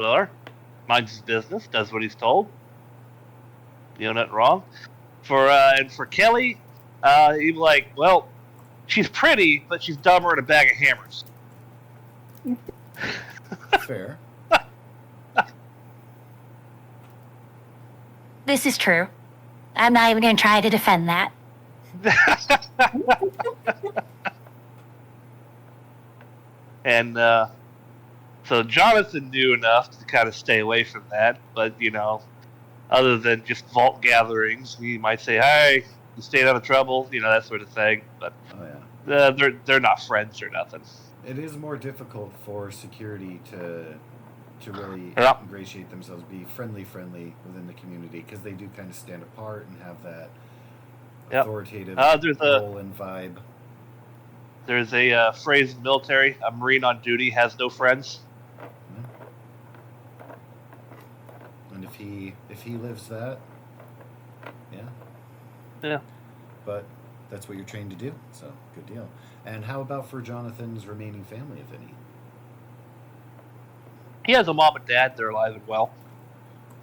Miller minds his business, does what he's told. Nothing wrong. And for Kelly, he'd be like, well, she's pretty, but she's dumber than a bag of hammers. Fair. This is true. I'm not even going to try to defend that. And so Jonathan knew enough to kind of stay away from that, but other than just vault gatherings, he might say, "Hey, you stayed out of trouble," that sort of thing. But they're not friends or nothing. It is more difficult for security to really ingratiate themselves, be friendly within the community, because they do kind of stand apart and have that authoritative role and vibe. There's a phrase in the military: "A Marine on duty has no friends." And if he lives that, yeah. But that's what you're trained to do, so good deal. And how about for Jonathan's remaining family, if any? He has a mom and dad. They're alive and well.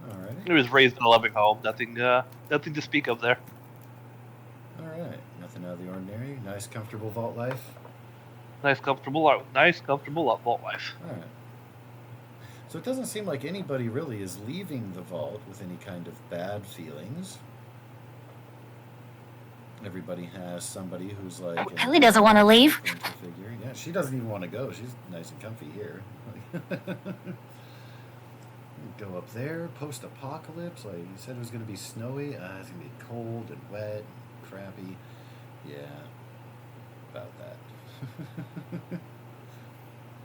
All right. He was raised in a loving home. Nothing to speak of there. All right. Nothing out of the ordinary. Nice, comfortable vault life. Nice, comfortable vault life. All right. So it doesn't seem like anybody really is leaving the vault with any kind of bad feelings. Everybody has somebody who's like... Kelly doesn't want to leave. Yeah, she doesn't even want to go. She's nice and comfy here. Go up there, post-apocalypse. Like you said, it was going to be snowy. It's going to be cold and wet and crappy. Yeah, about that.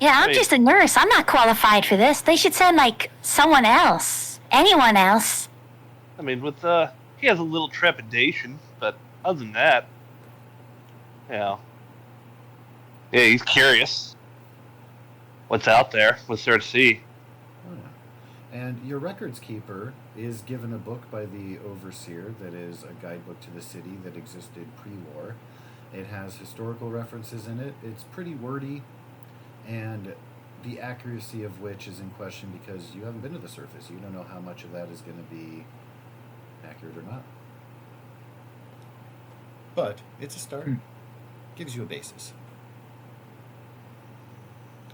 Yeah, I'm just a nurse. I'm not qualified for this. They should send, someone else. Anyone else. I mean, he has a little trepidation, but other than that, yeah, he's curious. What's out there? What's there to see? Oh, yeah. And your records keeper is given a book by the overseer that is a guidebook to the city that existed pre-war. It has historical references in it. It's pretty wordy, and the accuracy of which is in question because you haven't been to the surface. You don't know how much of that is going to be accurate or not. But it's a start. Gives you a basis.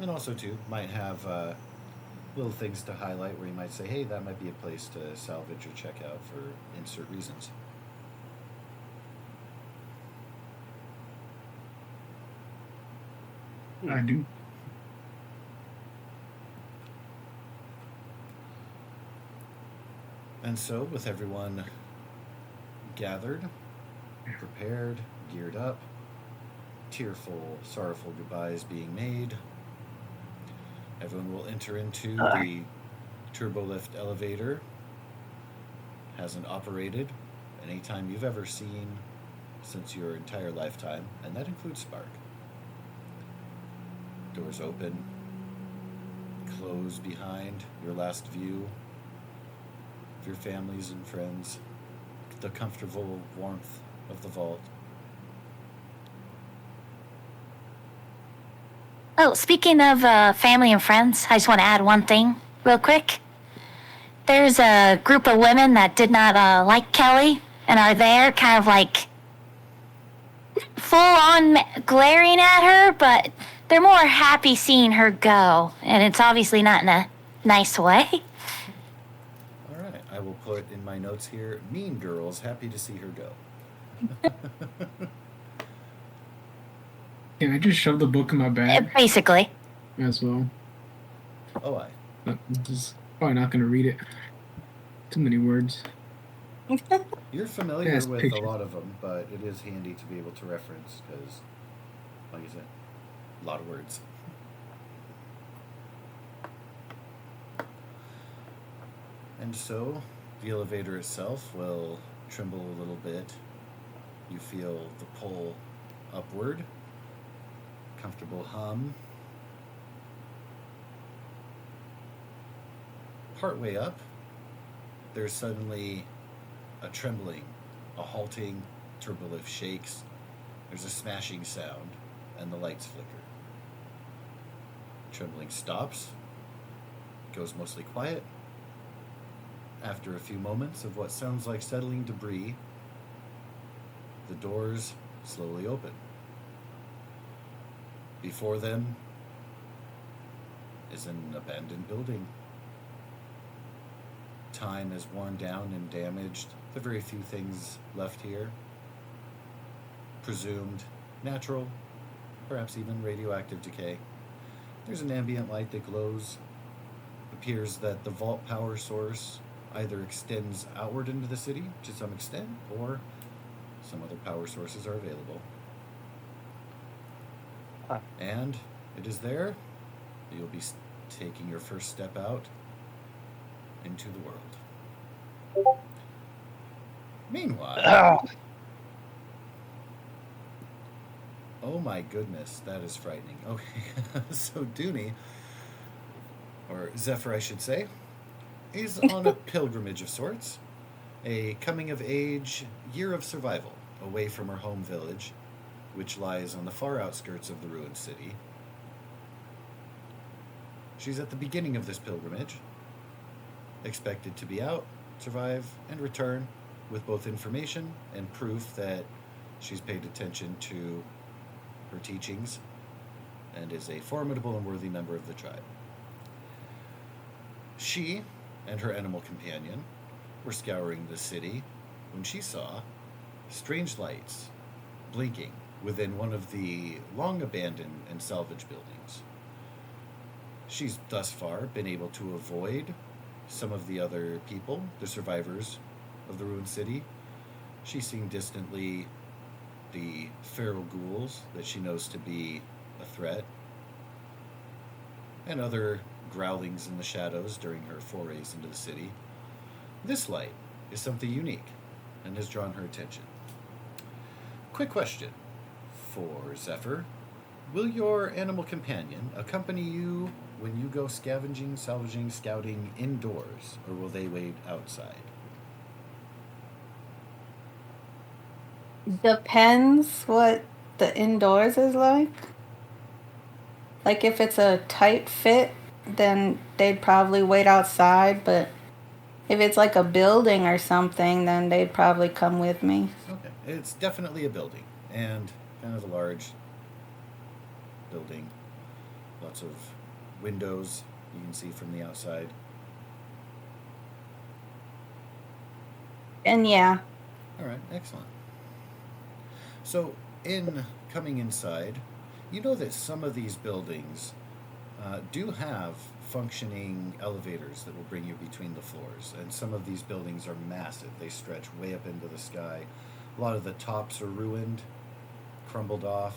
And also, too, might have little things to highlight where you might say, hey, that might be a place to salvage or check out for insert reasons. I do. And so, with everyone gathered, prepared, geared up, tearful, sorrowful goodbyes being made, everyone will enter into the turbolift elevator. Hasn't operated any time you've ever seen since your entire lifetime, and that includes Spark. Doors open, close behind your last view of your families and friends, the comfortable warmth of the vault. Oh, speaking of family and friends, I just want to add one thing real quick. There's a group of women that did not like Kelly and are there kind of full on glaring at her, but they're more happy seeing her go, and it's obviously not in a nice way. All right, I will put in my notes here, mean girls happy to see her go. Can I just shove the book in my bag? Basically. As well. Oh, I. I'm just probably not going to read it. Too many words. You're familiar with a lot of them, but it is handy to be able to reference because, like you said, a lot of words. And so, the elevator itself will tremble a little bit. You feel the pull upward. Comfortable hum. Partway up, there's suddenly a trembling, a halting, turbolift shakes. There's a smashing sound, and the lights flicker. Trembling stops, goes mostly quiet. After a few moments of what sounds like settling debris, the doors slowly open. Before them is an abandoned building. Time has worn down and damaged the very few things left here. Presumed natural, perhaps even radioactive decay. There's an ambient light that glows. Appears that the vault power source either extends outward into the city to some extent, or some other power sources are available. And it is there that you'll be taking your first step out into the world. Meanwhile, oh my goodness, that is frightening. Okay, so Dooney, or Zephyr I should say, is on a pilgrimage of sorts, a coming-of-age year of survival away from her home village, which lies on the far outskirts of the ruined city. She's at the beginning of this pilgrimage, expected to be out, survive, and return with both information and proof that she's paid attention to her teachings and is a formidable and worthy member of the tribe. She and her animal companion were scouring the city when she saw strange lights blinking within one of the long abandoned and salvaged buildings. She's thus far been able to avoid some of the other people, the survivors of the ruined city. She's seen distantly the feral ghouls that she knows to be a threat, and other growlings in the shadows during her forays into the city. This light is something unique and has drawn her attention. Quick question for Zephyr. Will your animal companion accompany you when you go scavenging, salvaging, scouting indoors, or will they wait outside? Depends what the indoors is like. Like if it's a tight fit, then they'd probably wait outside, but if it's like a building or something, then they'd probably come with me. Okay, it's definitely a building, and kind of a large building. Lots of windows you can see from the outside. And yeah. All right, excellent. So, in coming inside, you know that some of these buildings do have functioning elevators that will bring you between the floors, and some of these buildings are massive. They stretch way up into the sky. A lot of the tops are ruined, crumbled off.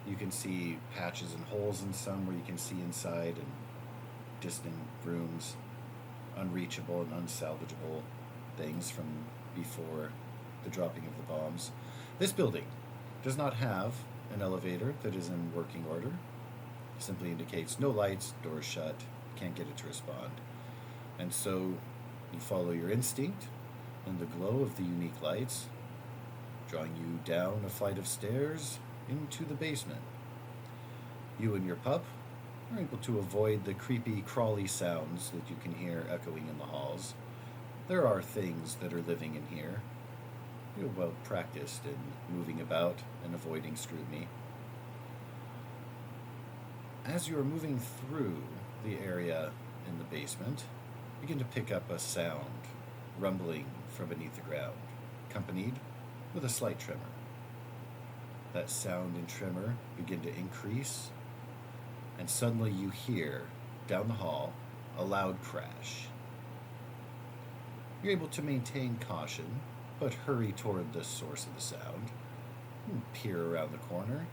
You can see patches and holes in some where you can see inside, and distant rooms, unreachable and unsalvageable things from before the dropping of the bombs. This building does not have an elevator that is in working order. It simply indicates no lights, doors shut, can't get it to respond. And so you follow your instinct and the glow of the unique lights, drawing you down a flight of stairs into the basement. You and your pup are able to avoid the creepy, crawly sounds that you can hear echoing in the halls. There are things that are living in here. You're well practiced in moving about and avoiding scrutiny. As you are moving through the area in the basement, you begin to pick up a sound rumbling from beneath the ground, accompanied with a slight tremor. That sound and tremor begin to increase, and suddenly you hear, down the hall, a loud crash. You're able to maintain caution, but hurry toward the source of the sound, and peer around the corner,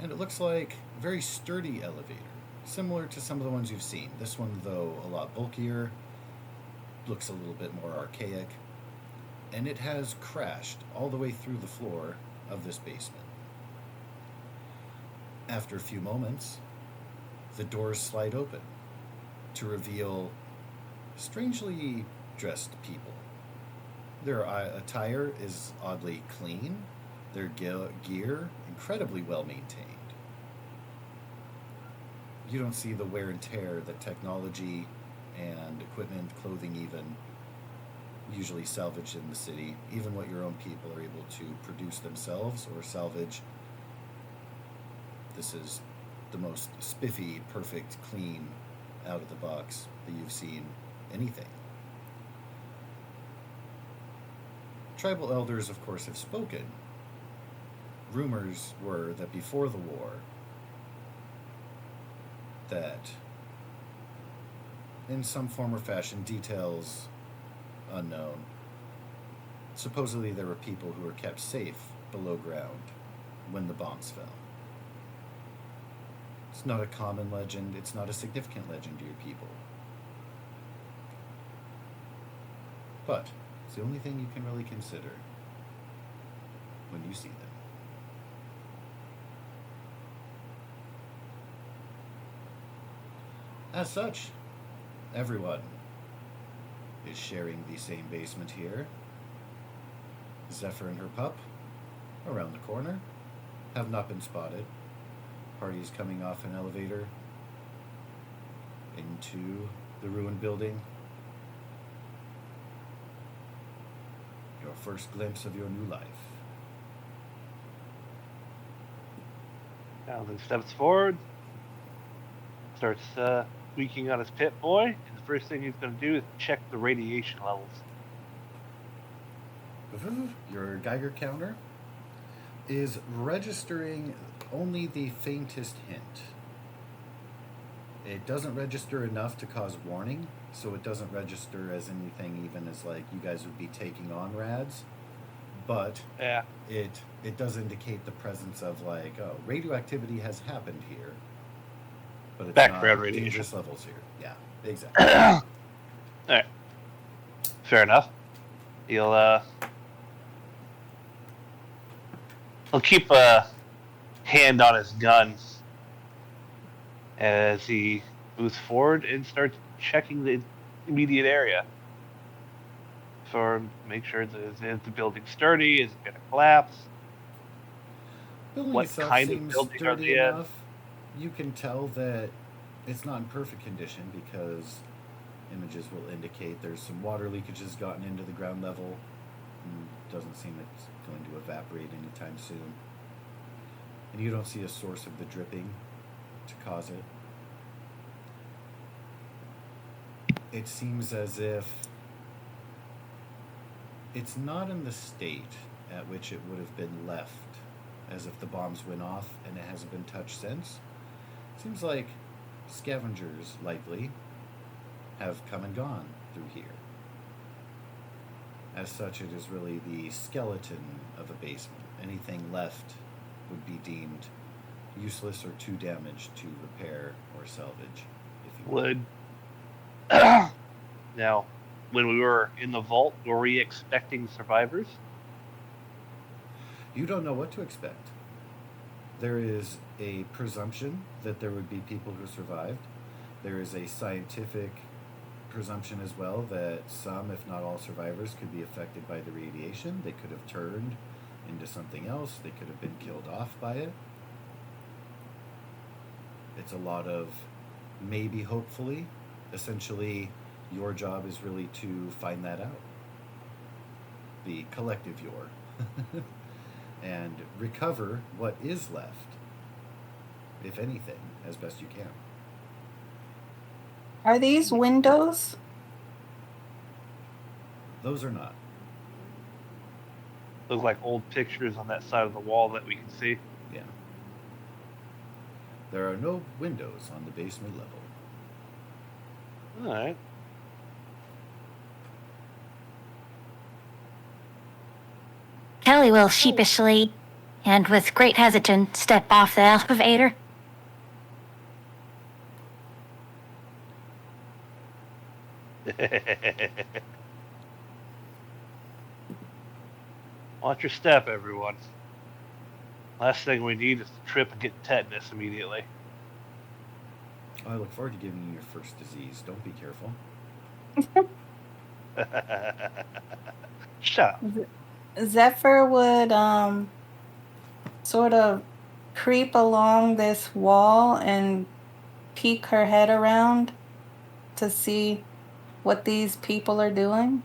and it looks like a very sturdy elevator, similar to some of the ones you've seen. This one, though, a lot bulkier, looks a little bit more archaic, and it has crashed all the way through the floor of this basement. After a few moments, the doors slide open to reveal strangely dressed people. Their attire is oddly clean, their gear incredibly well maintained. you don't see the wear and tear that technology and equipment, clothing even, usually salvaged in the city. Even what your own people are able to produce themselves or salvage. This is the most spiffy, perfect, clean, out of the box that you've seen anything. Tribal elders, of course, have spoken. Rumors were that before the war, that in some form or fashion, details unknown, supposedly there were people who were kept safe below ground when the bombs fell. It's not a common legend, it's not a significant legend to your people. But it's the only thing you can really consider when you see them. As such, everyone is sharing the same basement here. Zephyr and her pup, around the corner, have not been spotted. Parties coming off an elevator into the ruined building. Your first glimpse of your new life. Paladin steps forward, starts tweaking on his pit boy, and the first thing he's going to do is check the radiation levels. Your Geiger counter is registering only the faintest hint. It doesn't register enough to cause warning, so it doesn't register as anything even as like you guys would be taking on rads. But Yeah. it does indicate the presence of like, oh, radioactivity has happened here. But it's Background not radiation. dangerous levels here. Yeah, exactly. Alright. Fair enough. He'll keep a hand on his gun as he moves forward and starts checking the immediate area for make sure that is the building sturdy, is it going to collapse? Building What itself kind of seems building are sturdy they in? enough. You can tell that it's not in perfect condition because images will indicate there's some water leakages gotten into the ground level. Doesn't seem it's going to evaporate anytime soon. And you don't see a source of the dripping to cause it. It seems as if it's not in the state at which it would have been left, as if the bombs went off and it hasn't been touched since. Seems like scavengers, likely, have come and gone through here. As such, it is really the skeleton of a basement. Anything left would be deemed useless or too damaged to repair or salvage, if you will. Would now, when we were in the vault, were we expecting survivors? You don't know what to expect. There is a presumption that there would be people who survived. There is a scientific presumption as well that some, if not all, survivors could be affected by the radiation. They could have turned into something else. They could have been killed off by it. It's a lot of maybe, hopefully. Essentially, your job is really to find that out. The collective your. And recover what is left, if anything, as best you can. Are these windows? Those are not. Look like old pictures on that side of the wall that we can see. Yeah. There are no windows on the basement level. Alright. Kelly will sheepishly and with great hesitation step off the elevator. Watch your step, everyone. Last thing we need is to trip and get tetanus immediately. I look forward to giving you your first disease. Don't be careful. Shut up. Zephyr would sort of creep along this wall and peek her head around to see what these people are doing?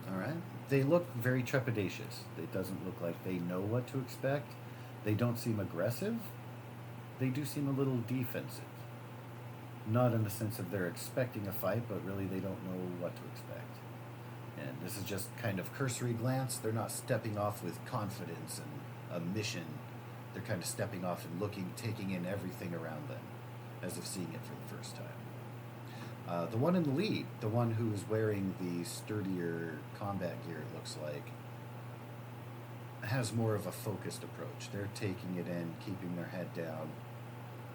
All right. They look very trepidatious. It doesn't look like they know what to expect. They don't seem aggressive. They do seem a little defensive. Not in the sense of they're expecting a fight, but really they don't know what to expect. And this is just kind of cursory glance. They're not stepping off with confidence and a mission. They're kind of stepping off and looking, taking in everything around them, as if seeing it for the first time. The one in the lead, the one who is wearing the sturdier combat gear, it looks like, has more of a focused approach. They're taking it in, keeping their head down,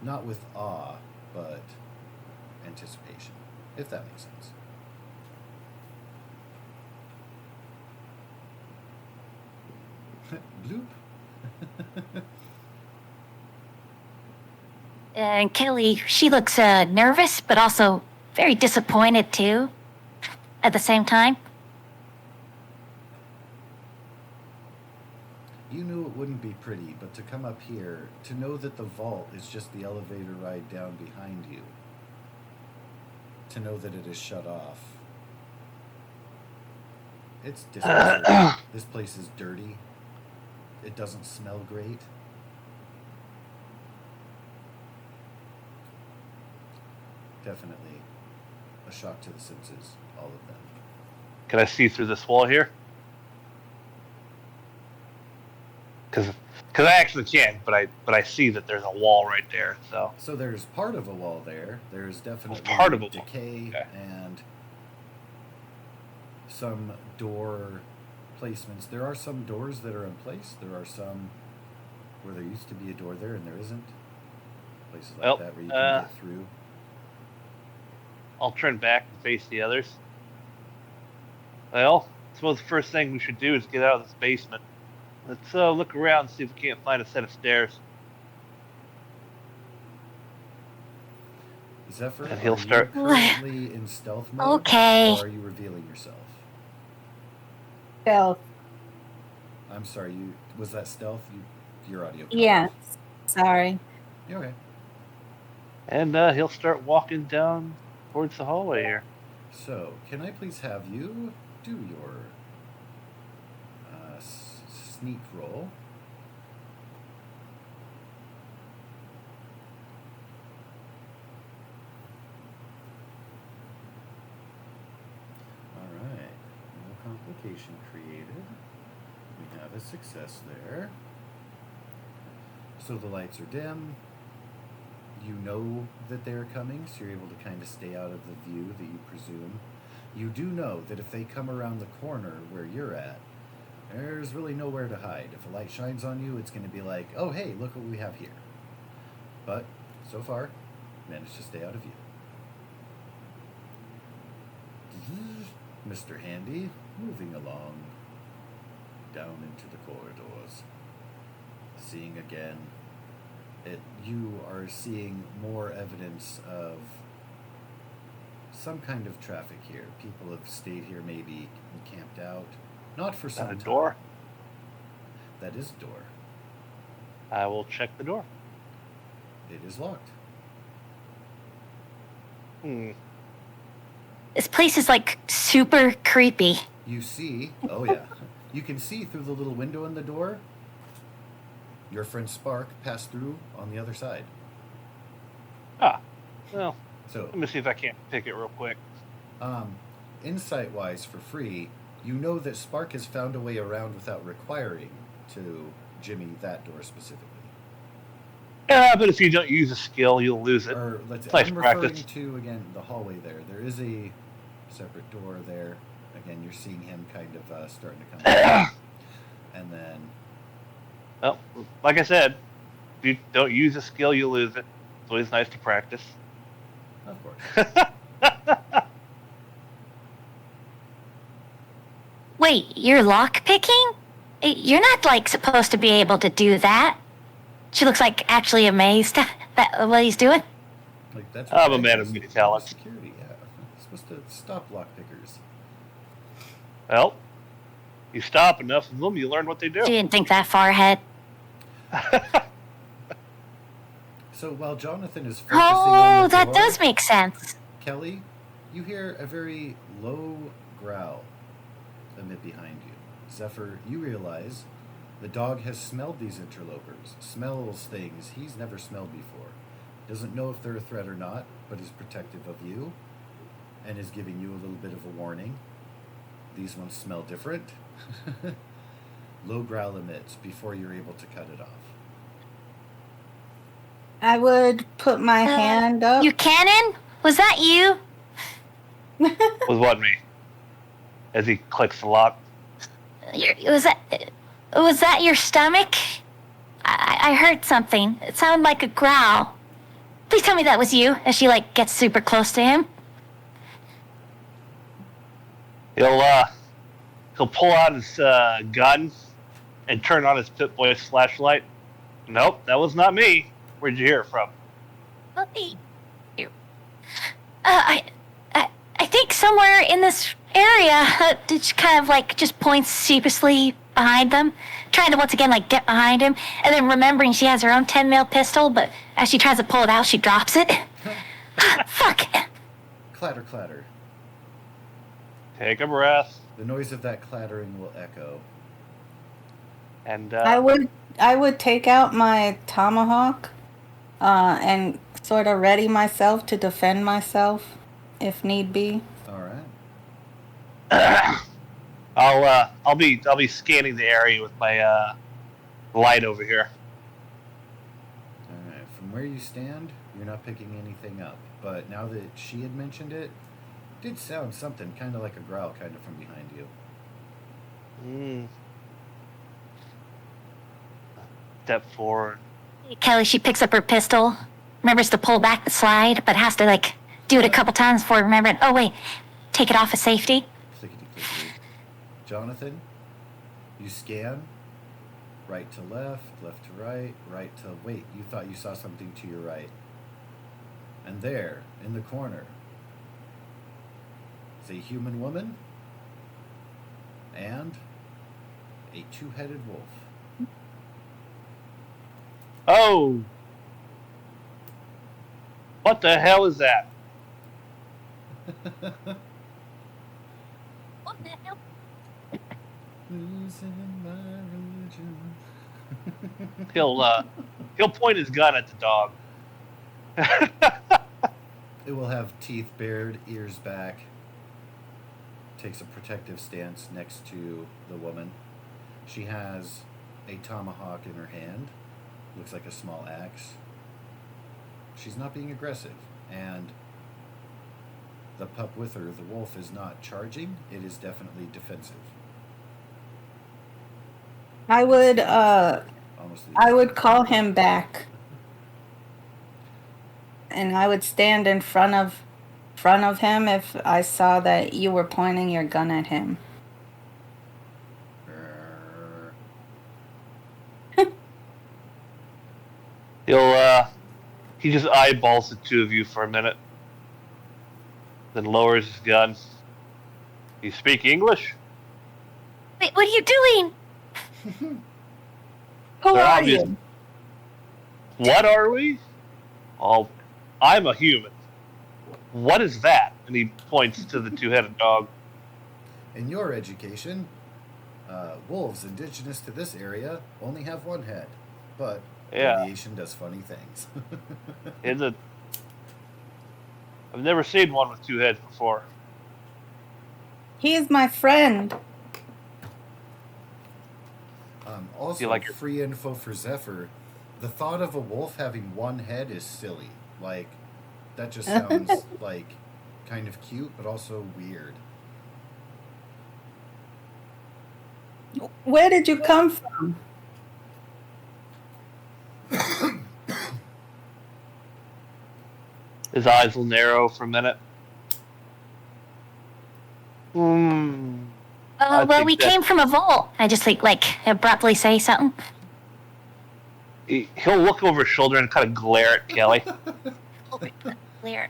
not with awe, but anticipation, if that makes sense. Bloop. And Kelly, she looks nervous, but also very disappointed too, at the same time. You knew it wouldn't be pretty, but to come up here, to know that the vault is just the elevator ride down behind you, to know that it is shut off, it's disconcerting. This place is dirty. It doesn't smell great. Definitely a shock to the senses, all of them. Can I see through this wall here? Because I actually can, but I see that there's a wall right there. So there's part of a wall there. There's definitely part of a wall. decay Okay. and some door placements. There are some doors that are in place. There are some where there used to be a door there and there isn't. Places like Well, that where you can get through. I'll turn back and face the others. Well, I suppose the first thing we should do is get out of this basement. Let's look around and see if we can't find a set of stairs. Zephyr, And he'll are start- you currently in stealth mode? Okay. Or are you revealing yourself? Stealth. I'm sorry, was that stealth? Your audio cut Yeah. off. Sorry. Yeah, okay. And he'll start walking down towards the hallway here. So, can I please have you do your sneak roll? Alright, no complication created. We have a success there. So the lights are dim. You know that they're coming, so you're able to kind of stay out of the view that you presume. You do know that if they come around the corner where you're at, there's really nowhere to hide. If a light shines on you, it's going to be like, oh, hey, look what we have here. But, so far, managed to stay out of view. Mr. Handy, moving along down into the corridors. Seeing again, you are seeing more evidence of some kind of traffic here. People have stayed here, maybe camped out. Not for some Got a time. door? That is a door. I will check the door. It is locked. This place is like super creepy. You see, oh yeah, you can see through the little window in the door. Your friend Spark passed through on the other side. Ah, well, So, let me see if I can't pick it real quick. insight-wise, for free, you know that Spark has found a way around without requiring to jimmy that door specifically. Yeah, but if you don't use a skill, you'll lose it. Or let's Nice I'm referring practice. to again the hallway there. There is a separate door there. Again, you're seeing him kind of starting to come back. And then Well, like I said, if you don't use a skill, you'll lose it. It's always nice to practice. of course. Wait, you're lock picking? You're not like supposed to be able to do that. She looks like actually amazed at what he's doing. Like that's I'm a what man I of many guess talents. Security, yeah. You're supposed to stop lockpickers. Well, you stop enough of them, you learn what they do. She didn't think that far ahead. So while Jonathan is focusing on Oh, the that door, does make sense. Kelly, you hear a very low growl amid behind you. Zephyr, you realize the dog has smelled these interlopers, smells things he's never smelled before. Doesn't know if they're a threat or not, but is protective of you and is giving you a little bit of a warning. These ones smell different. Low growl emits before you're able to cut it off. I would put my hand up. You cannon? Was that you? Was what me? As he clicks the lock. Was that your stomach? I heard something. It sounded like a growl. Please tell me that was you. As she gets super close to him. He'll pull out his gun and turn on his Pip-Boy's flashlight. Nope, that was not me. Where'd you hear it from? I think somewhere in this area. She kind of just points sheepishly behind them, trying to once again get behind him, and then remembering she has her own 10 mil pistol, but as she tries to pull it out, she drops it. Fuck. Clatter, clatter. Take a breath. The noise of that clattering will echo. And I would take out my tomahawk, and sort of ready myself to defend myself, if need be. All right. I'll be scanning the area with my light over here. All right. From where you stand, you're not picking anything up. But now that she had mentioned it, did sound something kind of like a growl, kind of from behind you. Step forward. Kelly, she picks up her pistol, remembers to pull back the slide, but has to do it a couple times before remembering. Oh wait, take it off of safety. Clickety clickety. Jonathan, you scan. Right to left, left to right, right to wait. You thought you saw something to your right. And there, in the corner, is a human woman and a two-headed wolf. Oh! What the hell is that? What the hell? Losing my religion. He'll point his gun at the dog. It will have teeth bared, ears back. Takes a protective stance next to the woman. She has a tomahawk in her hand. Looks like a small axe. She's not being aggressive. And the pup with her, the wolf, is not charging. It is definitely defensive. I would Almost I would call him back. And I would stand in front of him if I saw that you were pointing your gun at him. He just eyeballs the two of you for a minute, then lowers his gun. You speak English? Wait, what are you doing? Who They're are obvious. you? What are we? Oh, I'm a human. What is that? And he points to the two-headed dog. In your education, wolves indigenous to this area only have one head, but Yeah. radiation does funny things. I've never seen one with two heads before. He is my friend. Also, You like your- free info for Zephyr. The thought of a wolf having one head is silly. Like, that just sounds like kind of cute, but also weird. Where did you come from? His eyes will narrow for a minute. I Well, think we that- came from a vault. I just abruptly say something. He'll look over his shoulder and kind of glare at Kelly. Clear.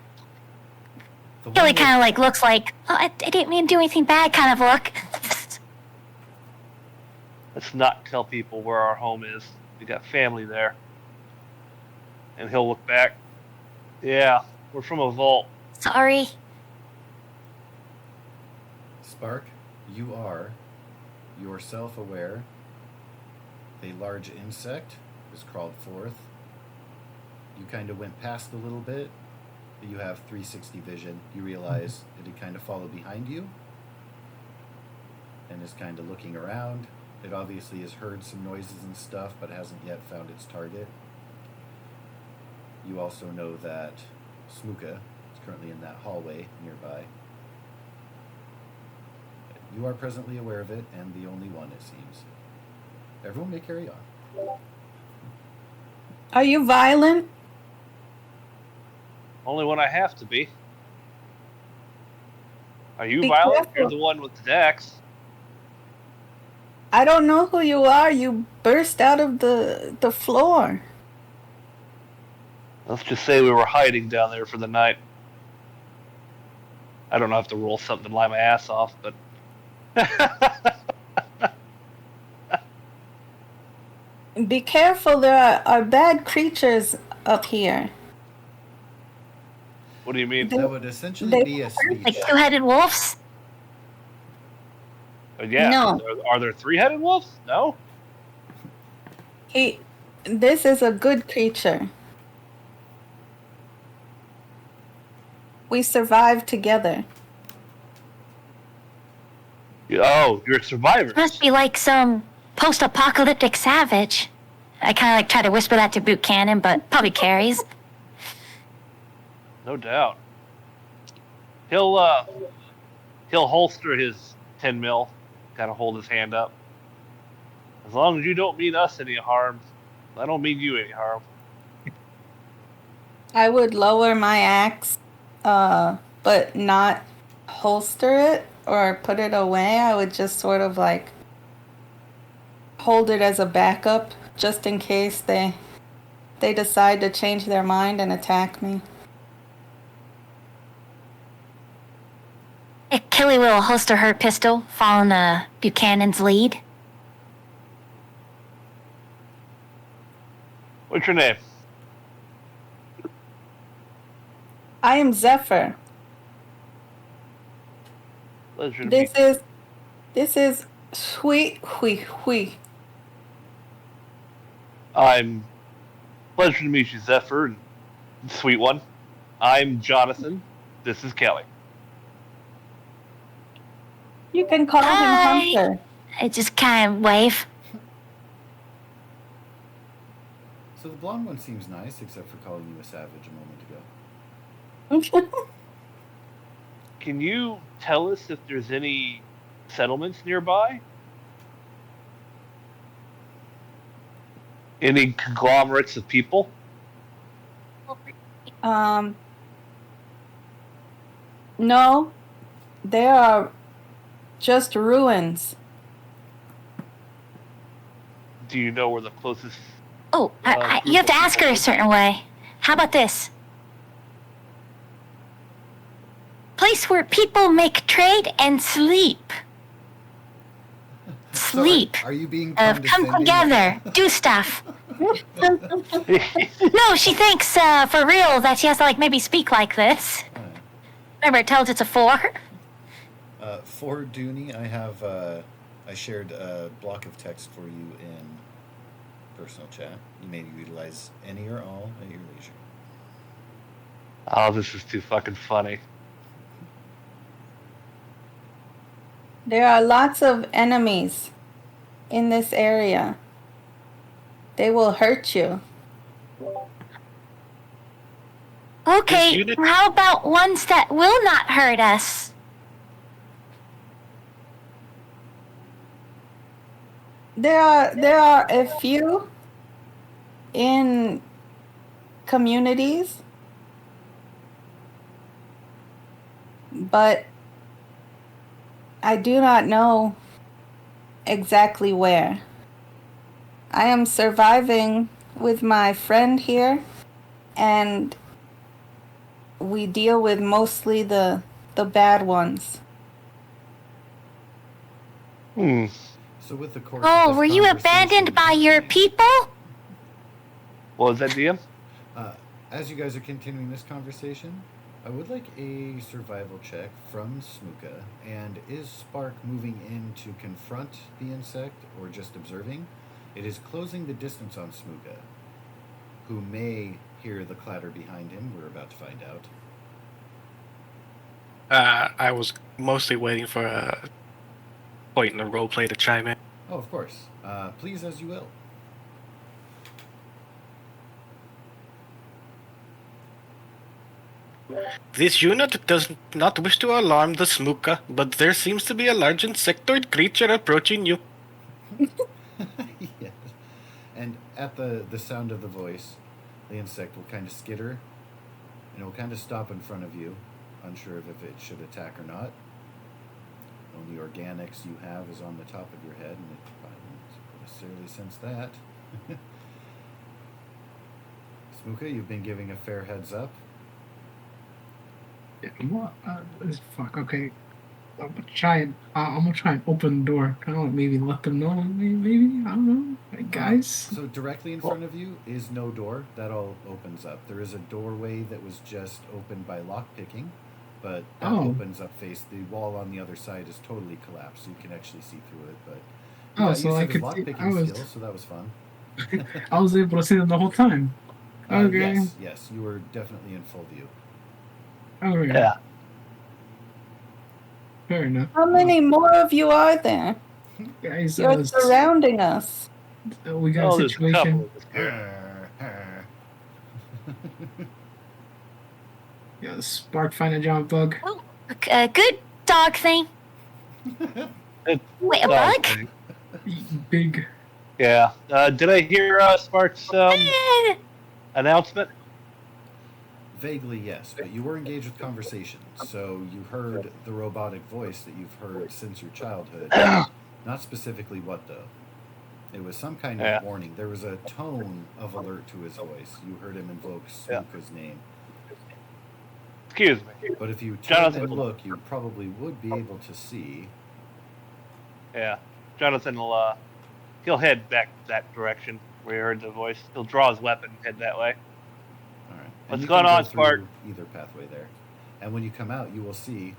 The Kelly one with- kind of looks like, oh, I didn't mean to do anything bad kind of look. Let's not tell people where our home is. We got family there. And he'll look back. Yeah, we're from a vault. Sorry. Spark, you are yourself aware. A large insect has crawled forth. You kind of went past a little bit. You have 360 vision. You realize it had kind of followed behind you and is kind of looking around. It obviously has heard some noises and stuff, but hasn't yet found its target. You also know that Smuka is currently in that hallway nearby. You are presently aware of it, and the only one, it seems. Everyone may carry on. Are you violent? Only when I have to be. Are you Be violent? careful. You're the one with the dex. I don't know who you are. You burst out of the floor. Let's just say we were hiding down there for the night. I don't have to roll something to lie my ass off, but... Be careful, there are bad creatures up here. What do you mean? That would essentially they- be a speech. Like two-headed wolves? Yeah. No. Are there three-headed wolves? No? This is a good creature. We survived together. Oh, you're survivors. Must be like some post-apocalyptic savage. I kind of like try to whisper that to Buchanan, but probably carries. No doubt. He'll holster his 10 mil, kind of hold his hand up. As long as you don't mean us any harm, I don't mean you any harm. I would lower my axe, but not holster it or put it away. I would just sort of like hold it as a backup just in case they decide to change their mind and attack me. Kelly will holster her pistol, following Buchanan's lead. What's your name? I am Zephyr. Pleasure to meet This is Hui Hui Hui. I'm pleasure to meet you, Zephyr, and sweet one. I'm Jonathan. This is Kelly. You can call Hi. him Hunter. I just kind of wave. So the blonde one seems nice, except for calling you a savage a moment ago. Can you tell us if there's any settlements nearby? Any conglomerates of people? No, they are just ruins. Do you know where the closest... Oh, you have to ask her a certain way. How about this? Place where people make trade and sleep. Sleep. Are you being Come condescending? together. Do stuff. No, she thinks for real that she has to like maybe speak like this. Remember, intelligence of 4. For Dooney, I have I shared a block of text for you in personal chat. You may utilize any or all at your leisure. Oh, this is too fucking funny. There are lots of enemies in this area. They will hurt you. Okay, how about ones that will not hurt us? There are a few in communities, but I do not know exactly where. I am surviving with my friend here, and we deal with mostly the bad ones. So with the course Oh, of were this you conversation- abandoned by your people? What was that, DM? As you guys are continuing this conversation, I would like a survival check from Smuka. And is Spark moving in to confront the insect or just observing? It is closing the distance on Smuka, who may hear the clatter behind him. We're about to find out. I was mostly waiting for a point in the roleplay to chime in. Oh, of course. Please, as you will. This unit does not wish to alarm the Smuka, but there seems to be a large insectoid creature approaching you. Yes. And at the sound of the voice, the insect will kind of skitter, and it will kind of stop in front of you, unsure of if it should attack or not. Only organics you have is on the top of your head, and it probably won't necessarily sense that. Smuka, you've been giving a fair heads up. Yeah, what? Fuck. Okay. I'm gonna try and open the door. Kind of maybe let them know. Maybe I don't know. Like, guys. So directly in front of you is no door. That all opens up. There is a doorway that was just opened by lockpicking, but that opens up face. The wall on the other side is totally collapsed, so you can actually see through it. But So I could. lockpicking skills, so that was fun. I was able to see them the whole time. Okay. Yes, you were definitely in full view. Okay. Yeah. Fair enough. How many more of you are there? Guys, You're surrounding us. we got a there's situation. couple of us here. Yeah, Spark find a giant bug. Oh, good dog thing. It's Wait, a dog bug? thing. Big. Yeah. Did I hear Spark's announcement? Vaguely, yes, but you were engaged with conversation, so you heard the robotic voice that you've heard since your childhood. Not specifically what, though. It was some kind of warning. There was a tone of alert to his voice. You heard him invoke Smuka's name. Excuse me. But if you turn and look, you probably would be able to see. Yeah. Jonathan will, he'll head back that direction where you heard the voice. He'll draw his weapon and head that way. All right. What's you going can go on, Spark? through either pathway there. And when you come out, you will see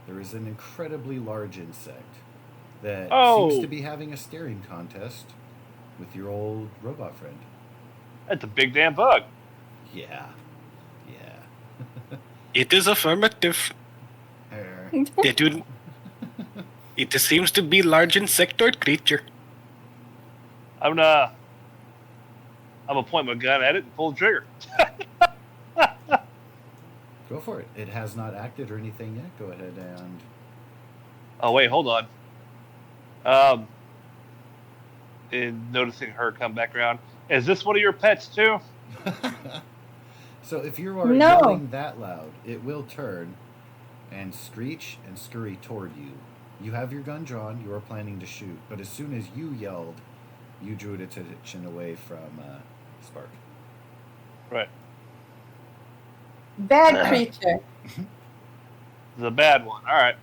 there is an incredibly large insect that seems to be having a staring contest with your old robot friend. That's a big damn bug. Yeah. It is affirmative. It seems to be large insectoid creature. I'm gonna point my gun at it and pull the trigger. Go for it. It has not acted or anything yet. Go ahead and... Oh, wait, hold on. In noticing her come back around, is this one of your pets too? So if you are yelling that loud, it will turn and screech and scurry toward you. You have your gun drawn. You are planning to shoot. But as soon as you yelled, you drew its attention away from Spark. Right. Bad creature. The bad one. All right.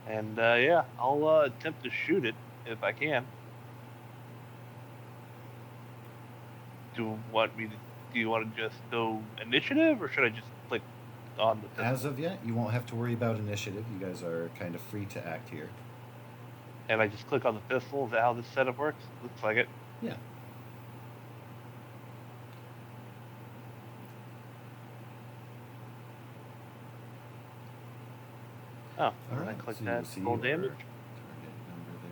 And yeah, I'll attempt to shoot it if I can. Do you want to just go initiative, or should I just click on the pistol? As of yet, you won't have to worry about initiative. You guys are kind of free to act here. And I just click on the pistol. Is that how this setup works? Looks like it. Yeah. Oh, All and right. I click So that. you'll see Roll your damage. target number there.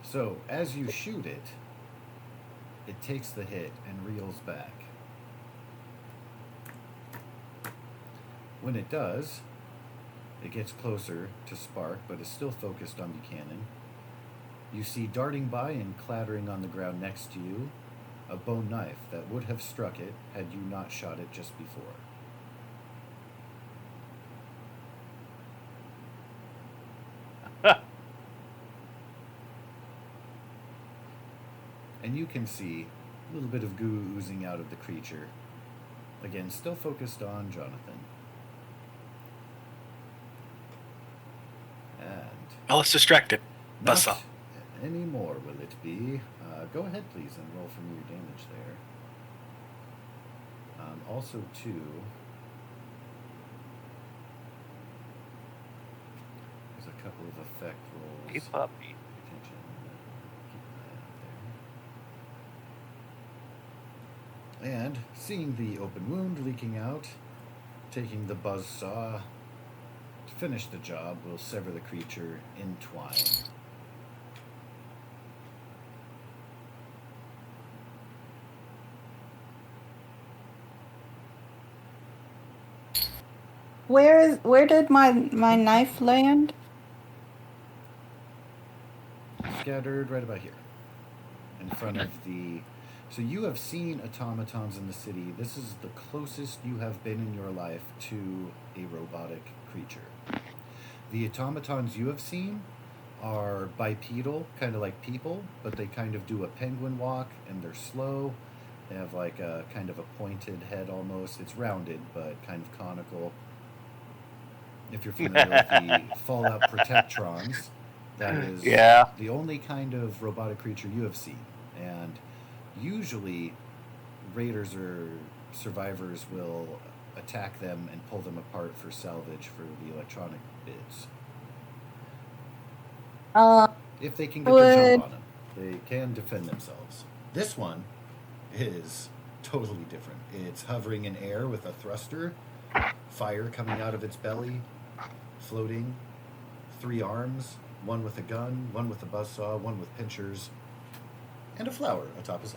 So, as you shoot it, it takes the hit and reels back. When it does, it gets closer to Spark, but is still focused on Buchanan. You see darting by and clattering on the ground next to you a bone knife that would have struck it had you not shot it just before. And you can see a little bit of goo oozing out of the creature Again, still focused on Jonathan. And I was distracted. not Buzz off. anymore, will it be? Go ahead, please, and roll for me your damage there. Also, too, there's a couple of effect rolls. Hey, puppy. Pay attention. Keep an eye out there. And seeing the open wound leaking out, taking the buzzsaw to finish the job, we'll sever the creature in twine. Where did my knife land? Scattered right about here, in front of the. So you have seen automatons in the city. This is the closest you have been in your life to a robotic creature. The automatons you have seen are bipedal, kind of like people, but they kind of do a penguin walk, and they're slow. They have like a kind of a pointed head almost. It's rounded, but kind of conical. If you're familiar with the Fallout Protectrons, that is Yeah. the only kind of robotic creature you have seen. And usually, raiders or survivors will attack them and pull them apart for salvage for the electronic bits. If they can get the jump on them, they can defend themselves. This one is totally different. It's hovering in air with a thruster, fire coming out of its belly, floating, 3 arms, one with a gun, one with a buzzsaw, one with pinchers, and a flower atop his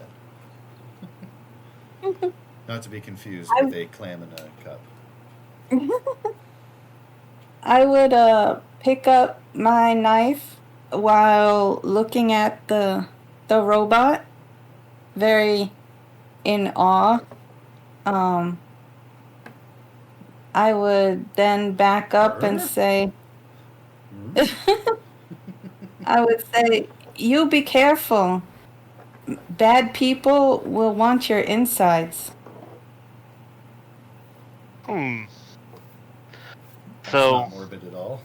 head. Not to be confused with a clam in a cup. I would pick up my knife while looking at the robot, very in awe. I would then back up and say, I would say, you be careful. Bad people will want your insides. That's So, not morbid at all.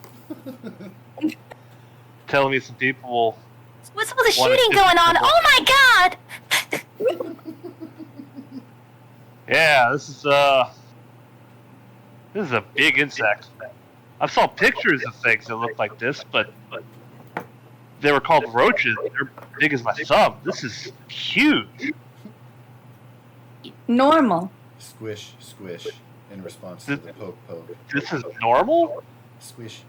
telling me some people will. What's all the Wanna shooting shoot going on? people. Oh my god! Yeah, this is a big insect. I saw pictures of things that looked like this, but they were called roaches. They're big as my thumb. This is huge. Normal. Squish, squish, in response to the poke, poke. This is normal? Squish.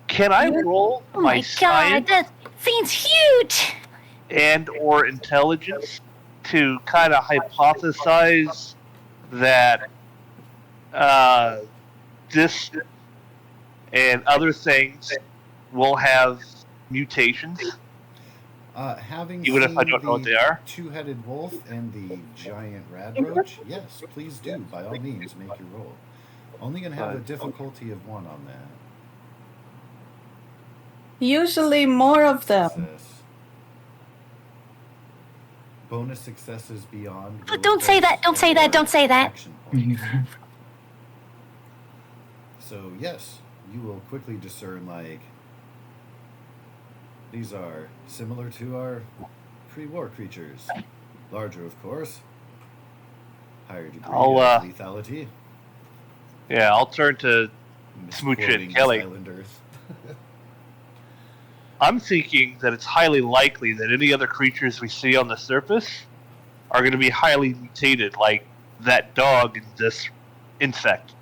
Can I roll Oh my god, science that thing's huge! and or intelligence to kind of hypothesize that this and other things will have mutations? Having Even seen if I don't know what they are? two-headed wolf and the giant radroach, yes, please do. By all means, make your roll. Only going to have a difficulty of 1 on that. Usually more of them. Success. Bonus successes beyond. Oh, don't say that, don't say that, don't say that. Action points. So yes, you will quickly discern like these are similar to our pre-war creatures. Larger, of course. Higher degree I'll, of lethality. Yeah, I'll turn to Smooch Misquoting and Kelly. Island Earth. I'm thinking that it's highly likely that any other creatures we see on the surface are going to be highly mutated, like that dog and this insect.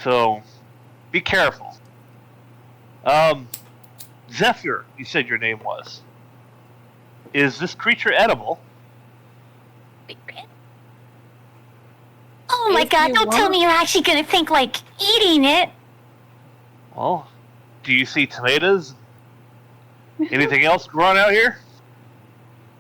So, be careful. Zephyr, you said your name was. Is this creature edible? Oh my If god, you don't tell want- me you're actually gonna think like eating it. Well, do you see tomatoes? Anything else growing out here?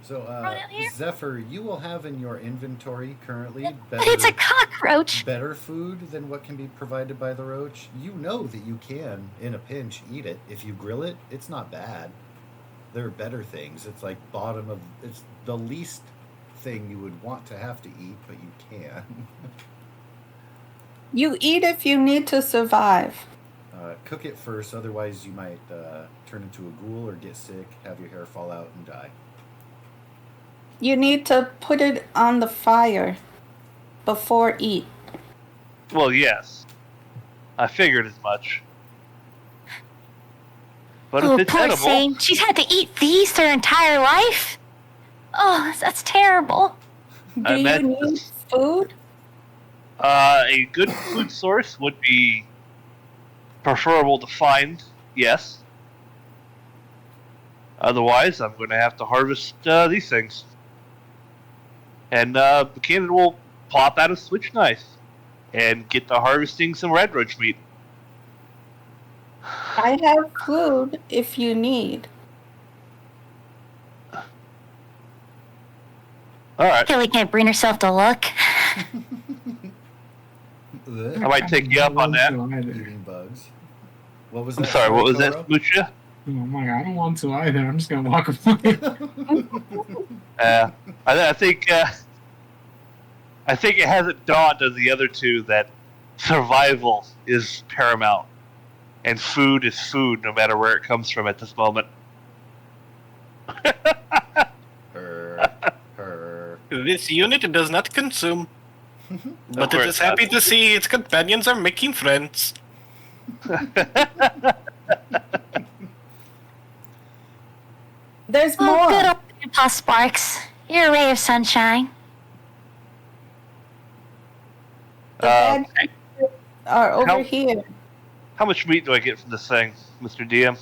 So, out here? Zephyr, you will have in your inventory currently But it's a better, cockroach. better food than what can be provided by the roach. You know that you can, in a pinch, eat it. If you grill it, it's not bad. There are better things. It's like bottom of. It's the least thing you would want to have to eat, but you can. You eat if you need to survive. Cook it first, otherwise you might turn into a ghoul or get sick, have your hair fall out, and die. You need to put it on the fire before eat. Well, yes. I figured as much. But Oh, if it's poor edible, Sane. She's had to eat these her entire life. Oh, that's terrible. Do I you imagine need food? a good food source would be preferable to find, yes. Otherwise, I'm going to have to harvest these things. And Buchanan will pop out a switch knife and get to harvesting some red roach meat. I have food if you need. All right. Kelly can't bring herself to look. Ugh, I might take you up on that. eating bugs. What was I'm that? sorry, what was that, Toro? Smoocha? Oh my god, I don't want to either. I'm just gonna walk away. I think it hasn't dawned on the other two that survival is paramount, and food is food, no matter where it comes from at this moment. Her. This unit does not consume, but it course is happy to see its companions are making friends. There's Oh, more. good old Grandpa Sparks. You're a ray of sunshine. The Uh, bad are over how- here. How much meat do I get from this thing, Mr. DM?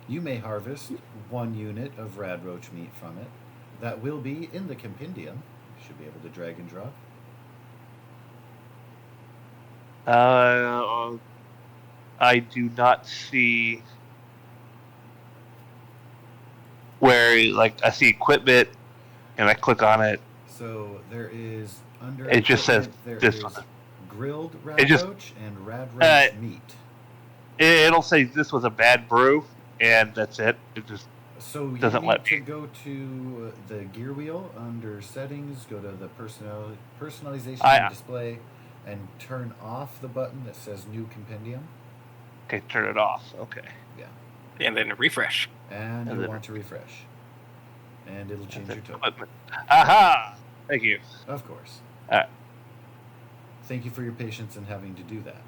You may harvest 1 unit of rad roach meat from it. That will be in the compendium. You should be able to drag and drop. I do not see where, like, I see equipment, and I click on it. So there is under. It just says equipment, there this is one. grilled rad It just- roach and rad roach meat. It'll say this was a bad brew, and that's it. It just So you Doesn't need let to me. go to the gear wheel under settings, go to the personalization I- and display, and turn off the button that says new compendium. okay. Turn it off. Okay. And then refresh. And And you'll then- want to refresh. And it'll change your token. Equipment. Aha! Thank you. Of course. Alright. Thank you for your patience in having to do that.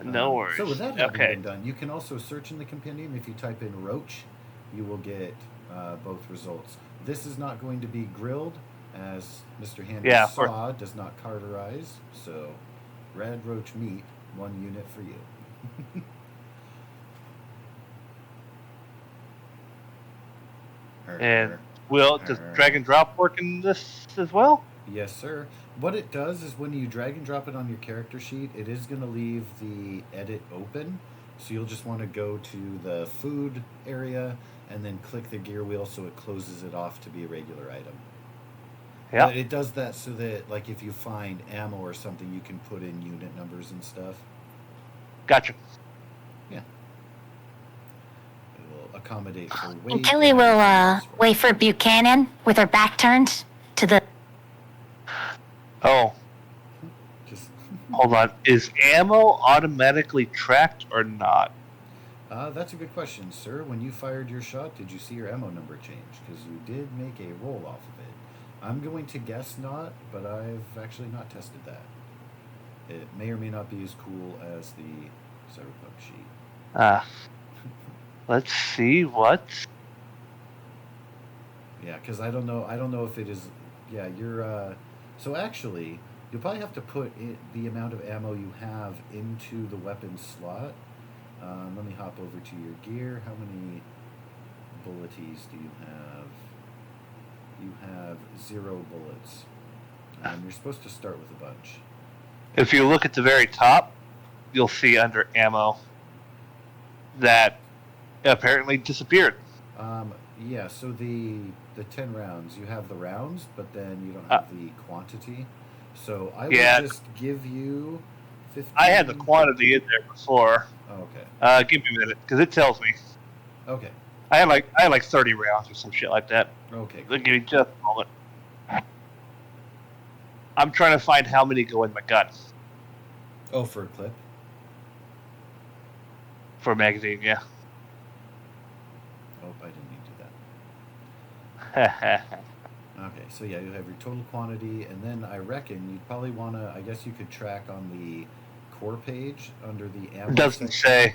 No worries. So with that having Okay. been done, you can also search in the compendium. If you type in roach, you will get both results. This is not going to be grilled, as Mr. Handy Yeah, of course. saw, does not cauterize. So red roach meat, 1 unit for you. And does drag and drop work in this as well? Yes, sir. What it does is when you drag and drop it on your character sheet, it is going to leave the edit open. So you'll just want to go to the food area and then click the gear wheel so it closes it off to be a regular item. Yeah. But it does that so that, like, if you find ammo or something, you can put in unit numbers and stuff. Gotcha. It will accommodate for weight. And Kelly will wait for Buchanan with her back turned to the. Oh, Just, hold on. Is ammo automatically tracked or not? that's a good question, sir. When you fired your shot, did you see your ammo number change? Because you did make a roll off of it. I'm going to guess not, but I've actually not tested that. It may or may not be as cool as the Cyberpunk sheet. Let's see what. Yeah, because I don't know if it is. Yeah, you're. So actually, you'll probably have to put the amount of ammo you have into the weapon slot. Let me hop over to your gear. How many bulleties do you have? You have 0 bullets. You're supposed to start with a bunch. If you look at the very top, you'll see under ammo that apparently disappeared. Yeah, so the 10 rounds, you have the rounds, but then you don't have the quantity. So I will Yeah. just give you 15. I had the quantity in there before. Oh, okay. Give me a minute, because it tells me. Okay. I had like 30 rounds or some shit like that. Okay. Give me just a moment. I'm trying to find how many go in my gun Oh, for a clip? for a magazine, yeah. Oh, I didn't mean to do that. It Okay, so yeah, you have your total quantity, and then I reckon you'd probably want to, I guess you could track on the core page under the ammo doesn't section.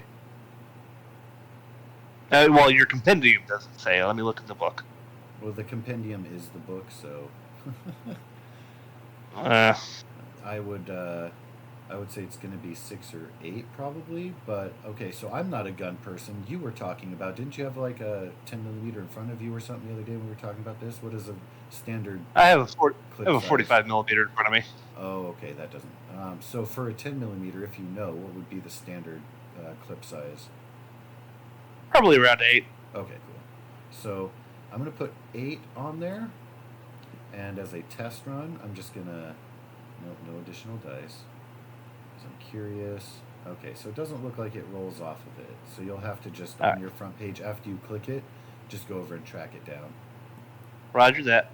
say. Well, your compendium doesn't say. Let me look at the book. Well, the compendium is the book, so Uh, I would say it's going to be 6 or 8 probably. But okay, so I'm not a gun person. You were talking about, didn't you have like a 10mm in front of you or something the other day when we were talking about this? What is a standard? I have a clip 45 millimeter in front of me. Oh, okay, that doesn't. So for a 10mm, if you know, what would be the standard clip size? Probably around 8. Okay, cool. So I'm going to put 8 on there. And as a test run, I'm just going to... Nope, no additional dice. Because I'm curious. Okay, so it doesn't look like it rolls off of it. So you'll have to just, on your front page, after you click it, just go over and track it down. Roger that.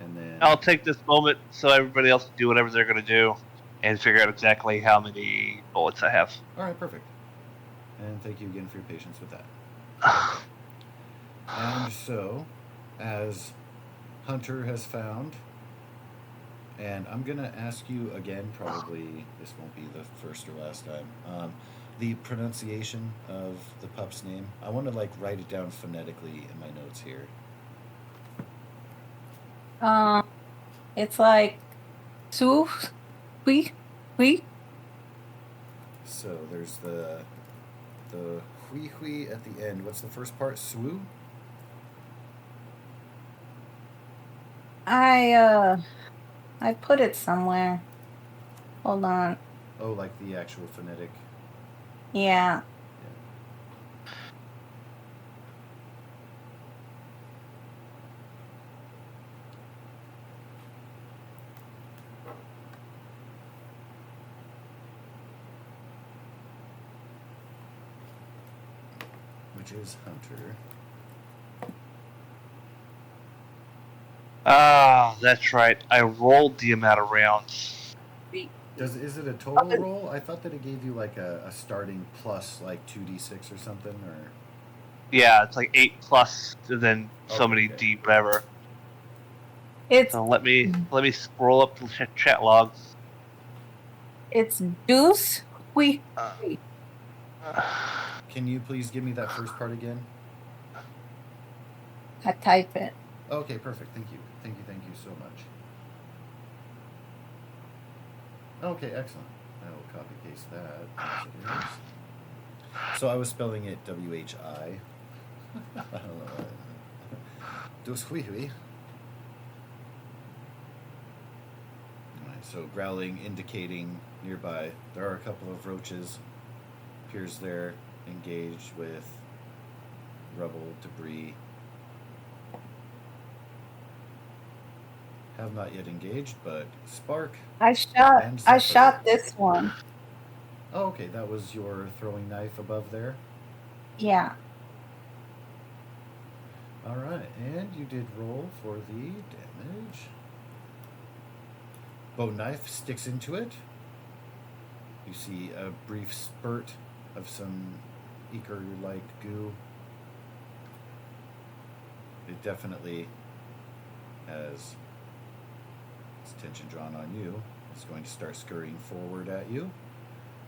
And then... I'll take this moment so everybody else can do whatever they're going to do and figure out exactly how many bullets I have. All right, perfect. And thank you again for your patience with that. And so, as Hunter has found, and I'm going to ask you again, probably this won't be the first or last time, the pronunciation of the pup's name. I want to like write it down phonetically in my notes here. It's like Su, we. So there's the hui at the end. What's the first part? Swoo? I put it somewhere. Hold on. Oh, like the actual phonetic. Yeah. Which is Hunter. Ah, that's right. I rolled the amount of rounds. Is it a total roll? I thought that it gave you like a starting plus like 2d6 or something, or... Yeah, it's like 8 plus, and then so many D whatever. It's So let me scroll up the chat log. It's deuce we. Can you please give me that first part again? I type it. Okay, perfect. Thank you so much. Okay, excellent. I will copy paste that as it is. So I was spelling it W-H-I. I don't know. Doshui. So growling, indicating nearby. There are a couple of roaches. Appears they're engaged with rubble, debris. Have not yet engaged, but Spark. I shot this one. Oh, okay, that was your throwing knife above there? Yeah. Alright, and you did roll for the damage. Bow knife sticks into it. You see a brief spurt of some ichor-like goo. It definitely has its attention drawn on you. It's going to start scurrying forward at you.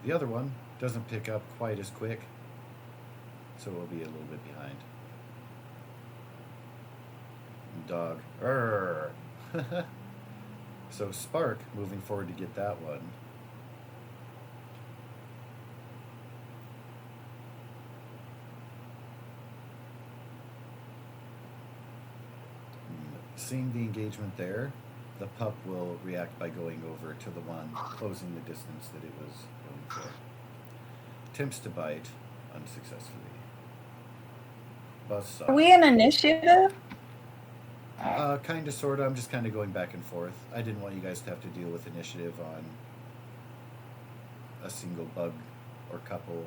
The other one doesn't pick up quite as quick, so it will be a little bit behind. Dog. Arr. So Spark moving forward to get that one. Seeing the engagement there, the pup will react by going over to the one closing the distance that it was going for. Attempts to bite unsuccessfully. Buzzsaw. Are we in initiative? Kind of, sort of. I'm just kind of going back and forth. I didn't want you guys to have to deal with initiative on a single bug or couple.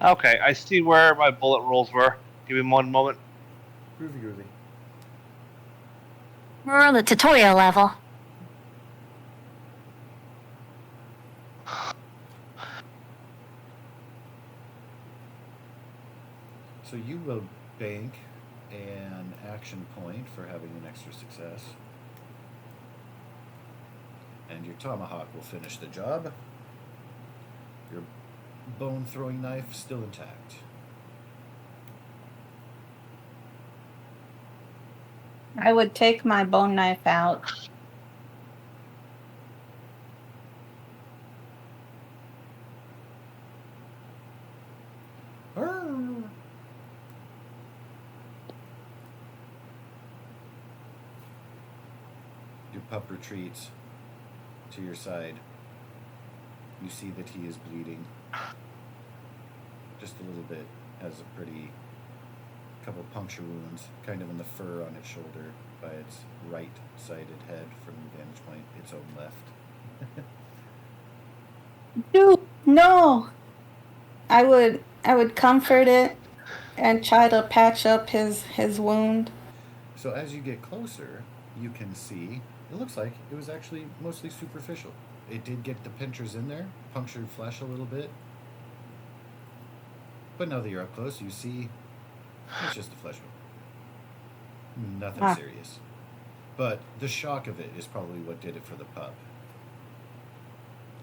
Okay, I see where my bullet rolls were. Give me one moment. Groovy. We're on the tutorial level. So you will bank an action point for having an extra success. And your tomahawk will finish the job. Your bone throwing knife still intact. I would take my bone knife out. Arr! Your pup retreats to your side. You see that he is bleeding. Just a little bit. Has a pretty couple puncture wounds, kind of in the fur on its shoulder by its right-sided head from the vantage point, its own left. Dude, no. I would comfort it and try to patch up his wound. So as you get closer, you can see, it looks like it was actually mostly superficial. It did get the pinchers in there, punctured flesh a little bit. But now that you're up close, you see it's just a flesh wound. Nothing serious. But the shock of it is probably what did it for the pup.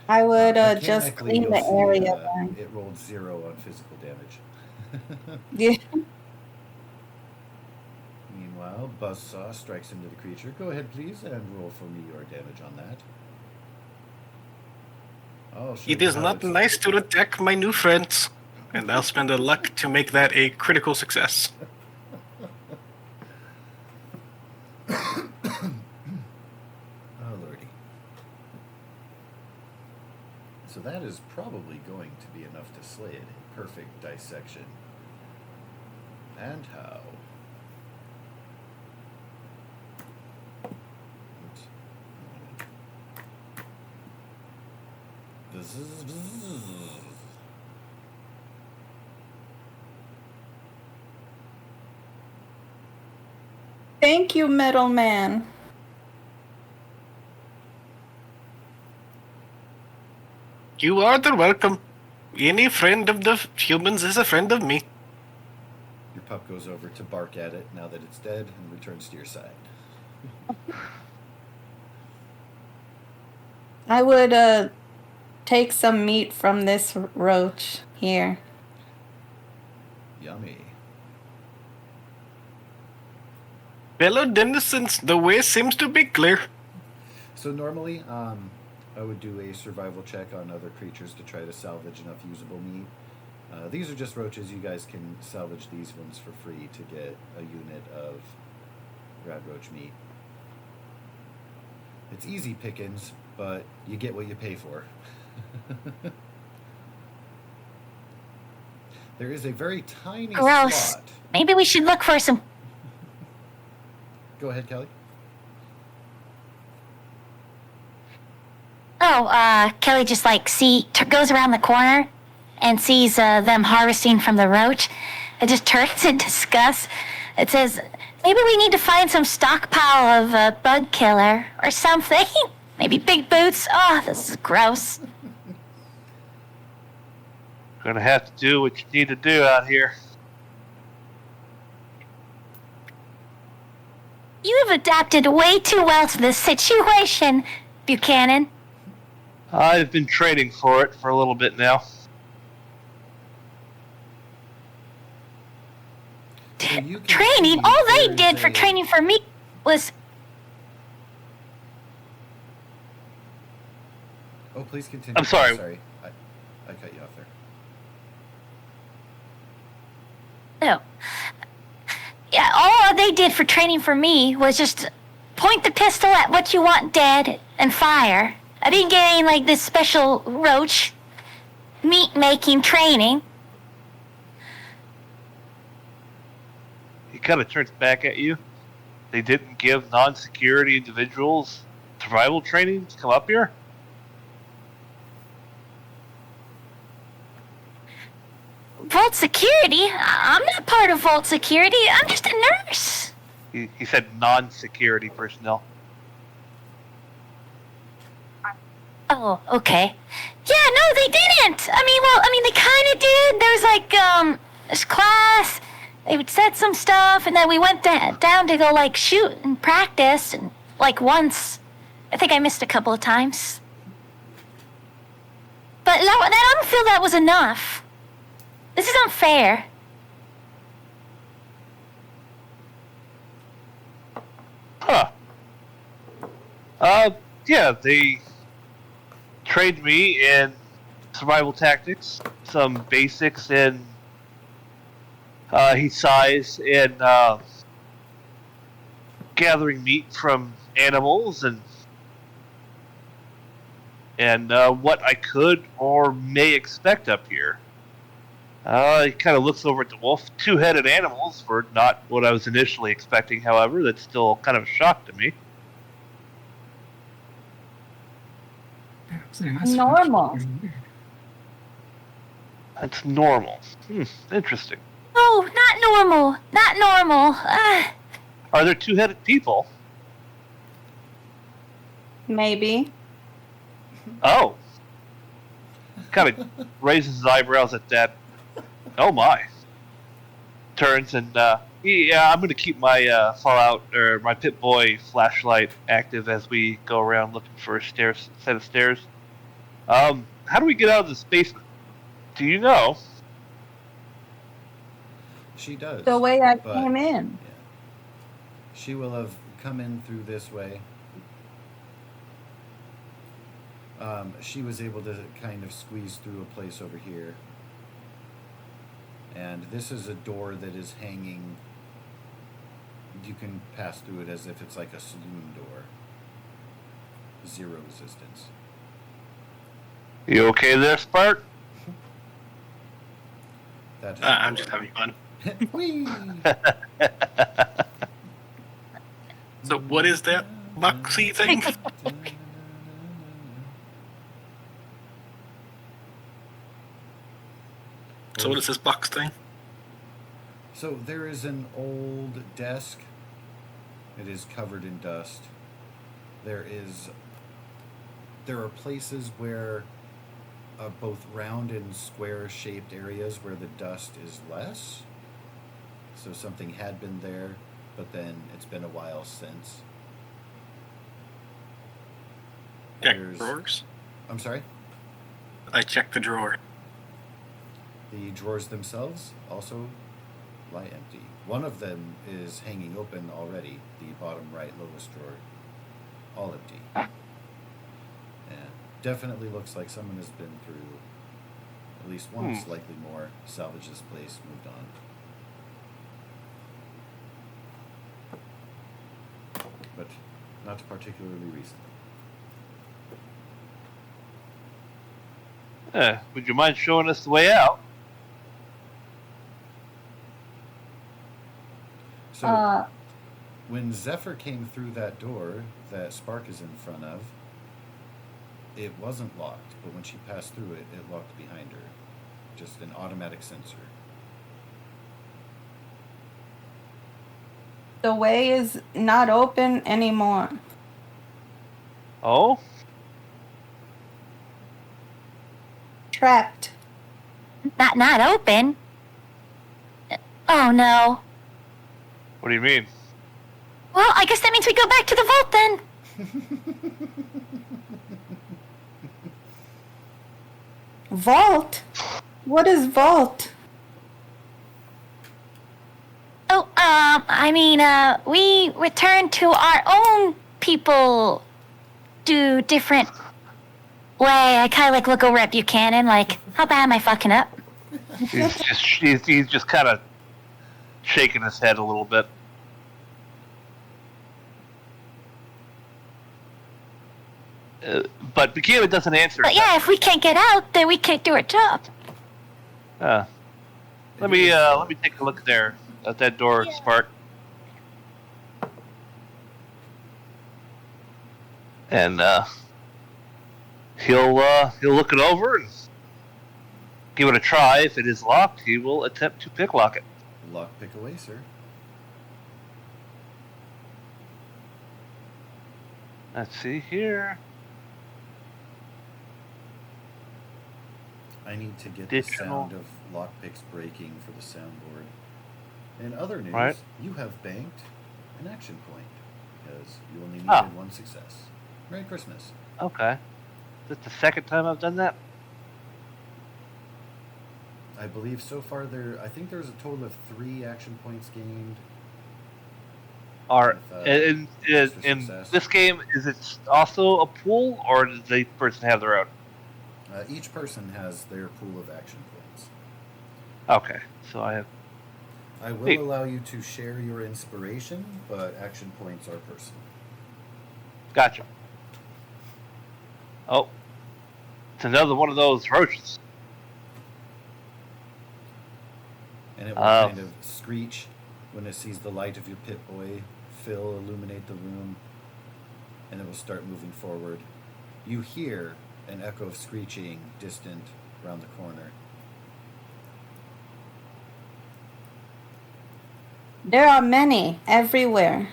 I would just Mechanically, clean you'll the see, area then. it rolled 0 on physical damage. Yeah. Meanwhile, Buzzsaw strikes into the creature. Go ahead, please, and roll for me your damage on that. I'll show It you is how not it's- nice to attack my new friends, and I'll spend a luck to make that a critical success. Oh, lordy. So that is probably going to be enough to slay it. A perfect dissection. And how? Oops. Bzzz. Thank you, middleman. You are the welcome. Any friend of the humans is a friend of me. Your pup goes over to bark at it now that it's dead and returns to your side. I would take some meat from this roach here. Yummy. Fellow denizens, the way seems to be clear. So normally, I would do a survival check on other creatures to try to salvage enough usable meat. These are just roaches. You guys can salvage these ones for free to get a unit of rad roach meat. It's easy pickings, but you get what you pay for. There is a very tiny Gross. slot. Maybe we should look for some. Go ahead, Kelly. Oh, Kelly just like goes around the corner and sees them harvesting from the roach. It just turns in disgust. It says, maybe we need to find some stockpile of bug killer or something. Maybe big boots. Oh, this is gross. Gonna have to do what you need to do out here. You have adapted way too well to this situation, Buchanan. I've been trading for it for a little bit now. So you can Training? see All they there's did for a- training for me was. Oh, please continue. I'm sorry. I cut you off there. No. Yeah, all they did for training for me was just point the pistol at what you want dead and fire. I didn't get any, like, this special roach meat-making training. He kind of turns back at you. They didn't give non-security individuals survival training to come up here? Vault Security? I'm not part of Vault Security. I'm just a nurse. He said non-security personnel. Oh, okay. Yeah, no, they didn't. They kind of did. There was like, this class. They said some stuff, and then we went down to go, like, shoot and practice, and, like, once. I think I missed a couple of times. But I don't feel that was enough. This is unfair. Huh. Yeah, they trained me in survival tactics, some basics in heat size, and gathering meat from animals, and what I could or may expect up here. He kind of looks over at the wolf. Two-headed animals were not what I was initially expecting, however. That's still kind of a shock to me. Normal. That's normal. Interesting. Oh, not normal. Not normal. Are there two-headed people? Maybe. Oh. Kind of raises his eyebrows at that. Oh my. Turns and, yeah, I'm going to keep my Fallout, or my Pip-Boy flashlight active as we go around looking for a set of stairs. How do we get out of this basement? Do you know? She does. The way I but, came in. Yeah. She will have come in through this way. She was able to kind of squeeze through a place over here. And this is a door that is hanging. You can pass through it as if it's like a saloon door. Zero resistance. You okay there, Spark? That is I'm just having fun. Whee! So what is that boxy thing? So what is this box thing? So there is an old desk. It is covered in dust. There are places where both round and square shaped areas where the dust is less. So something had been there, but then it's been a while since. Check There's- drawers. I'm sorry? I checked the drawer. The drawers themselves also lie empty. One of them is hanging open already, the bottom right lowest drawer. All empty. And definitely looks like someone has been through at least once, likely more, salvaged this place, moved on. But not particularly recently. Would you mind showing us the way out? So, when Zephyr came through that door that Spark is in front of, it wasn't locked, but when she passed through it, it locked behind her. Just an automatic sensor. The way is not open anymore. Oh? Trapped. Not open. Oh no. What do you mean? Well, I guess that means we go back to the vault then. Vault? What is vault? Oh, we return to our own people. Do different way. I kind of like look over at Buchanan, like, how bad am I fucking up? He's just kind of shaking his head a little bit. But Buchanan doesn't answer. But yeah, if we can't get out, then we can't do our job. Let me take a look there at that door, Yeah. Spark. And he'll look it over and Give it a try. If it is locked, he will attempt to picklock it. Lockpick away, sir. Let's see here. I need to get Additional- the sound of lockpicks breaking for the soundboard. In other news, Right. you have banked an action point, because you only needed Oh. 1 success. Merry Christmas. Okay. Is this the second time I've done that? I believe so far I think there's a total of 3 action points gained. Or With, in success. this game, is it also a pool, or does the person have their own? Each person has their pool of action points. Okay, so I have. I will Neat. allow you to share your inspiration, but action points are personal. Gotcha. Oh, it's another one of those roaches. And it will Oh. kind of screech when it sees the light of your pit boy fill, illuminate the room, and it will start moving forward. You hear an echo of screeching distant around the corner. There are many everywhere.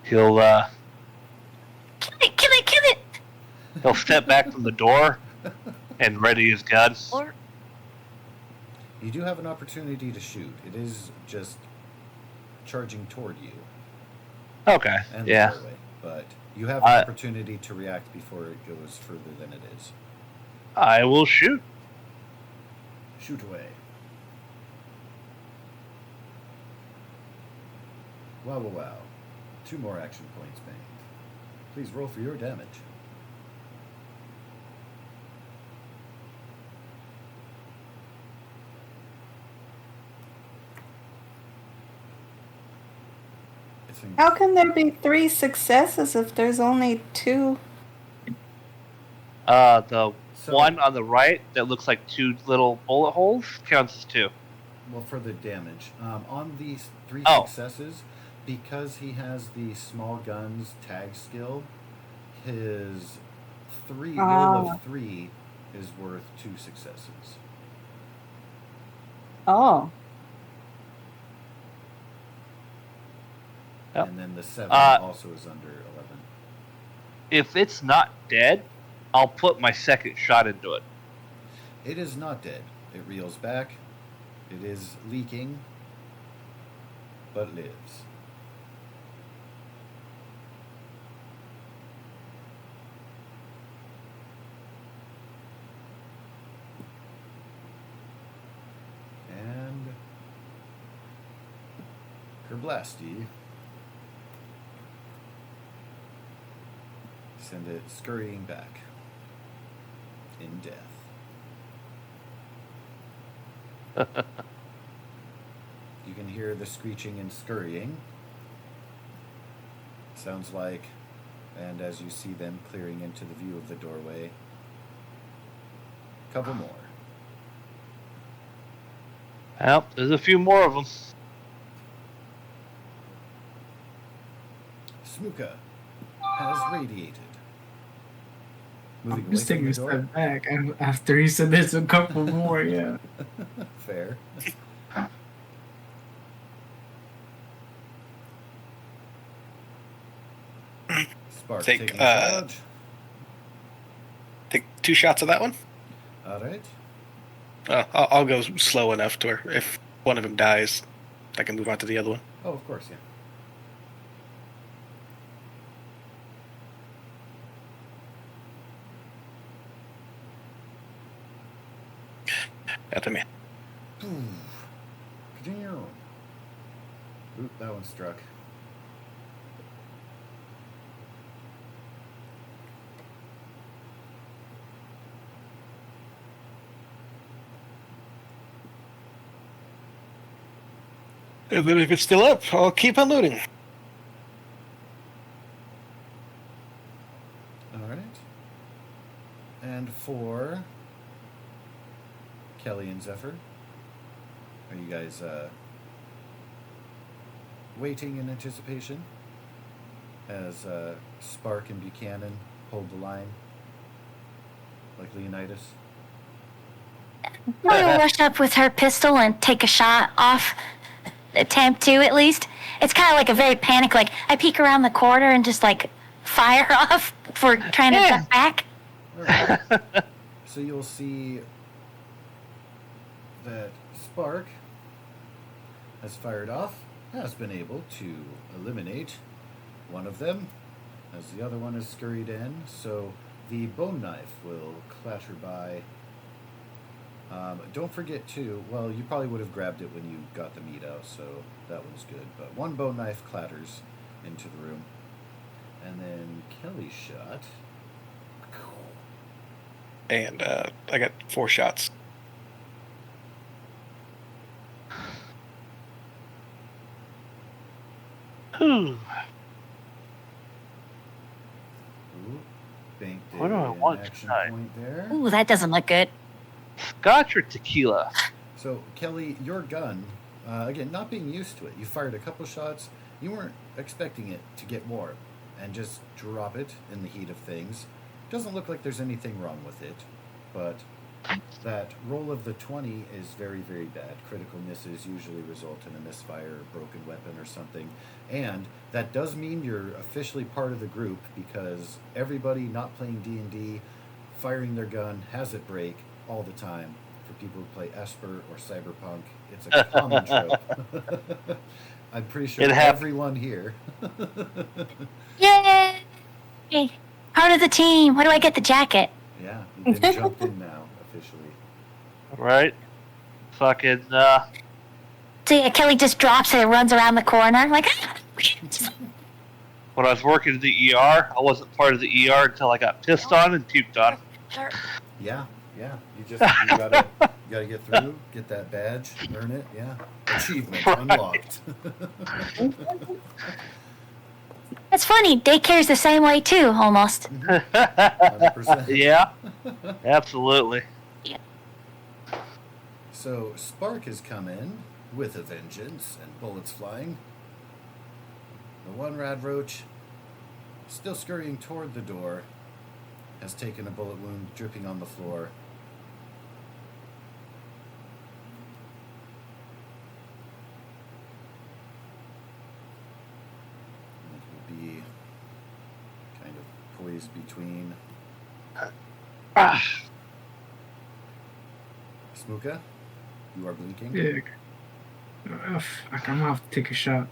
He'll Kill it, kill it, kill it! he'll step back from the door and ready his gun. Or You do have an opportunity to shoot. It is just charging toward you Okay. and the Yeah. doorway, but you have an opportunity to react before it goes further than it is. I will shoot. Shoot away. Wow, wow, wow. 2 more action points banked. Please roll for your damage. How can there be 3 successes if there's only 2? The So- one on the right that looks like 2 little bullet holes counts as 2. Well, for the damage. On these 3 Oh. successes, because he has the small guns tag skill, his roll of 3 is worth 2 successes. Oh. Yep. And then the 7 also is under 11. If it's not dead, I'll put my second shot into it. It is not dead. It reels back. It is leaking, but lives. And Kerblasty. Send it scurrying back in death. You can hear the screeching and scurrying. Sounds like, and as you see them clearing into the view of the doorway, a couple more. Well, there's a few more of them. Smooka has radiated. Moving I'm just away taking from a the door. step back after he said there's a couple more, yeah. Fair. Spark Take, taking charge. Take 2 shots of that one. All right. I'll go slow enough to where if one of them dies, I can move on to the other one. Oh, of course, yeah. After me. Continue. Oop, that one struck. And then if it's still up, I'll keep on looting. All right. And for Kelly and Zephyr, are you guys waiting in anticipation as Spark and Buchanan hold the line? like Leonidas. I will rush up with her pistol and take a shot off. Attempt to, at least. It's kind of like a very panic. Like I peek around the corner and just like fire off before trying to duck back. All right. So you'll see that Spark has fired off, has been able to eliminate one of them, as the other one is scurried in. So the bone knife will clatter by. Don't forget too, well, you probably would have grabbed it when you got the meat out, so that one's good. But one bone knife clatters into the room. And then Kelly's shot. And I got 4 shots. Ooh, Ooh, banked What do I an want action tonight? point there. Ooh, that doesn't look good. Scotch or tequila? So, Kelly, your gun, again, not being used to it, you fired a couple shots, you weren't expecting it to get warm and just drop it in the heat of things. Doesn't look like there's anything wrong with it, but that roll of the 20 is very, very bad. Critical misses usually result in a misfire, broken weapon, or something. And that does mean you're officially part of the group, because everybody not playing D&D, firing their gun, has it break all the time. For people who play Esper or Cyberpunk, it's a common trope. I'm pretty sure everyone here. Yay! Part of the team. Where do I get the jacket? Yeah, you've been jumped in now, officially. Right? Fucking, So yeah, Kelly just drops it and runs around the corner. Like, when I was working at the ER, I wasn't part of the ER until I got pissed on and puked on. Yeah. You gotta get through, get that badge, earn it. Yeah, achievement unlocked. it's funny. Daycare's the same way too, almost. 100%. Yeah, absolutely. So Spark has come in with a vengeance and bullets flying. The one rad roach, still scurrying toward the door, has taken a bullet wound, dripping on the floor. It will be kind of poised between. Smooka, you are blinking. Yeah. Fuck, I'm gonna have to take a shot.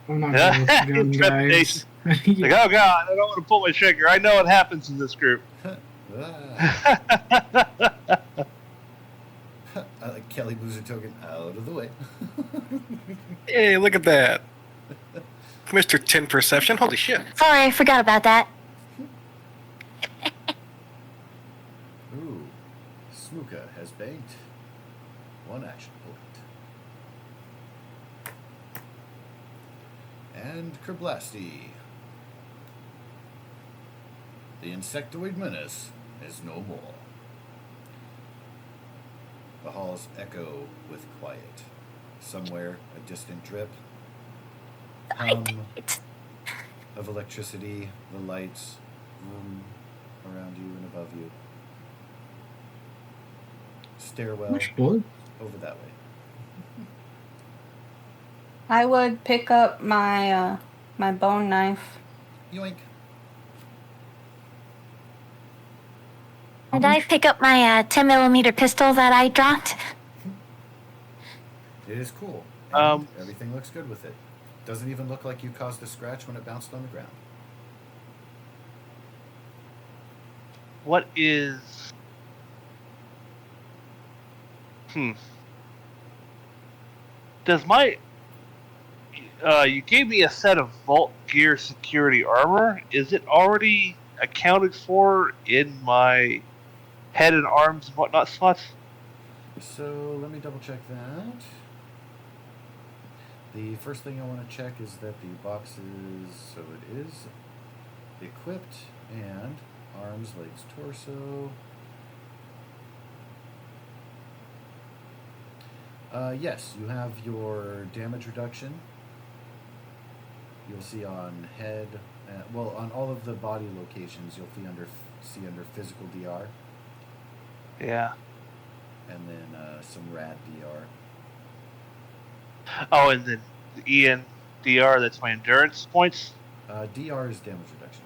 I'm not gonna let you down, guys. Like, oh god, I don't want to pull my trigger. I know what happens in this group. Kelly Boozer token out of the way. Hey, look at that. Mr. 10 perception. Holy shit. Sorry, I forgot about that. Ooh, Smooka has banked one action point. And Kerblasty. The insectoid menace is no more. The halls echo with quiet. Somewhere, a distant drip. Hum of electricity, the lights around you and above you. Stairwell Much blood? over that way. I would pick up my my bone knife. Yoink. And I pick up my 10mm pistol that I dropped. It is cool. Um, And everything looks good with it. Doesn't even look like you caused a scratch when it bounced on the ground. What is... Does my... you gave me a set of Vault Gear security armor. Is it already accounted for in my head and arms and whatnot slots? So let me double check that. The first thing I want to check is that the box is, so it is equipped, and arms, legs, torso. Yes, you have your damage reduction. You'll see on head, well, on all of the body locations, you'll see under see under physical DR, Yeah. and then some rad DR. Oh, and then the ENDR, that's my endurance points. DR is damage reduction.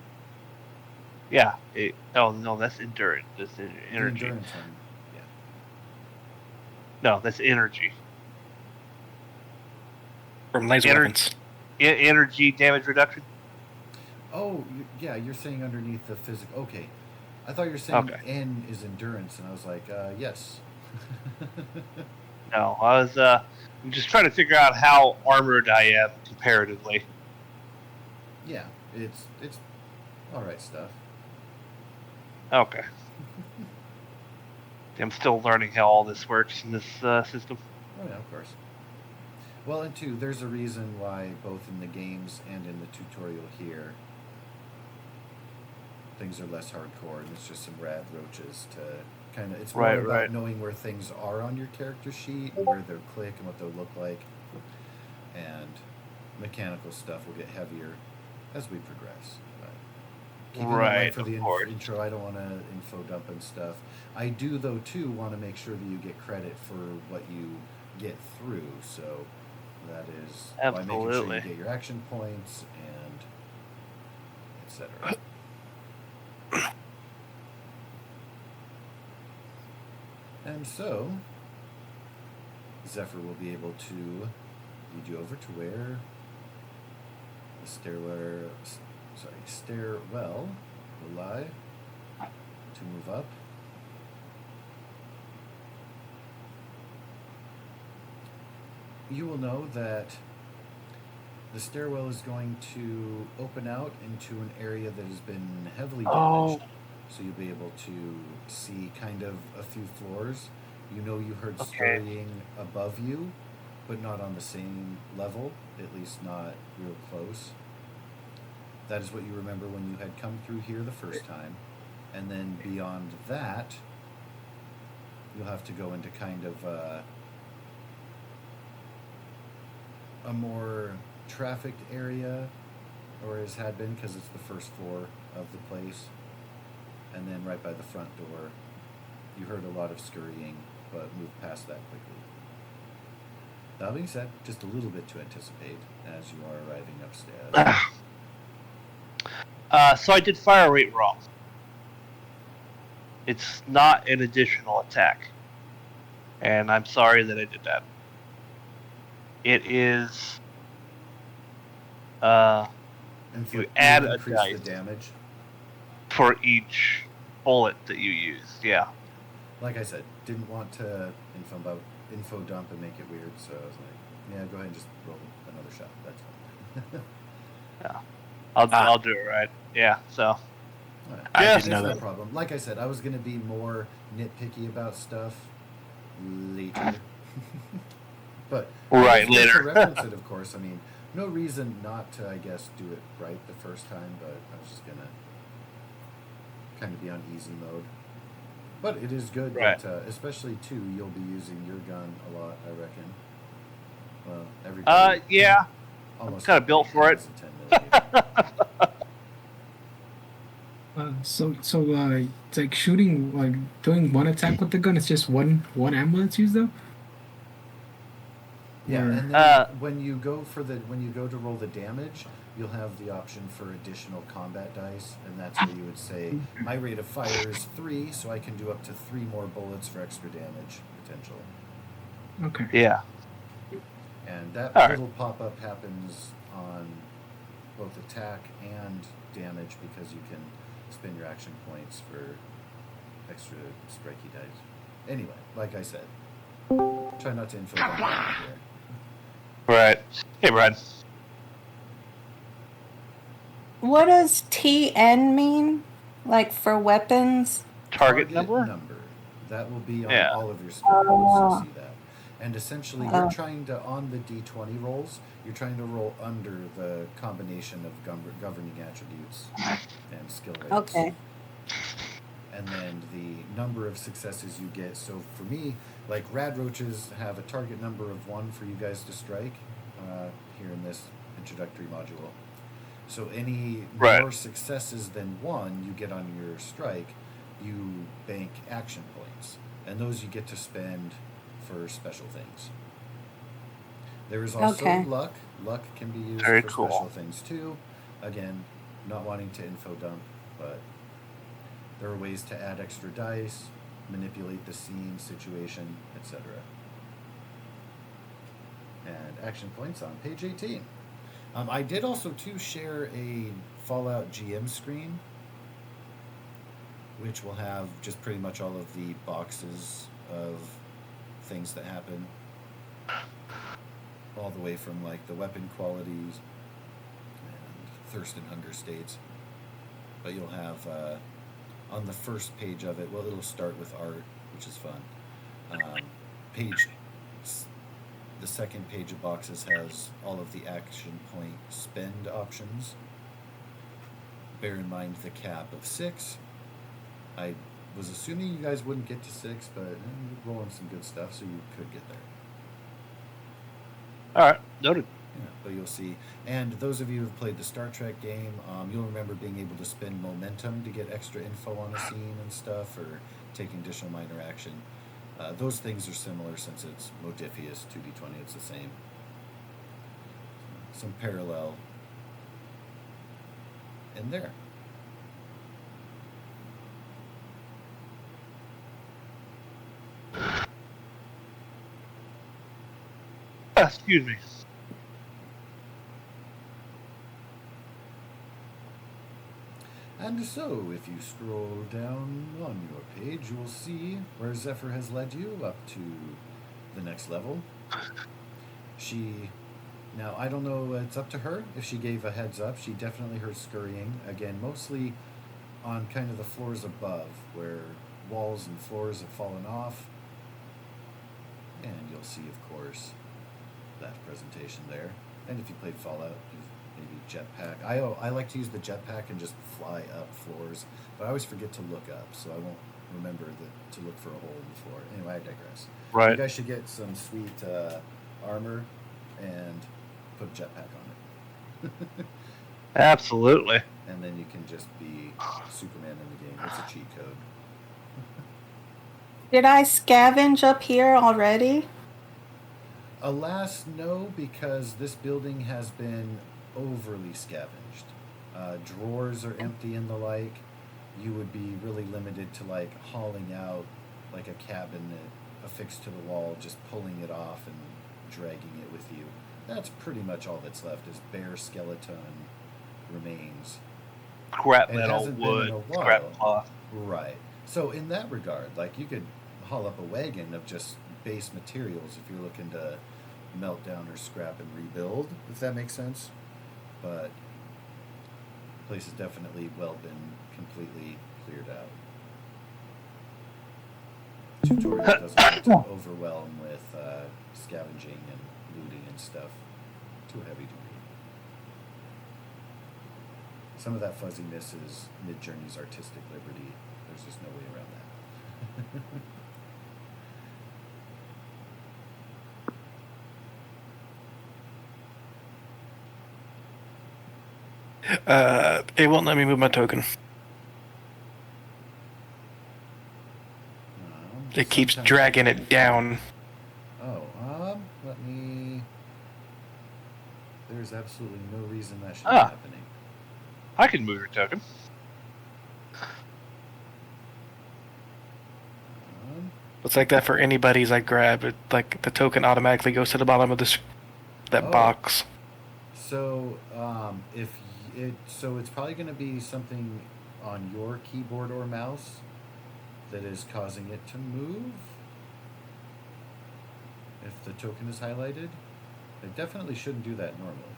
Yeah. Oh no, that's endurance. That's The energy. endurance one, yeah. No, that's energy. From laser Ener- weapons. Energy damage reduction. Oh, yeah, you're saying underneath the physical. Okay. I thought you were saying Okay. N is endurance, and I was like, yes. No, I was I'm just trying to figure out how armored I am comparatively. Yeah, it's all right stuff. Okay. I'm still learning how all this works in this system. Oh yeah, of course. Well, and two, there's a reason why both in the games and in the tutorial here, things are less hardcore, and it's just some rad roaches to kind of. It's more about knowing where things are on your character sheet and where they'll click and what they'll look like, and mechanical stuff will get heavier as we progress. Keeping in mind for the intro, I don't want to info dump and stuff. I do, though, too, want to make sure that you get credit for what you get through. So that is by making sure you get your action points and etc. And so Zephyr will be able to lead you over to where the stairwell will lie to move up. You will know that the stairwell is going to open out into an area that has been heavily damaged. So you'll be able to see kind of a few floors. You know you heard scurrying above you, but not on the same level, at least not real close. That is what you remember when you had come through here the first time. And then beyond that, you'll have to go into kind of a more trafficked area, or as had been, because it's the first floor of the place. And then right by the front door, you heard a lot of scurrying, but moved past that quickly. That being said, just a little bit to anticipate as you are arriving upstairs. So I did fire rate wrong. It's not an additional attack. And I'm sorry that I did that. It is you add a dice the damage for each bullet that you use. Yeah. Like I said, didn't want to info dump and make it weird, so I was like, yeah, go ahead and just roll another shot. That's fine. Yeah. I'll do it right. Yeah, so. Right. I didn't know no that. problem. Like I said, I was going to be more nitpicky about stuff later. But later. To reference it, of course. I mean, no reason not to, I guess, do it right the first time, but I was just going to kind of be on easy mode. But it is good that, especially, too, you'll be using your gun a lot, I reckon. Well, everybody... yeah. Almost kind of built for it. So it's like shooting, like doing one attack with the gun. It's just one ammo that's used, though. Yeah, and then when you go to roll the damage, you'll have the option for additional combat dice, and that's where you would say, my rate of fire is 3, so I can do up to 3 more bullets for extra damage potential. Okay. Yeah. And that little pop-up happens on both attack and damage because you can spend your action points for extra strikey dice. Anyway, like I said, try not to infiltrate here. Right. Hey, Brad. What does TN mean? Like for weapons? Target number? That will be on all of your spells. You'll see that. And essentially, you're trying to, on the D20 rolls, you're trying to roll under the combination of governing attributes and skill rates. Okay. And then the number of successes you get. So for me, like rad roaches have a target number of 1 for you guys to strike here in this introductory module. So any Right. more successes than one you get on your strike, you bank action points. And those you get to spend for special things. There is also Okay. luck. Luck can be used Very for cool. special things too. Again, not wanting to info dump, but there are ways to add extra dice, manipulate the scene, situation, etc. And action points on page 18. I did also too share a Fallout GM screen, which will have just pretty much all of the boxes of things that happen, all the way from like the weapon qualities and thirst and hunger states. But you'll have on the first page of it, well, it'll start with art, which is fun. The second page of boxes has all of the action point spend options. Bear in mind the cap of 6. I was assuming you guys wouldn't get to 6, but you're rolling some good stuff, so you could get there. All right, noted. Yeah, but you'll see. And those of you who've played the Star Trek game, you'll remember being able to spend momentum to get extra info on a scene and stuff, or taking additional minor action. Those things are similar since it's Modifius 2d20, it's the same. Some parallel in there. Excuse me. And so, if you scroll down on your page, you will see where Zephyr has led you up to the next level. Now, I don't know, it's up to her if she gave a heads up. She definitely heard scurrying, again, mostly on kind of the floors above, where walls and floors have fallen off. And you'll see, of course, that presentation there. And if you played Fallout, maybe jetpack. I like to use the jetpack and just fly up floors, but I always forget to look up, so I won't remember to look for a hole in the floor. Anyway, I digress. Right. You guys should get some sweet armor and put a jetpack on it. Absolutely. And then you can just be Superman in the game. It's a cheat code. Did I scavenge up here already? Alas, no, because this building has been overly scavenged. Drawers are empty and the like. You would be really limited to like hauling out like a cabinet affixed to the wall, just pulling it off and dragging it with you. That's pretty much all that's left is bare skeleton remains. Scrap It metal, hasn't been in wood, a while. scrap cloth. Right. So in that regard, like you could haul up a wagon of just base materials if you're looking to melt down or scrap and rebuild, if that makes sense. But the place has definitely well been completely cleared out. Tutorial doesn't want to overwhelm with scavenging and looting and stuff to a heavy degree. Some of that fuzziness is Mid-Journey's artistic liberty. There's just no way around that. It won't let me move my token. It keeps Sometimes- dragging it down. Oh, let me. There's absolutely no reason that should be Ah. happening. I can move your token. It's like that for anybody's I grab. It, like the token automatically goes to the bottom of that Oh. box. So, so it's probably going to be something on your keyboard or mouse that is causing it to move. If the token is highlighted, it definitely shouldn't do that normally.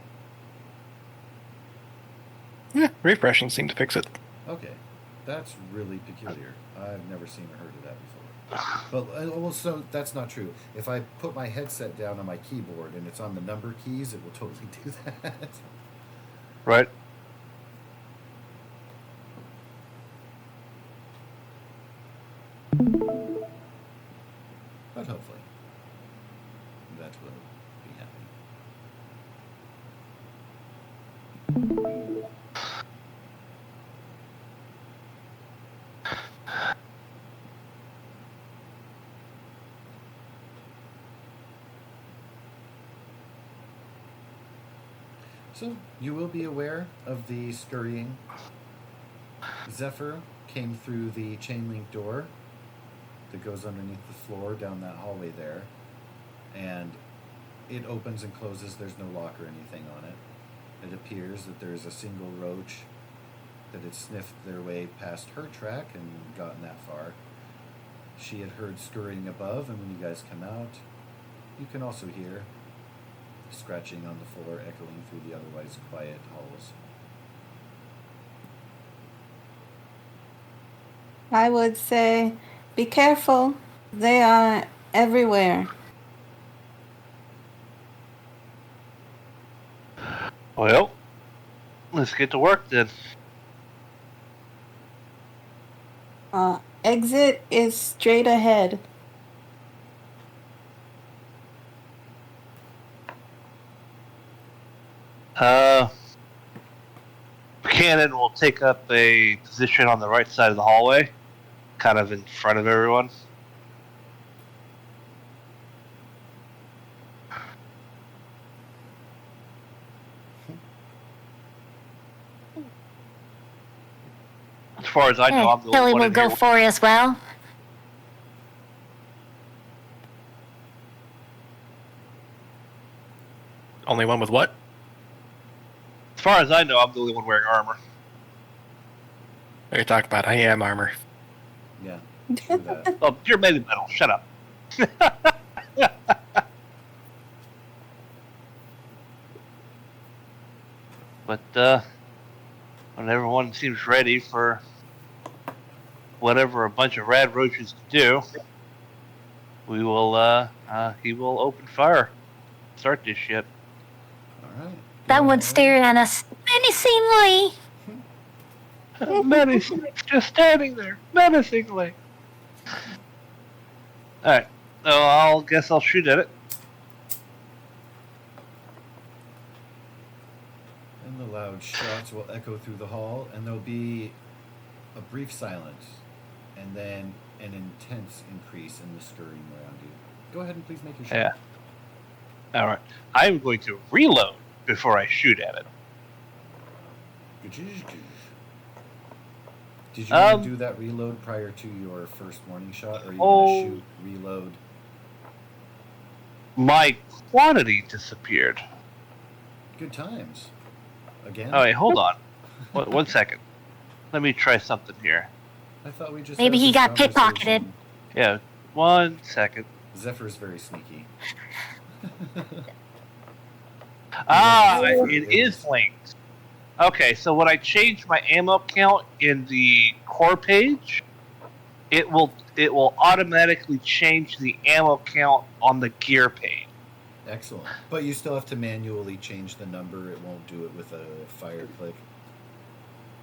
Yeah, refreshing seemed to fix it. Okay, that's really peculiar. I've never seen or heard of that before. But well, so that's not true. If I put my headset down on my keyboard and it's on the number keys, it will totally do that. Right. But hopefully, that will be happening. So you will be aware of the scurrying. Zephyr came through the chain link door that goes underneath the floor down that hallway there, and it opens and closes. There's no lock or anything on it. It appears that there's a single roach that had sniffed their way past her track and gotten that far. She had heard scurrying above, and when you guys come out, you can also hear scratching on the floor echoing through the otherwise quiet halls. I would say, be careful. They are everywhere. Well, let's get to work then. Exit is straight ahead. Buchanan will take up a position on the right side of the hallway, kind of in front of everyone. As far as I know, I'm the Kelly only one will in go here. for it as well. Only one with what? As far as I know, I'm the only one wearing armor. What are you talking about? I am armor. Yeah, true that. Oh, you're made of metal. Shut up. But when everyone seems ready for whatever a bunch of rad roaches can do, we will. He will open fire. Start this shit. All right. That one stared at us menacingly. Menacing, just standing there, menacingly. All right, so I'll guess I'll shoot at it. And the loud shots will echo through the hall, and there'll be a brief silence, and then an intense increase in the scurrying around you. Go ahead and please make your shot. Yeah. All right, I'm going to reload before I shoot at it. Did you want to do that reload prior to your first warning shot, or are you going to shoot, reload? My quantity disappeared. Good times. Again? Oh, wait, hold on. 1 second. Let me try something here. I thought we just Maybe had he this got conversation. pickpocketed. Yeah, 1 second. Zephyr's very sneaky. It is linked. Okay, so when I change my ammo count in the core page, it will automatically change the ammo count on the gear page. Excellent. But you still have to manually change the number. It won't do it with a fire click.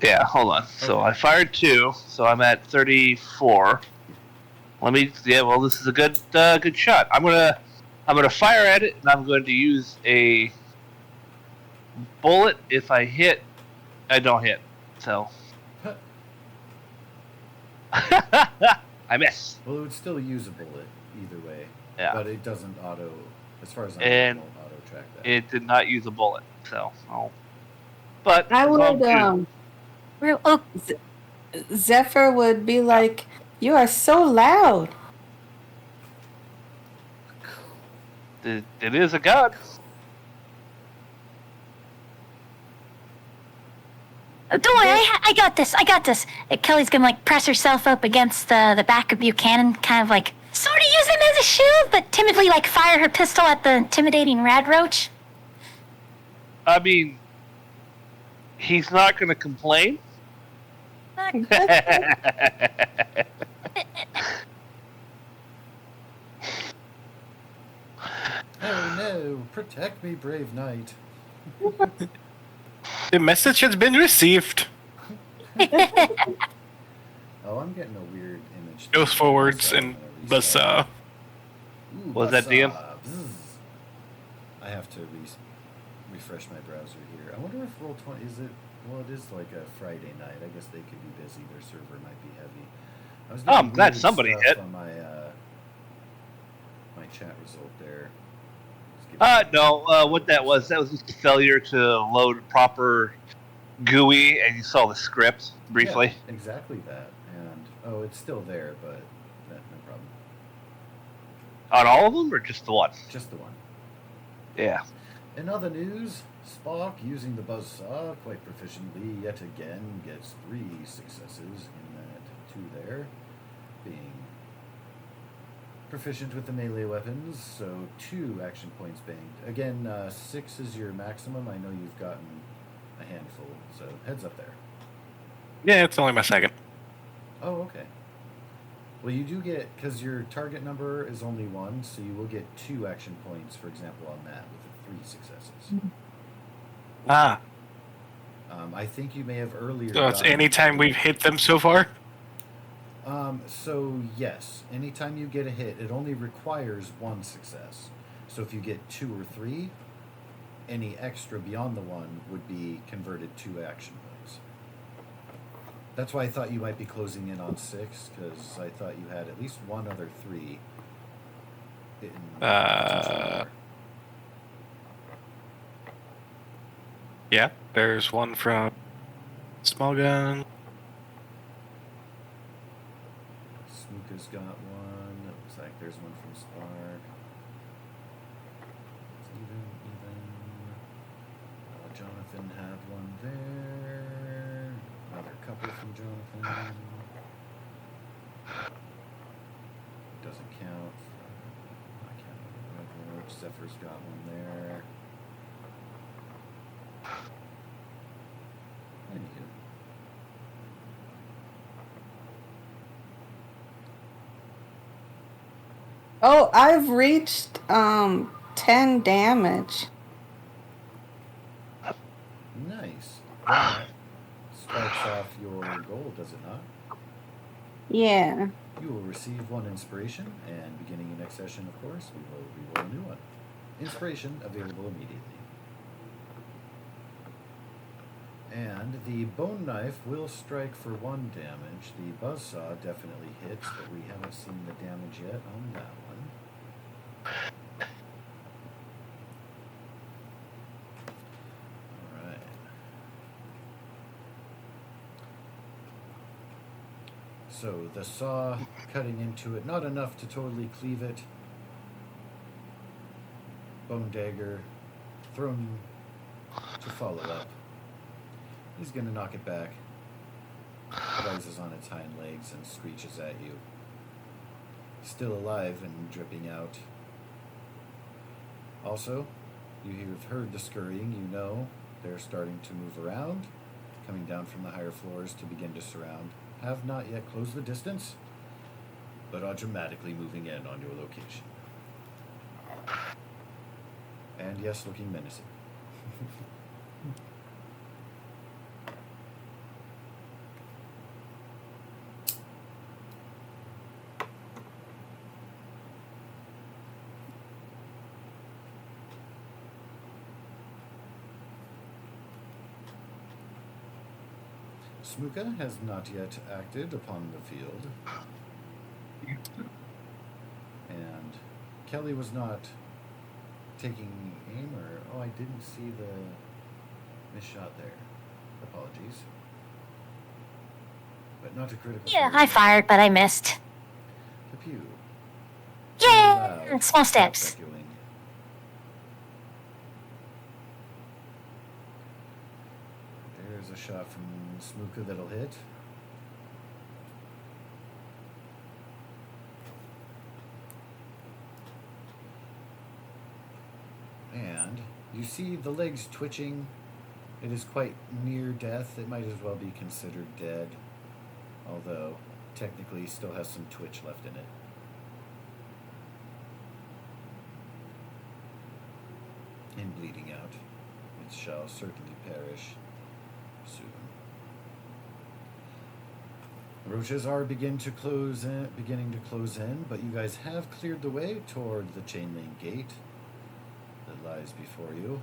Yeah, hold on. So I fired 2, so I'm at 34. This is a good shot. I'm gonna fire at it, and I'm going to use a bullet. If I hit, I don't hit. So I miss. Well, it would still use a bullet either way. Yeah. But it doesn't auto, as far as I know, And it won't auto track that. it did not use a bullet. So, but I would, Oh, Zephyr would be like, you are so loud. it is a gun. don't worry, I got this. I got this. Kelly's gonna press herself up against the back of Buchanan, kind of sort of use him as a shield, but timidly fire her pistol at the intimidating rad roach. I mean, he's not going to complain. Oh no! Protect me, brave knight. The message has been received. Oh, I'm getting a weird image. Goes forwards and buzz. Was that DM? Bzz. I have to refresh my browser here. I wonder if Roll20 is it? Well, it is like a Friday night. I guess they could be busy. Their server might be heavy. I was I'm getting glad weird somebody stuff hit. on my my chat result there. It's No. What that was just a failure to load proper GUI, and you saw the script briefly. Yeah, exactly that. And it's still there, but no problem. On all of them, or just the one? Just the one. Yeah. In other news, Spock, using the buzzsaw quite proficiently yet again, gets 3 successes in that 2 there, being proficient with the melee weapons, so 2 action points banged. Again, 6 is your maximum. I know you've gotten a handful, so heads up there. Yeah, it's only my second. Oh, okay. Well, you do get, because your target number is only 1, so you will get 2 action points, for example, on that with the 3 successes. Ah, I think you may have earlier. so it's gotten- any time we've hit them so far? So yes, anytime you get a hit, it only requires 1 success. So if you get 2 or 3, any extra beyond the 1 would be converted to action points. That's why I thought you might be closing in on 6, because I thought you had at least 1 other 3. Yeah, there's one from small gun. Smooka's got 1. It looks like there's one from Spark. It's even. Jonathan had 1 there. Another couple from Jonathan. Doesn't count. I can't remember which. Zephyr's got 1 there. Anywho. Oh, I've reached 10 damage. Nice. That sparks off your goal, does it not? Yeah. You will receive 1 inspiration, and beginning your next session, of course, we will reroll a new one. Inspiration available immediately. And the bone knife will strike for 1 damage. The buzzsaw definitely hits, but we haven't seen the damage yet on that one. Alright. So the saw cutting into it, not enough to totally cleave it. Bone dagger thrown to follow up. He's going to knock it back. Rises on its hind legs and screeches at you. Still alive and dripping out. Also, you have heard the scurrying. You know they're starting to move around, coming down from the higher floors to begin to surround. Have not yet closed the distance, but are dramatically moving in on your location. And yes, looking menacing. Smooka has not yet acted upon the field. And Kelly was not taking aim, or... Oh, I didn't see the missed shot there. Apologies. But not a critical Yeah, failure. I fired, but I missed. Pew. Yeah, Loud. small steps. Echoing. There's a shot from Smooka that'll hit. And you see the legs twitching. It is quite near death. It might as well be considered dead. Although, technically, still has some twitch left in it. And bleeding out. It shall certainly perish soon. Roaches are beginning to close in, but you guys have cleared the way toward the chain link gate that lies before you.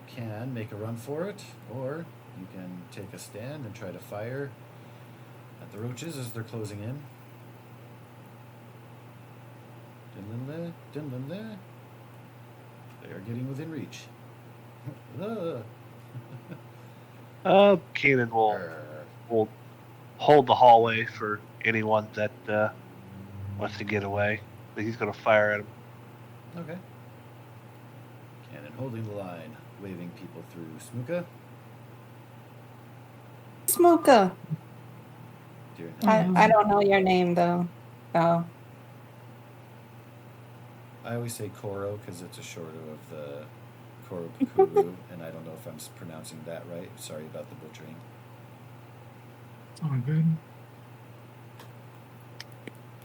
Can make a run for it, or you can take a stand and try to fire at the roaches as they're closing in. Dun-dun-dun, dun-dun-dun. They are getting within reach. Keenan will Arr. hold the hallway for anyone that wants to get away. But he's going to fire at him. Okay. Cannon holding the line, waving people through. Smooka. Smooka. Dear I don't know your name though. So I always say Koro because it's a shorter of the Koro Kukuru, and I don't know if I'm pronouncing that right. Sorry about the butchering. Oh, good.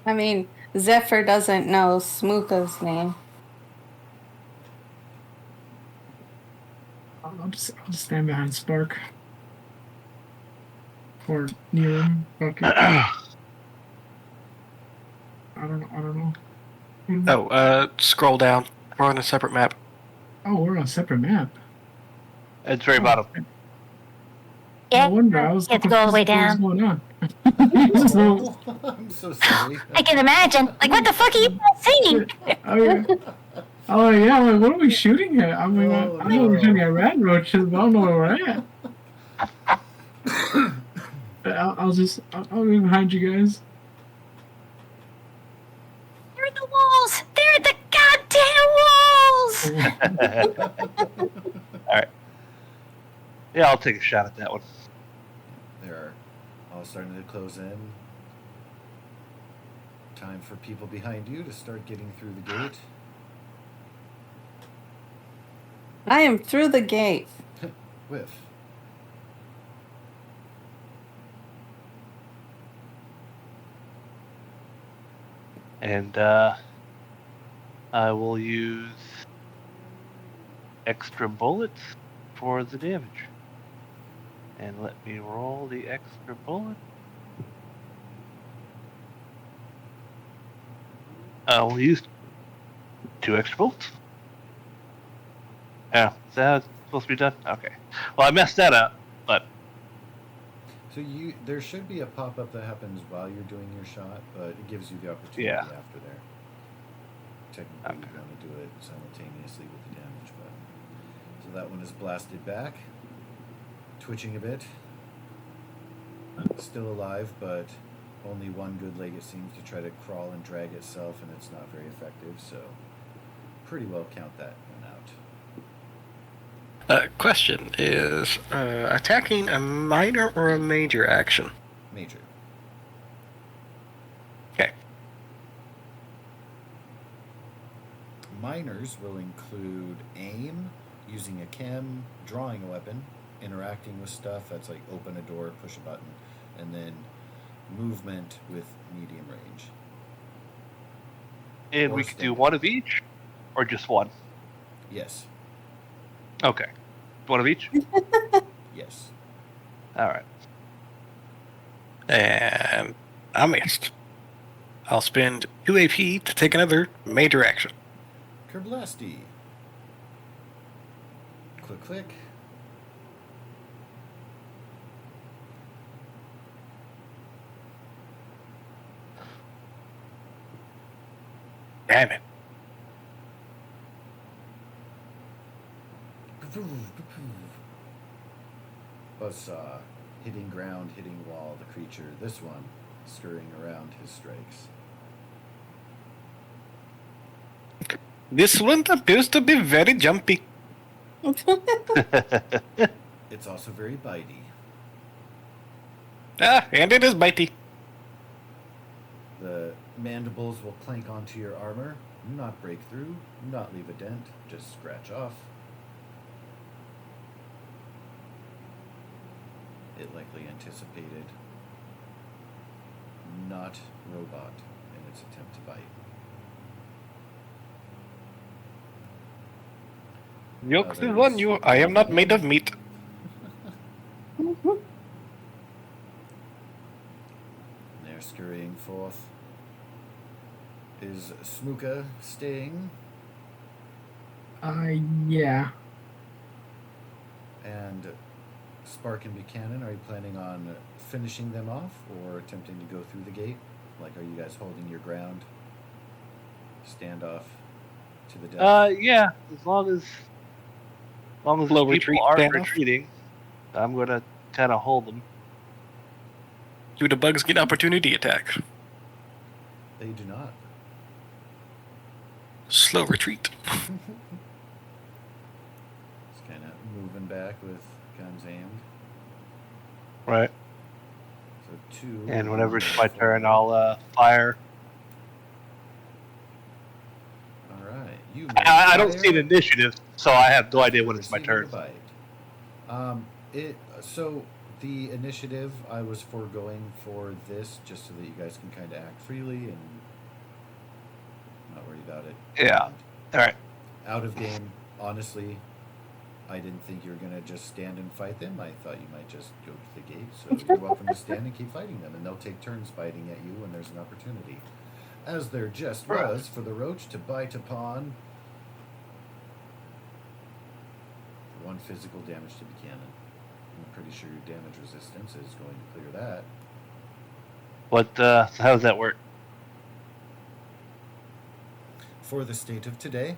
I mean, Zephyr doesn't know Smooka's name. I'll just stand behind Spark. Or near him. Okay. I don't know. Oh, scroll down. We're on a separate map. Oh, we're on a separate map. It's very bottom. Yeah, No wonder I was you have to go all the way confused down. what's going on. Oh, I'm so sorry. I can imagine. Like, what the fuck are you seeing? Oh yeah, like, what are we shooting at? I mean, Oh, I know we're no. shooting at rat roaches, but I don't know where we're at. I'll be behind you guys. They're in the walls. They're in the goddamn walls. All right. Yeah, I'll take a shot at that one. They're all starting to close in. Time for people behind you to start getting through the gate. I am through the gate. Whiff. And I will use extra bullets for the damage. And let me roll the extra bullet. I will use 2 extra bullets. Yeah, is that supposed to be done? Okay. Well, I messed that up, but So there should be a pop-up that happens while you're doing your shot, but it gives you the opportunity Yeah. after there. Technically, you want to do it simultaneously with the damage, but so that one is blasted back, twitching a bit. Still alive, but only one good leg. It seems to try to crawl and drag itself, and it's not very effective. So, pretty well count that one out. Question is, attacking a minor or a major action? Major. Okay. Minors will include aim, using a chem, drawing a weapon, interacting with stuff, that's like open a door, push a button, and then movement with medium range. and Or we could do standard. one of each, or just one. Yes. Okay, one of each. Yes. All right. And I missed. I'll spend 2 AP to take another major action. Kerblasty. Click, click. Damn it. Buzzsaw. Hitting ground, hitting wall, the creature. This one, scurrying around his strikes. This one appears to be very jumpy. It's also very bitey. And it is bitey. The mandibles will clank onto your armor, not break through, not leave a dent, just scratch off. It likely anticipated not robot in its attempt to bite. Jokes is on you. I am not made of meat. They're scurrying forth. Is Smooka staying? Yeah. And Spark and Buchanan, are you planning on finishing them off or attempting to go through the gate? Like, are you guys holding your ground? Standoff? to the death? Yeah, as long as Low people retreat aren't standoff. retreating, I'm gonna kind of hold them. Do the bugs get opportunity attack? They do not. Slow retreat. Just kind of moving back with guns aimed. Right. So 2. And will whenever be it's my turn, forward. I'll fire. All right. You may I don't see an fire initiative, so I have no idea after when it's my receiving turn. a bite. So the initiative I was foregoing for this just so that you guys can kind of act freely and not worry about it. Yeah. And All right. out of game, honestly, I didn't think you were gonna just stand and fight them. I thought you might just go to the gate. So you're welcome to stand and keep fighting them, and they'll take turns biting at you when there's an opportunity. As there just was for the roach to bite upon 1 physical damage to Buchanan. I'm pretty sure your damage resistance is going to clear that. What? How does that work? For the state of today,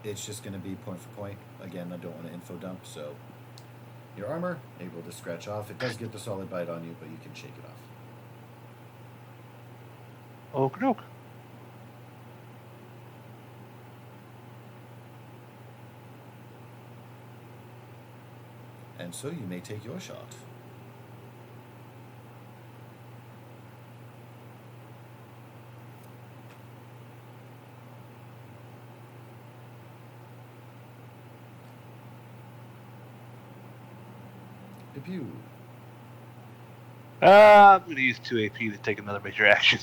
it's just going to be point for point. Again, I don't want to info dump, so your armor, able to scratch off. It does get the solid bite on you, but you can shake it off. Okie doke. And so you may take your shot. Debut. I'm going to use 2 AP to take another major action.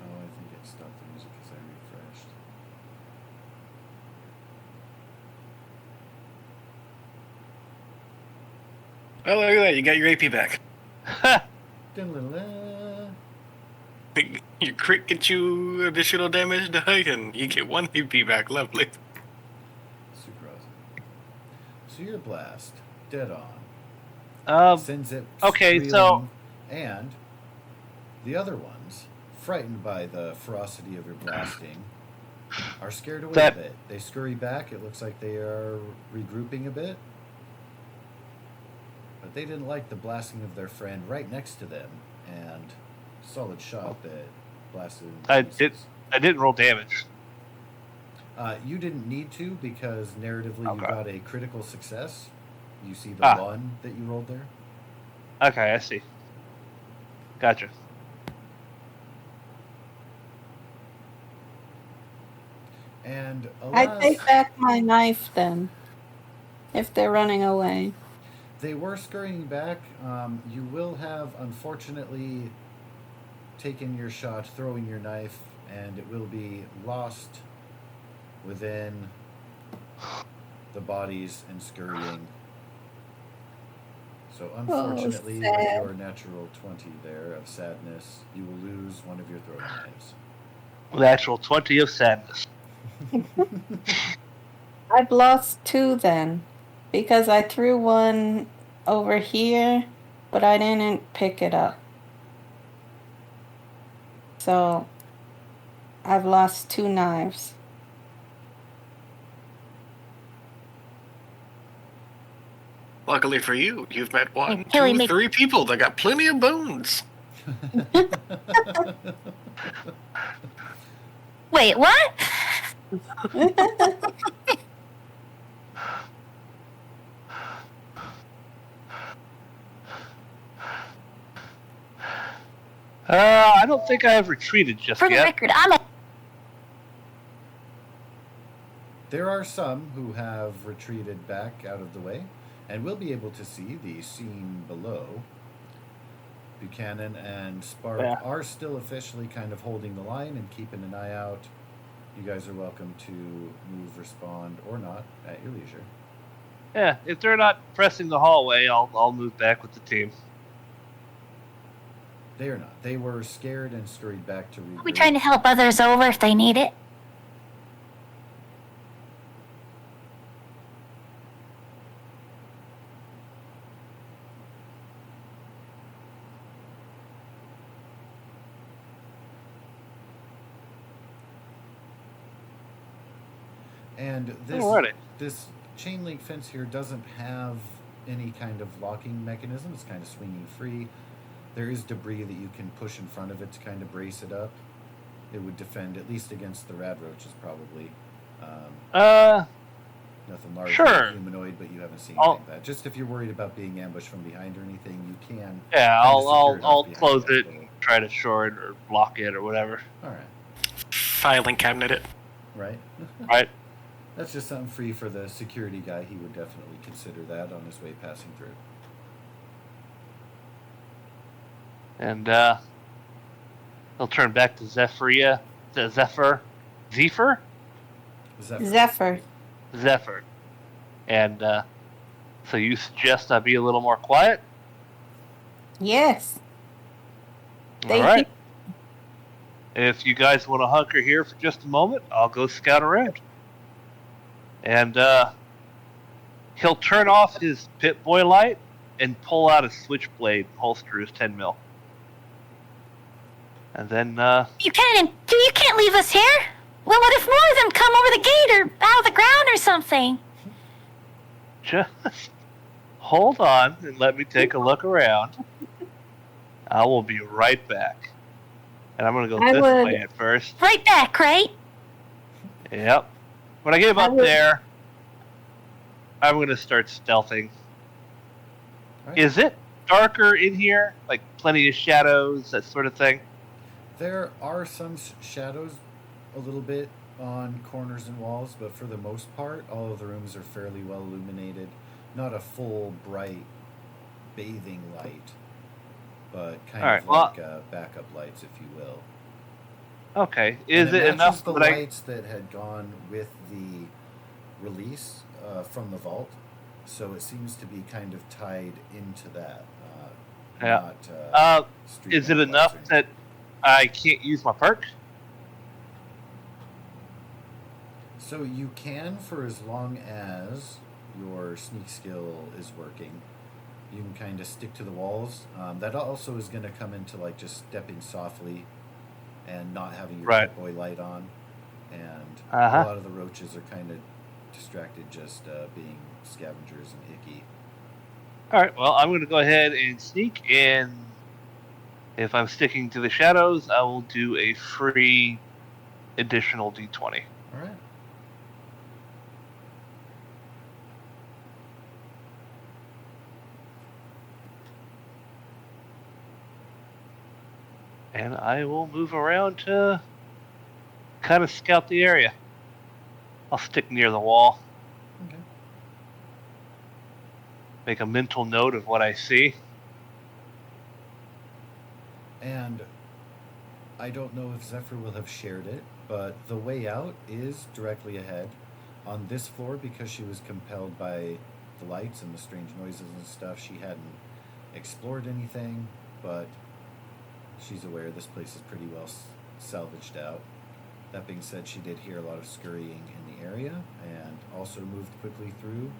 Oh, I think it stopped the music as I refreshed. Oh, look at that. You got your AP back. Dun-la-la. Your crit gets you additional damage die, and you get 1 AP back. Lovely. Super awesome. So your blast, dead on. Sends it okay, so- squealing, and the other ones, frightened by the ferocity of your blasting, are scared away a bit. They scurry back. It looks like they are regrouping a bit. But they didn't like the blasting of their friend right next to them, and solid shot that blasted them to I pieces. didn't roll damage. You didn't need to because narratively you Okay. got a critical success. You see the 1 that you rolled there. Okay, I see. Gotcha. And I alas, take back my knife then. If they're running away. they were scurrying back. You will have, unfortunately, taken your shot, throwing your knife, and it will be lost within the bodies and scurrying. So unfortunately, with sad. your natural 20 there of sadness, you will lose one of your throwing knives. Natural 20 of sadness. I've lost 2 then. Because I threw one over here, but I didn't pick it up. So I've lost 2 knives. Luckily for you, you've met 1, Killing 2, me. 3 people that got plenty of bones. Wait, what? I don't think I have retreated just For the yet. record, I'm a. There are some who have retreated back out of the way and will be able to see the scene below. Buchanan and Spark are still officially kind of holding the line and keeping an eye out. You guys are welcome to move, respond, or not at your leisure. Yeah, if they're not pressing the hallway, I'll move back with the team. They are not. They were scared and scurried back to regroup. We're trying to help others over if they need it. And Alrighty. this chain link fence here doesn't have any kind of locking mechanism. It's kind of swinging free. There is debris that you can push in front of it to kind of brace it up. It would defend at least against the rad roaches, probably. Nothing large, Sure. humanoid, but you haven't seen anything bad. Just if you're worried about being ambushed from behind or anything, you can. Yeah, kind of secure it I'll off behind close that it door. and try to shore it or block it or whatever. All right. Filing cabinet it. Right. Right. That's just something free for the security guy. He would definitely consider that on his way passing through. And he'll turn back to Zephyr. Zephyr. And so you suggest I be a little more quiet? Yes. All right. If you guys want to hunker here for just a moment, I'll go scout around. And he'll turn off his pit boy light and pull out a switchblade and holster his 10 mil. And then You can't leave us here. Well, what if more of them come over the gate or out of the ground or something? just hold on and let me take a look around. I will be right back. And I'm going to go this way at first. Right back, right? Yep. When I get up there, I'm going to start stealthing. Right. Is it darker in here? Like plenty of shadows, that sort of thing? There are some shadows a little bit on corners and walls, but for the most part, all of the rooms are fairly well illuminated. Not a full, bright, bathing light, but kind of like backup lights, if you will. Okay. Is it enough the that lights that had gone with the release from the vault, so it seems to be kind of tied into that. Yeah. Not, is it enough that I can't use my perk? So you can, for as long as your sneak skill is working. You can kind of stick to the walls. That also is going to come into like just stepping softly and not having your pit boy light on. And a lot of the roaches are kind of distracted just being scavengers and icky. Alright, well, I'm going to go ahead and sneak, and if I'm sticking to the shadows, I will do a free additional D20. Alright. And I will move around to kind of scout the area. I'll stick near the wall. Okay. Make a mental note of what I see. And I don't know if Zephyr will have shared it, but the way out is directly ahead. On this floor, because she was compelled by the lights and the strange noises and stuff, she hadn't explored anything, but she's aware this place is pretty well salvaged out. That being said, she did hear a lot of scurrying in the area and also moved quickly through.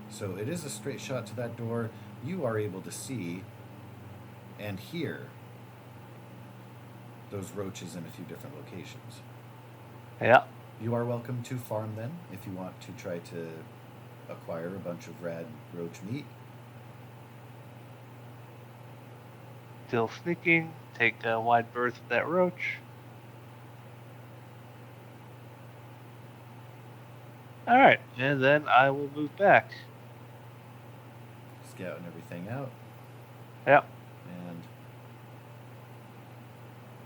So it is a straight shot to that door. You are able to see and hear those roaches in a few different locations. Yeah. You are welcome to farm then if you want to try to acquire a bunch of rad roach meat. Still sneaking. Take a wide berth with that roach. Alright, and then I will move back. Scouting everything out. Yep.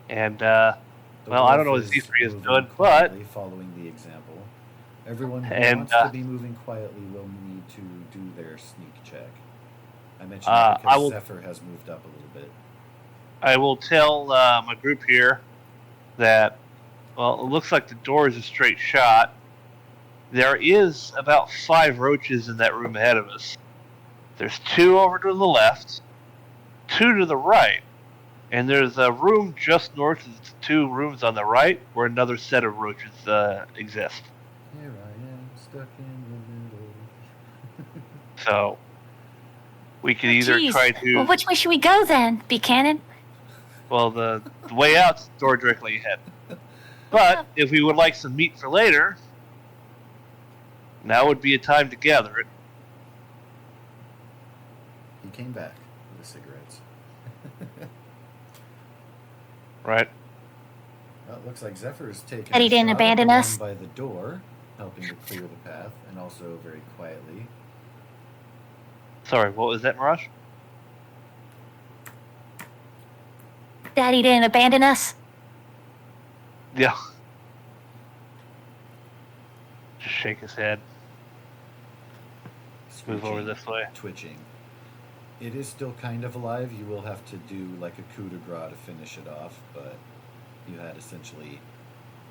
And well, I don't know what Z3 is doing, but following the example, everyone who wants to be moving quietly will need to do their sneak check. I mentioned that because Zephyr has moved up a little bit. I will tell my group here that, well, it looks like the door is a straight shot. There is about 5 roaches in that room ahead of us. There's 2 over to the left, 2 to the right, and there's a room just north of the 2 rooms on the right where another set of roaches exist. Here I am, stuck in the middle. So, we could either try to... Well, which way should we go then, Buchanan? Well, the way out's the door directly ahead. But if we would like some meat for later, Now would be a time to gather it. He came back with the cigarettes. Right? Well, it looks like Zephyr's taking And he a didn't shot at abandon the us? one by the door, helping to clear the path, and also very quietly. Sorry, what was that, Mirage? Daddy didn't abandon us? Yeah. Just shake his head. Move over Screeching, this way. twitching. It is still kind of alive. You will have to do like a coup de grace to finish it off, but you had essentially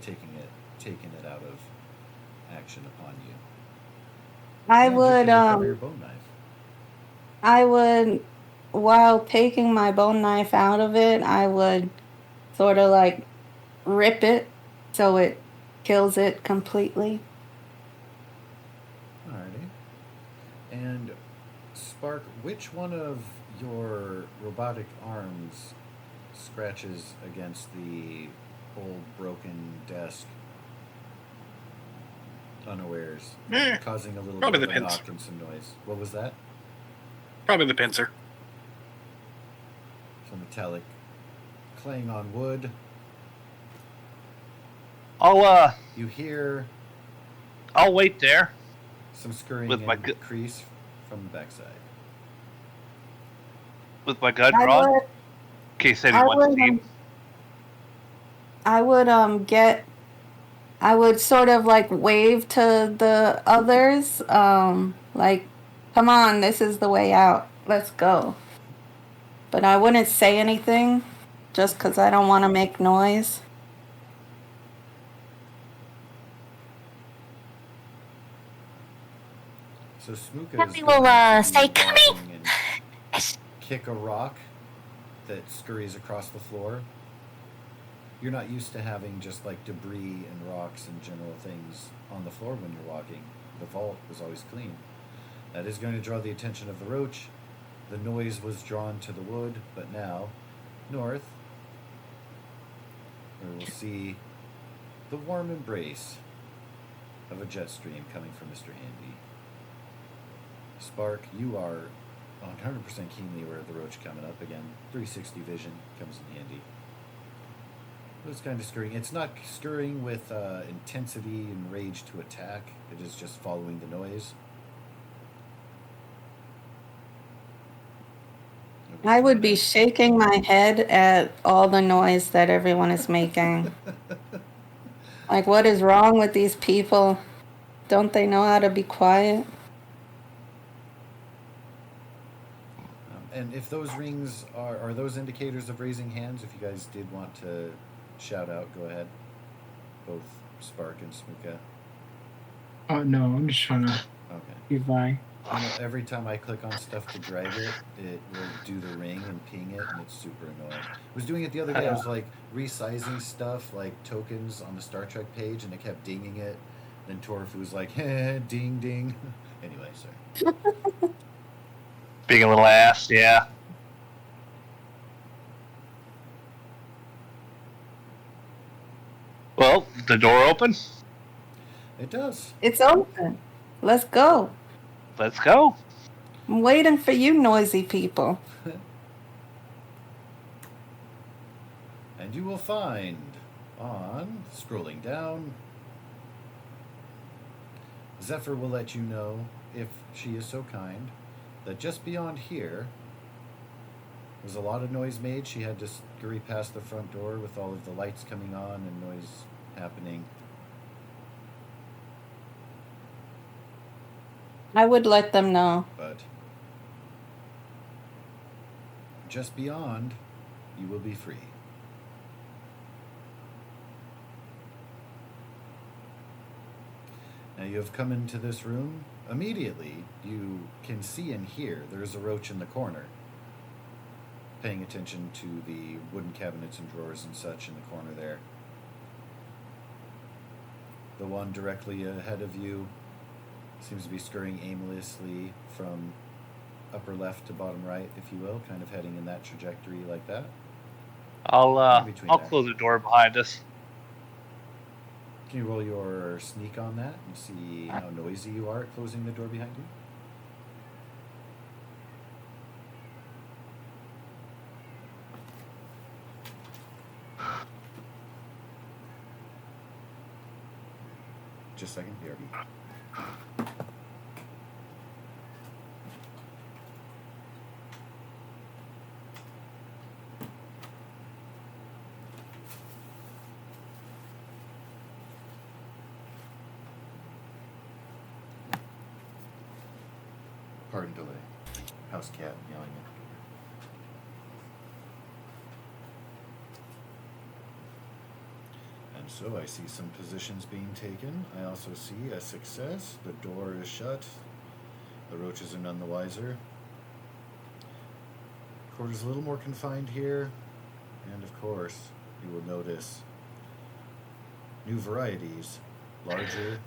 taken it out of action upon you. I And you would can recover your bone knife. I would, while taking my bone knife out of it, I would sort of like rip it so it kills it completely. Alrighty. And Spark, which one of your robotic arms scratches against the old broken desk unawares, causing a little Probably bit of the a pincer. knock and some noise? What was that? Probably the pincer. Some metallic clang on wood. I'll You hear wait there. some scurrying With my and crease from the backside. With my gun I drawn, in would, case I anyone would, sees. I would sort of like wave to the others, like, come on, this is the way out. Let's go. But I wouldn't say anything just because I don't want to make noise. So Smooka Then is we going will to say, be "Come walking and Yes. kick a rock that scurries across the floor. You're not used to having just like debris and rocks and general things on the floor when you're walking. The vault was always clean. That is going to draw the attention of the roach. The noise was drawn to the wood, but now, north, where we'll see the warm embrace of a jet stream coming from Mr. Handy. Spark, you are 100% keenly aware of the roach coming up again. 360 vision comes in handy. It's kind of scurrying. It's not scurrying with intensity and rage to attack. It is just following the noise. I would be shaking my head at all the noise that everyone is making. Like, what is wrong with these people? Don't they know how to be quiet? And if those rings are those indicators of raising hands, if you guys did want to shout out, go ahead. Both Spark and Smooka. Oh no, I'm just trying to Okay. get by. You know, every time I click on stuff to drag it, it will do the ring and ping it, and it's super annoying. I was doing it the other day. I was like resizing stuff, like tokens on the Star Trek page, and it kept dinging it. Then Torfu was like, ding, ding. Anyway, sorry. Being a little ass, yeah. Well, the door open. It does. It's open. Let's go. Let's go. I'm waiting for you noisy people. And you will find on, scrolling down, Zephyr will let you know, if she is so kind, that just beyond here was a lot of noise made. She had to scurry past the front door with all of the lights coming on and noise happening. I would let them know. But just beyond, you will be free. Now you have come into this room. Immediately, you can see and hear there's a roach in the corner, paying attention to the wooden cabinets and drawers and such in the corner there. The one directly ahead of you seems to be scurrying aimlessly from upper left to bottom right, if you will, kind of heading in that trajectory like that. I'll between I'll there. close the door behind us. Can you roll your sneak on that and see how noisy you are at closing the door behind you? Just a second, BRB. Pardon delay. House cat yelling at the door. And so I see some positions being taken. I also see a success. The door is shut. The roaches are none the wiser. Quarters a little more confined here. And of course, you will notice new varieties, larger,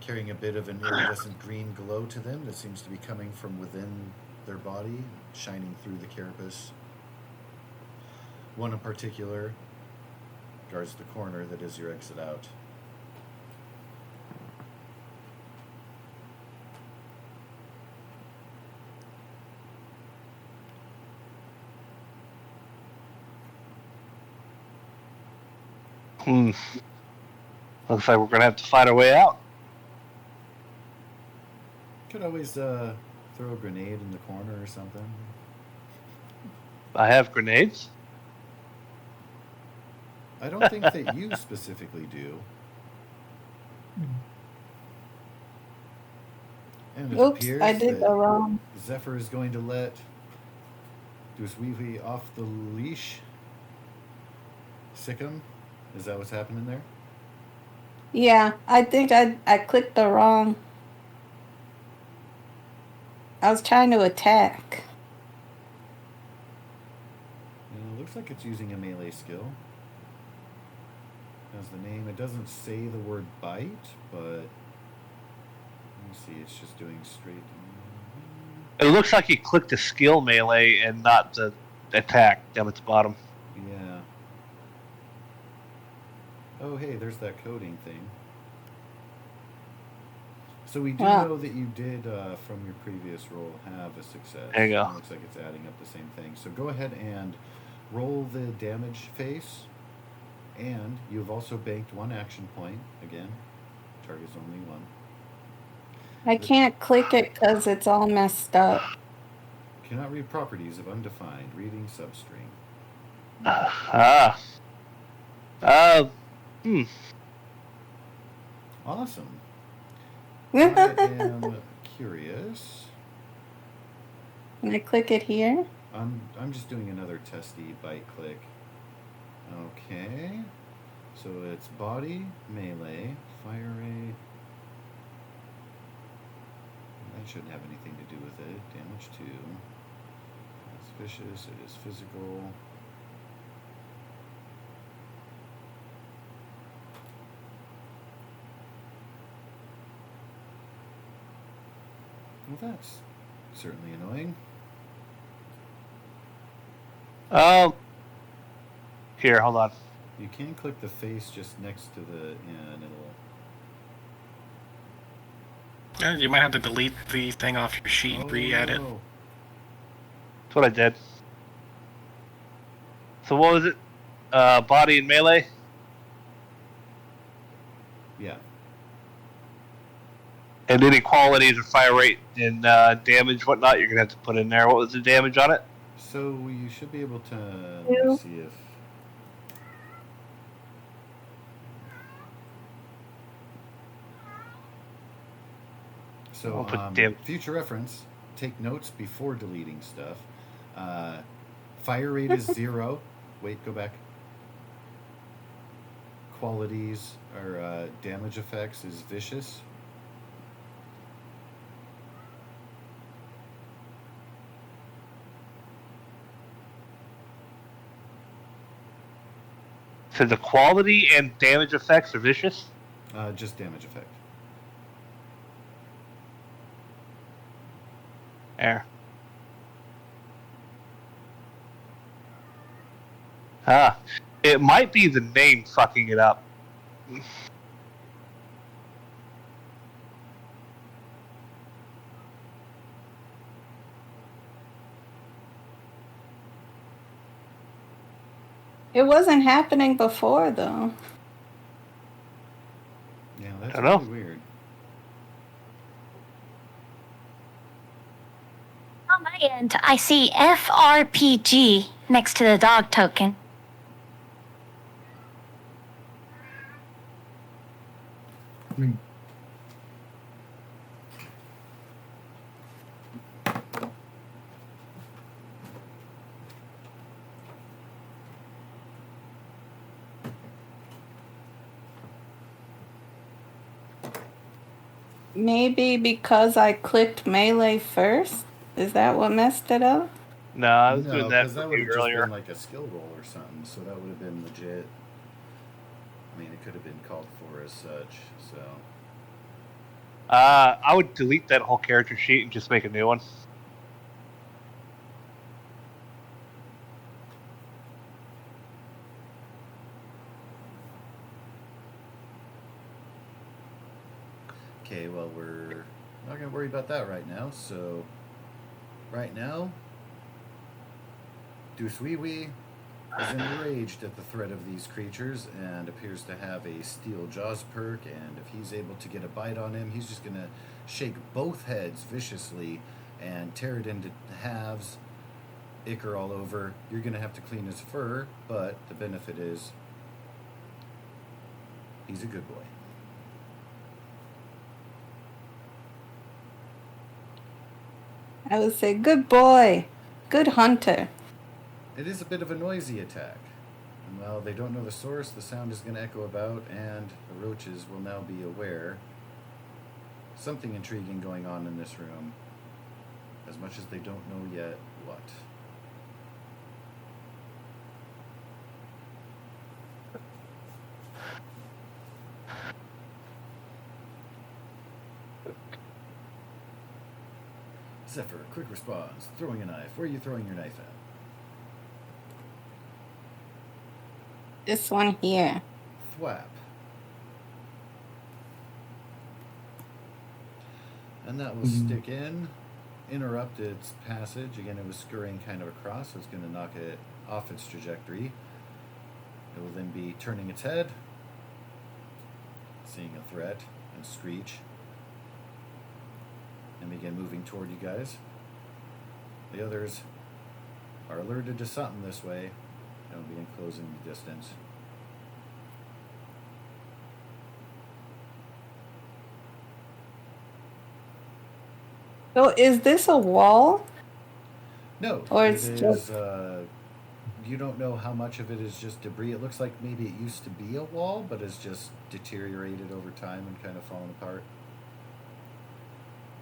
carrying a bit of an iridescent green glow to them that seems to be coming from within their body, shining through the carapace. One in particular guards the corner that is your exit out. Looks like we're gonna have to find our way out. Could always throw a grenade in the corner or something. I have grenades. I don't think that you specifically do. And it Oops, appears I did that the wrong. Zephyr is going to let Dusweevee off the leash. Sick him? Is that what's happening there? Yeah, I think I clicked the wrong. I was trying to attack. It looks like it's using a melee skill. Has the name. It doesn't say the word bite, but let me see. It's just doing straight. It looks like you clicked the skill melee and not the attack down at the bottom. Yeah. Oh, hey, there's that coding thing. So we do know that you did, from your previous roll, have a success. There you go. It looks like it's adding up the same thing. So go ahead and roll the damage face. And you've also banked one action point. Again, target's only one. I can't click it because it's all messed up. Cannot read properties of undefined. Reading substring. Awesome. I am curious. Can I click it here? I'm just doing another testy bite click. Okay. So it's body, melee, fire rate. That shouldn't have anything to do with it. Damage 2. It's vicious. It is physical. Well, that's certainly annoying. Here, hold on. You can click the face just next to the and it'll. You might have to delete the thing off your sheet and re-add it. No. That's what I did. So what was it? Body and melee? Yeah. And any qualities of fire rate and damage, whatnot, you're gonna have to put in there. What was the damage on it? So you should be able to. Let me see if. So, future reference, take notes before deleting stuff. Fire rate is 0. Wait, go back. Qualities or damage effects is vicious. So the quality and damage effects are vicious? Just damage effect. There. It might be the name fucking it up. It wasn't happening before, though. Yeah, that's I don't know. really weird. On my end, I see FRPG next to the dog token. Hmm. Maybe because I clicked melee first? Is that what messed it up? No, I was No, doing that because for that would you have just earlier. been like a skill roll or something, so that would have been legit. I mean, it could have been called for as such, so. I would delete that whole character sheet and just make a new one. Okay, well, we're not going to worry about that right now, so. Right now, Duswiwi is enraged at the threat of these creatures and appears to have a Steel Jaws perk, and if he's able to get a bite on him, he's just going to shake both heads viciously and tear it into halves, ichor all over. You're going to have to clean his fur, but the benefit is he's a good boy. I would say, good boy. Good hunter. It is a bit of a noisy attack. And while they don't know the source, the sound is going to echo about, and the roaches will now be aware. Something intriguing going on in this room, as much as they don't know yet what. Zephyr, quick response. Throwing a knife. Where are you throwing your knife at? This one here. Thwap. And that will stick in, interrupt its passage. Again, it was scurrying kind of across, so it's going to knock it off its trajectory. It will then be turning its head, seeing a threat, and screech. And begin moving toward you guys. The others are alerted to something this way, and will begin closing the distance. So is this a wall? No, Or it it's is. just- You don't know how much of it is just debris. It looks like maybe it used to be a wall, but it's just deteriorated over time and kind of fallen apart.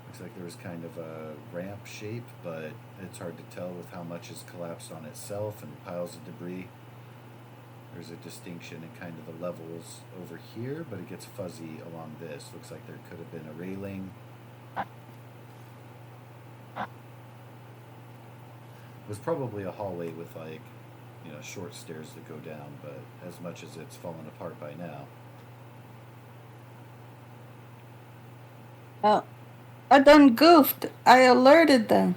Looks like there was kind of a ramp shape, but it's hard to tell with how much has collapsed on itself and piles of debris. There's a distinction in kind of the levels over here, but it gets fuzzy along this. Looks like there could have been a railing. It was probably a hallway with short stairs that go down, but as much as it's fallen apart by now. Oh, I done goofed. I alerted them.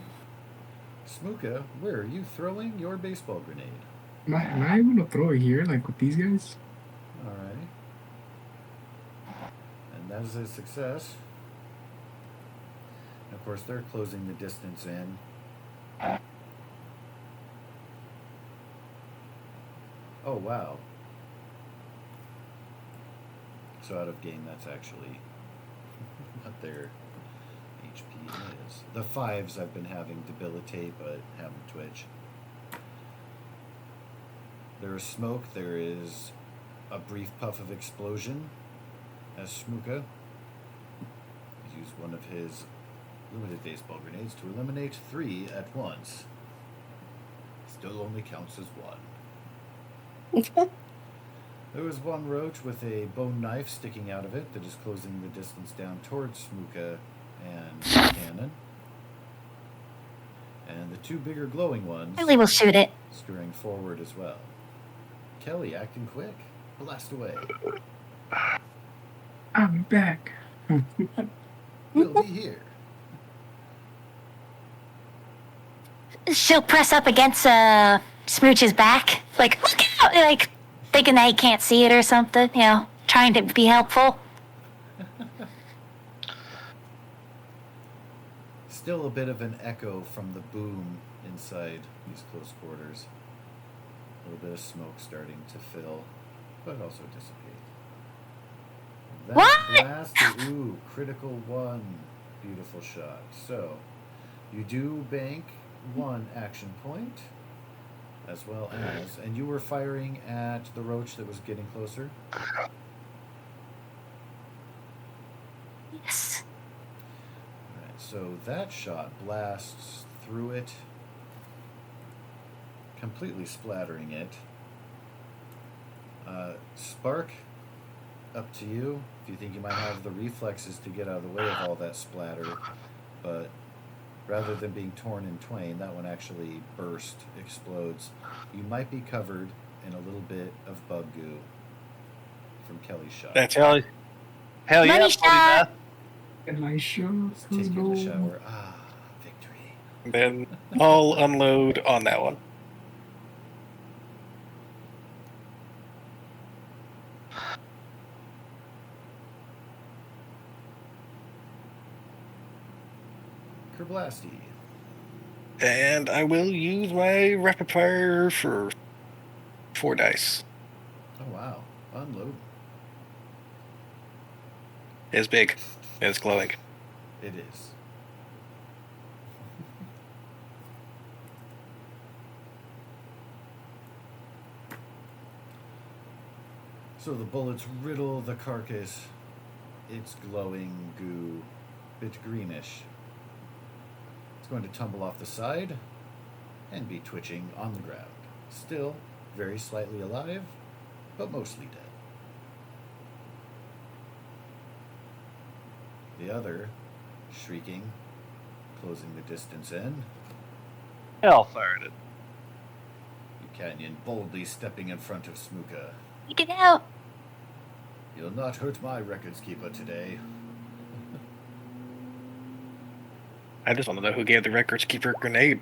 Smooka, where are you throwing your baseball grenade? Am I able to throw it here, like with these guys? Alright. And that is a success. And of course, they're closing the distance in. Oh, wow. So out of game, that's actually what their HP is. The 5s I've been having debilitate, but have them twitch. There is smoke. There is a brief puff of explosion as Shmuka used one of his limited baseball grenades to eliminate 3 at once. Still only counts as 1. There was one roach with a bone knife sticking out of it that is closing the distance down towards Shmuka and Cannon. And the 2 bigger glowing ones Kelly will shoot it. scurrying forward as well. Kelly acting quick. Blast away. I'll be back. We'll be here. She'll press up against Smooch's back, like, look out! Like, thinking that he can't see it or something, you know, trying to be helpful. Still a bit of an echo from the boom inside these close quarters. A little bit of smoke starting to fill, but also dissipate. That What? blast, ooh, critical one. Beautiful shot. So, you do bank 1 action point, as well as, and you were firing at the roach that was getting closer? Yes. Alright, so that shot blasts through it, completely splattering it. Spark, up to you. If you think you might have the reflexes to get out of the way of all that splatter, but rather than being torn in twain, that one actually explodes. You might be covered in a little bit of bug goo from Kelly's shot. That's Hell yeah, Money Bloody shot. Meth. A nice shot. Just taking a shower. Victory. then I'll unload on that one. Kerblasty. And I will use my rapid fire for 4 dice. Oh wow. Unload. It's big. It's glowing. It is. So the bullets riddle the carcass. It's glowing goo, bit greenish. It's going to tumble off the side and be twitching on the ground. Still very slightly alive, but mostly dead. The other, shrieking, closing the distance in. Hellfire it. Buchanan boldly stepping in front of Smooka. Get out. You'll not hurt my records keeper today. I just want to know who gave the records keeper a grenade.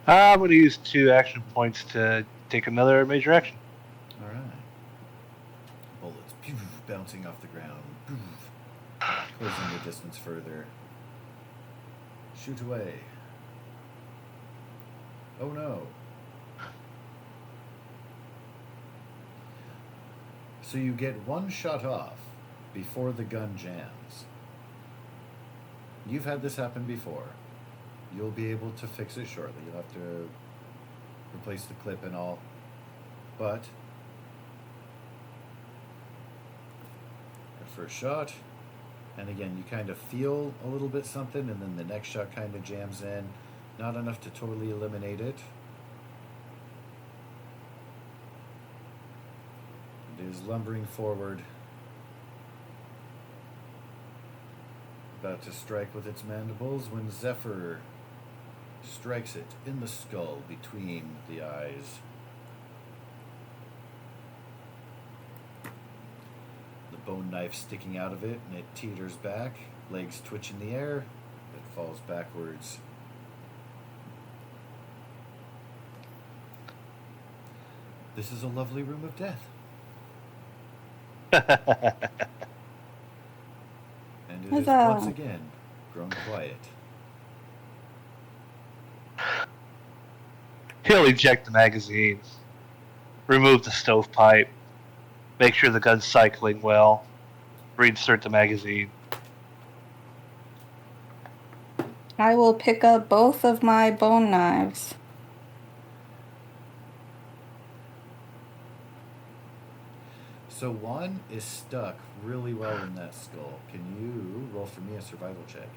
I'm going to use 2 action points to take another major action. Alright. Bullets pew, bouncing off the ground. Pew, closing the distance further. Shoot away. Oh no. So you get 1 shot off before the gun jams. You've had this happen before. You'll be able to fix it shortly. You'll have to replace the clip and all. But the first shot, and again you kind of feel a little bit something, and then the next shot kind of jams in. Not enough to totally eliminate it. It is lumbering forward, about to strike with its mandibles when Zephyr strikes it in the skull between the eyes. The bone knife sticking out of it, and it teeters back, legs twitch in the air, it falls backwards. This is a lovely room of death. And it is Huzzah. once again grown quiet. He'll eject the magazine, remove the stovepipe, make sure the gun's cycling well, reinsert the magazine. I will pick up both of my bone knives. So one is stuck really well in that skull. Can you roll for me a survival check?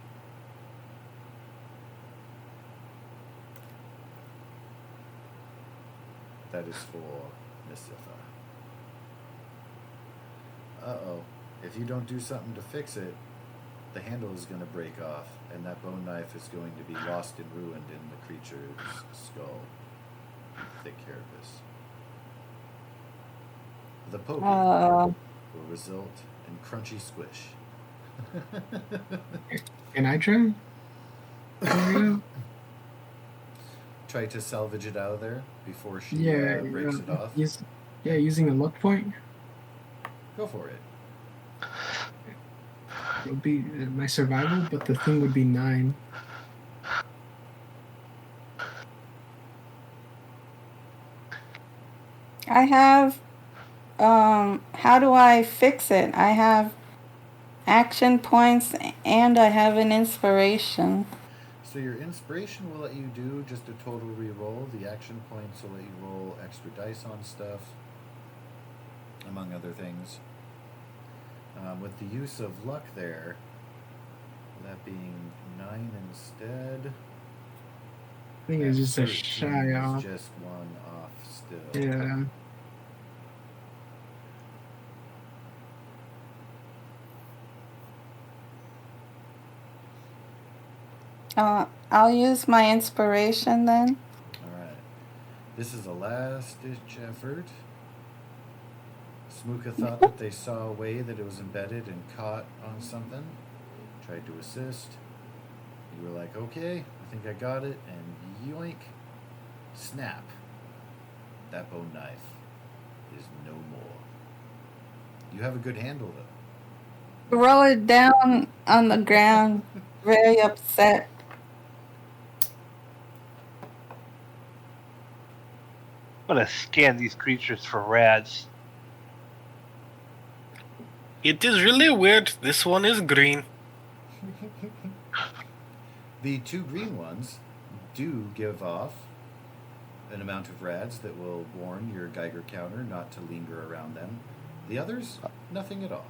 That is for Miss Zephyr. Uh-oh. If you don't do something to fix it, the handle is going to break off, and that bone knife is going to be lost and ruined in the creature's skull. Take care of this. The poking Uh, will result in crunchy squish. Can I try? Yeah, Try to salvage it out of there before she yeah, breaks it off. using a luck point. Go for it. It'll be my survival, but the thing would be 9. I have. How do I fix it? I have action points and I have an inspiration. So your inspiration will let you do just a total reroll. The action points will let you roll extra dice on stuff, among other things. With the use of luck there, that being 9 instead. I think it's just a 13 shy is off. just one off still. Yeah. I'll use my inspiration then. Alright. This is a last ditch effort. Smooka thought that they saw a way that it was embedded and caught on something. Tried to assist. You were like, okay, I think I got it, and yoink, snap. That bone knife is no more. You have a good handle, though. Throw it down on the ground, very upset. I'm gonna scan these creatures for rads. It is really weird. This one is green. The 2 green ones do give off an amount of rads that will warn your Geiger counter not to linger around them. The others, nothing at all.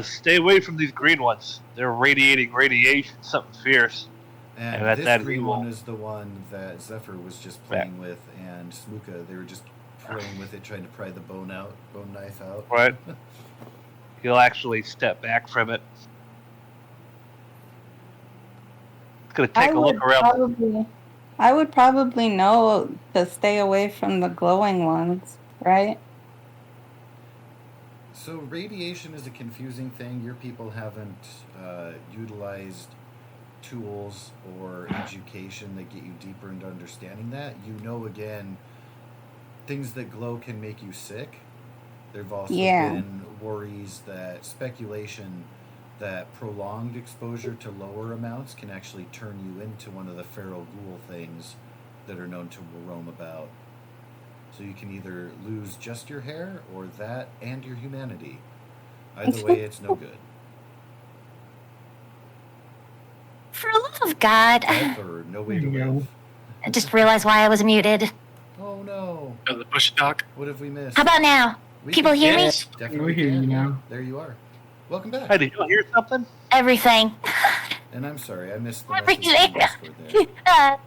Stay away from these green ones. They're radiating radiation, something fierce. And And this that green evil. one is the one that Zephyr was just playing with, and Smooka, they were just playing with it, trying to pry the bone knife out. Right. He'll actually step back from it. It's gonna take a look around. I would probably know to stay away from the glowing ones, right? So radiation is a confusing thing. Your people haven't utilized tools or education that get you deeper into understanding that. You know, again, things that glow can make you sick. There have also been worries that speculation that prolonged exposure to lower amounts can actually turn you into one of the feral ghoul things that are known to roam about. So you can either lose just your hair or that and your humanity. Either way, it's no good. For the love of God. Death or no way to There you live. I just realized why I was muted. Oh no! The push dock. What have we missed? How about now? We People can- hear me? Yes. Definitely We hear can. you now. There you are. Welcome back. Hey, did you hear something? Everything. And I'm sorry, I missed the message Everything. from Discord there.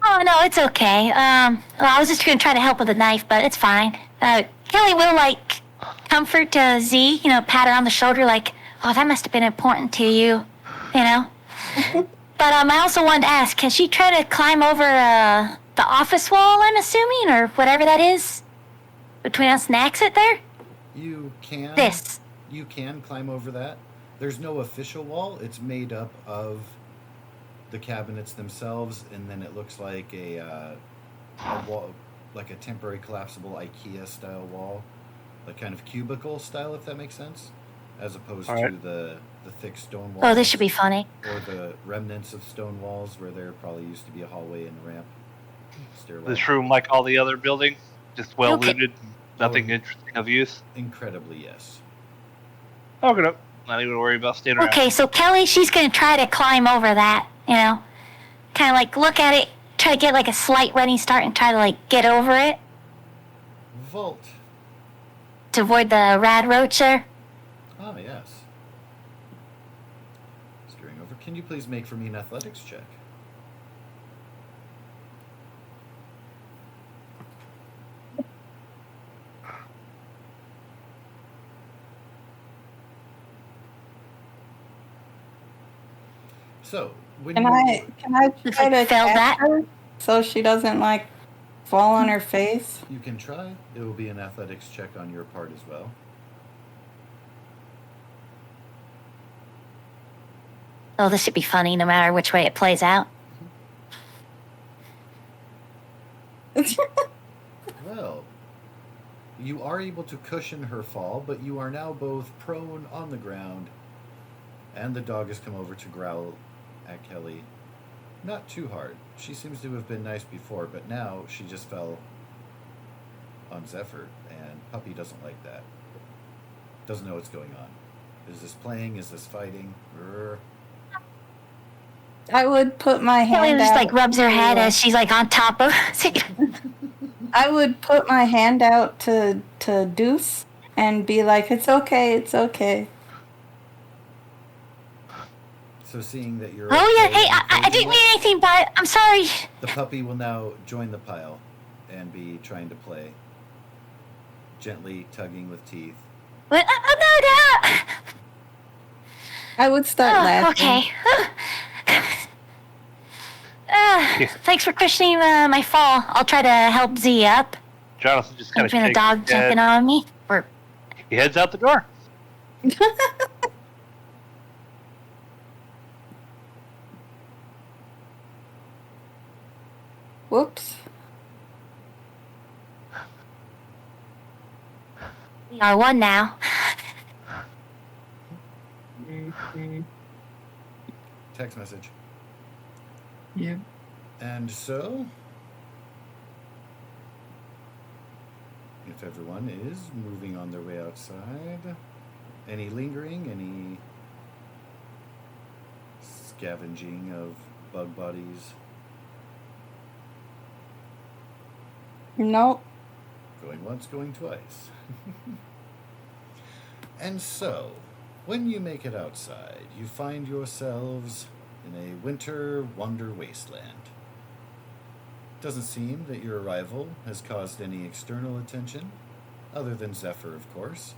Oh no, it's okay. Well, I was just gonna try to help with the knife, but it's fine. Kelly will comfort Z, pat her on the shoulder, like, oh, that must have been important to you, But I also wanted to ask, can she try to climb over the office wall? I'm assuming, or whatever that is, between us and the exit there. You can. This. You can climb over that. There's no official wall. It's made up of the cabinets themselves, and then it looks like a wall, like a temporary collapsible IKEA style wall, like kind of cubicle style, if that makes sense, as opposed All right. to the thick stone walls. Oh, this should be funny. Or the remnants of stone walls where there probably used to be a hallway and ramp, stairwell. This room, like all the other buildings, just well Okay. looted, nothing interesting of use. Incredibly, yes. Okay, no. Not even worry about staying around. Okay, so Kelly, she's gonna try to climb over that, kind of look at it, try to get a slight running start and try to get over it Vault. to avoid the rad roach there. Ah, yes. Steering over. Can you please make for me an athletics check? So, when Can you I Looks try like to failed catch that. her so she doesn't fall on her face? You can try. It will be an athletics check on your part as well. Oh, this should be funny no matter which way it plays out. Well, you are able to cushion her fall, but you are now both prone on the ground, and the dog has come over to growl at Kelly. Not too hard. She seems to have been nice before, but now she just fell on Zephyr, and Puppy doesn't like that. Doesn't know what's going on. Is this playing? Is this fighting? Grr. I would put my Kelly hand just out. like rubs her head as she's like on top of. I would put my hand out to Deuce and be like, "It's okay, it's okay." So seeing that you're Oh yeah, okay hey, and I didn't encouraging mean it, anything by it. I'm sorry. the puppy will now join the pile and be trying to play, gently tugging with teeth. But, no. I would start laughing. Okay. Thanks for cushioning my fall. I'll try to help Z up. Jonathan just kind of Between the shakes dog his head. jumping on me. Or He heads out the door. Whoops. we are one now. Text message. Yep. And so, if everyone is moving on their way outside, any lingering, any scavenging of bug bodies? Nope. Going once, going twice. And so, when you make it outside, you find yourselves in a winter wonder wasteland. Doesn't seem that your arrival has caused any external attention, other than Zephyr, of course,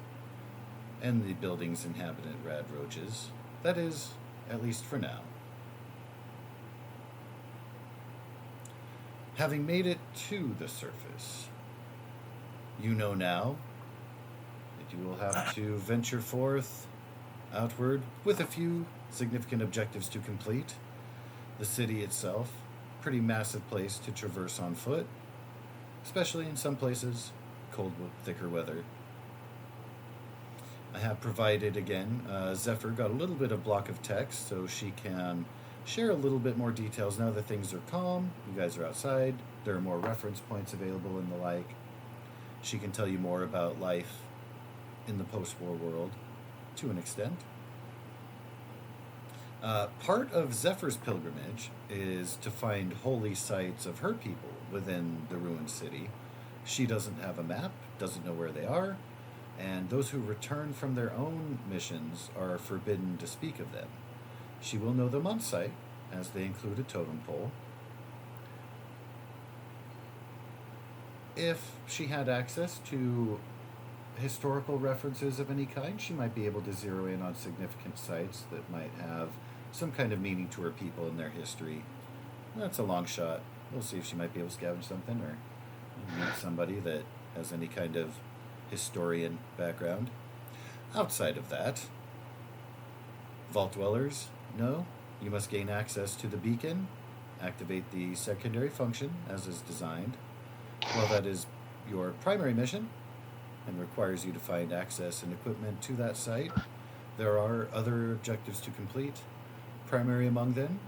and the building's inhabitant rad roaches. That is, at least for now. Having made it to the surface, you know now that you will have to venture forth outward with a few significant objectives to complete. The city itself, pretty massive place to traverse on foot, especially in some places, cold, thicker weather. I have provided, again, Zephyr got a little bit of block of text so she can share a little bit more details now that things are calm. You guys are outside. There are more reference points available and the like. She can tell you more about life in the post-war world to an extent. Part of Zephyr's pilgrimage is to find holy sites of her people within the ruined city. She doesn't have a map, doesn't know where they are, and those who return from their own missions are forbidden to speak of them. She will know them on sight, as they include a totem pole. If she had access to historical references of any kind, she might be able to zero in on significant sites that might have some kind of meaning to her people and their history. That's a long shot. We'll see if she might be able to scavenge something or meet somebody that has any kind of historian background. Outside of that, vault dwellers, no. You must gain access to the beacon, activate the secondary function as is designed. While that is your primary mission and requires you to find access and equipment to that site, there are other objectives to complete. Primary among them,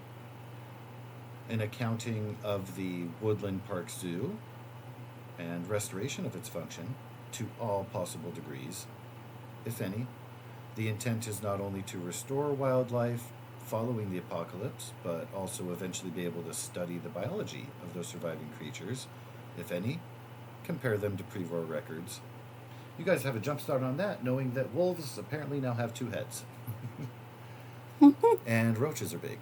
an accounting of the Woodland Park Zoo and restoration of its function to all possible degrees, if any. The intent is not only to restore wildlife following the apocalypse, but also eventually be able to study the biology of those surviving creatures, if any, compare them to pre-war records. You guys have a jump start on that, knowing that wolves apparently now have 2 heads. And roaches are big.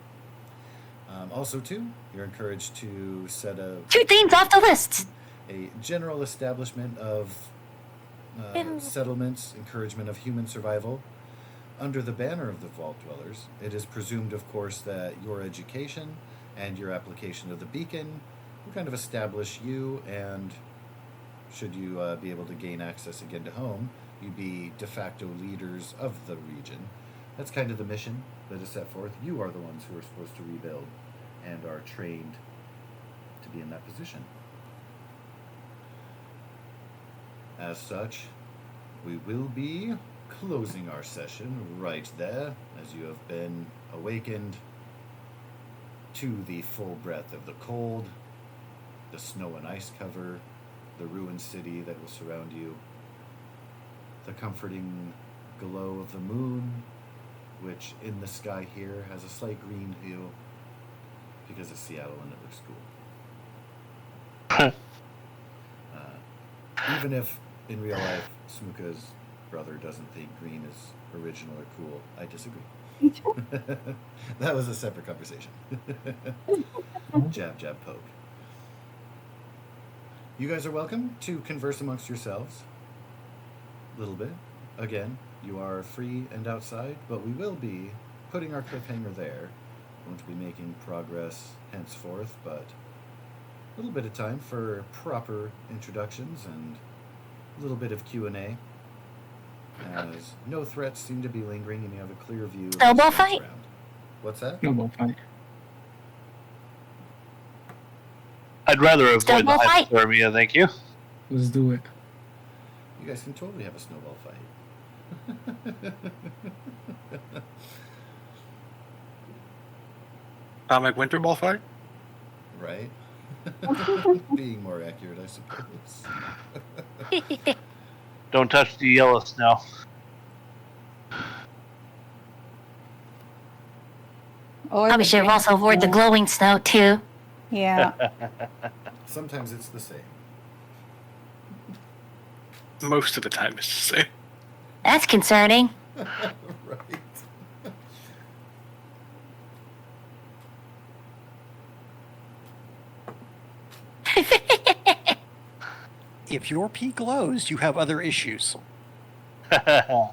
Also, too, you're encouraged to set 2 themes off the list. a general establishment of settlements, encouragement of human survival. Under the banner of the Vault Dwellers, it is presumed, of course, that your education and your application of the beacon we'll kind of establish you, and should you be able to gain access again to home, you'd be de facto leaders of the region. That's kind of the mission that is set forth. You are the ones who are supposed to rebuild and are trained to be in that position. As such, we will be closing our session right there, as you have been awakened to the full breadth of the cold, the snow and ice cover, the ruined city that will surround you, the comforting glow of the moon, which in the sky here has a slight green hue because it's Seattle and it looks cool. Even if in real life Smuka's brother doesn't think green is original or cool, I disagree. That was a separate conversation. Jab, jab, poke. You guys are welcome to converse amongst yourselves a little bit. Again, you are free and outside, but we will be putting our cliffhanger there. Won't be making progress henceforth, but a little bit of time for proper introductions and a little bit of Q&A, as no threats seem to be lingering and you have a clear view of Snowball what's fight? around. What's that? Snowball fight. I'd rather avoid the Snowball fight? hypothermia, thank you. Let's do it. You guys can totally have a snowball fight. Like winter ball fight? Right? Being more accurate, I suppose. Don't touch the yellow snow. Or Probably the should have also avoided the glowing snow, too. Yeah. Sometimes it's the same. Most of the time it's the same. That's concerning. Right. If your pee glows, you have other issues. Yeah,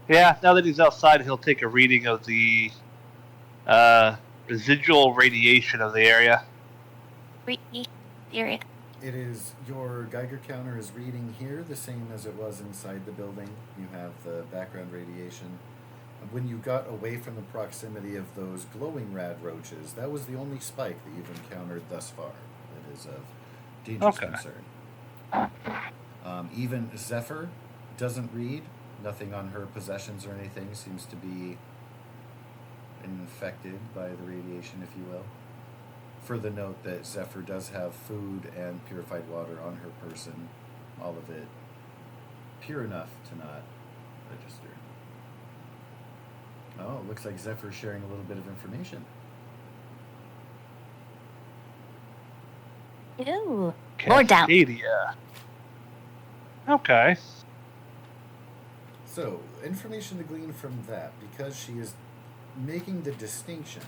now that he's outside, he'll take a reading of the residual radiation of the area. Period. It is, your Geiger counter is reading here the same as it was inside the building. You have the background radiation. When you got away from the proximity of those glowing rad roaches, that was the only spike that you've encountered thus far that is of dangerous concern. Even Zephyr doesn't read. Nothing on her possessions or anything seems to be infected by the radiation, if you will. Further note that Zephyr does have food and purified water on her person, all of it pure enough to not register. Oh, it looks like Zephyr's sharing a little bit of information. Ooh. More doubt. Cascadia. Okay. So, information to glean from that, because she is making the distinction,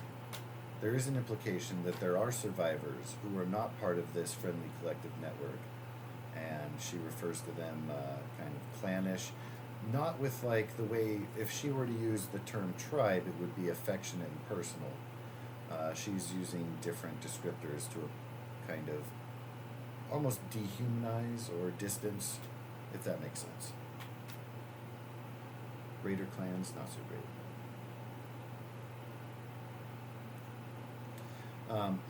there is an implication that there are survivors who are not part of this friendly collective network, and she refers to them kind of clannish, not with like the way, if she were to use the term tribe, it would be affectionate and personal. She's using different descriptors to kind of almost dehumanize or distance, if that makes sense. Raider clans, not so great.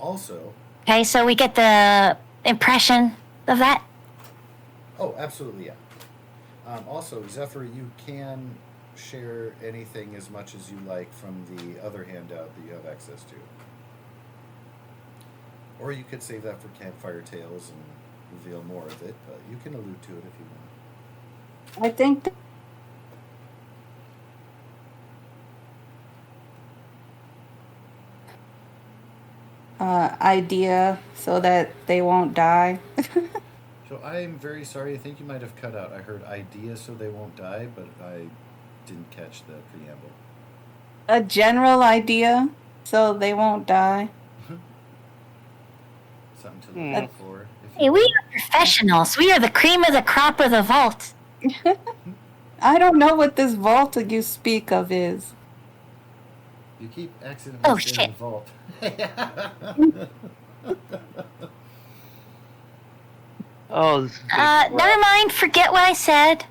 Also... Okay, so we get the impression of that? Oh, absolutely, yeah. Also, Zephyr, you can share anything as much as you like from the other handout that you have access to. Or you could save that for Campfire Tales and reveal more of it, but you can allude to it if you want. I think idea so that they won't die. So I am very sorry. I think you might have cut out. I heard idea so they won't die, but I didn't catch the preamble. A general idea so they won't die. Something to look out for. If Hey, you we will. are professionals. We are the cream of the crop of the vault. I don't know what this vault that you speak of is. You keep accidentally Oh, saying shit. vault. Oh, this is gonna be rough. Never mind. Forget what I said.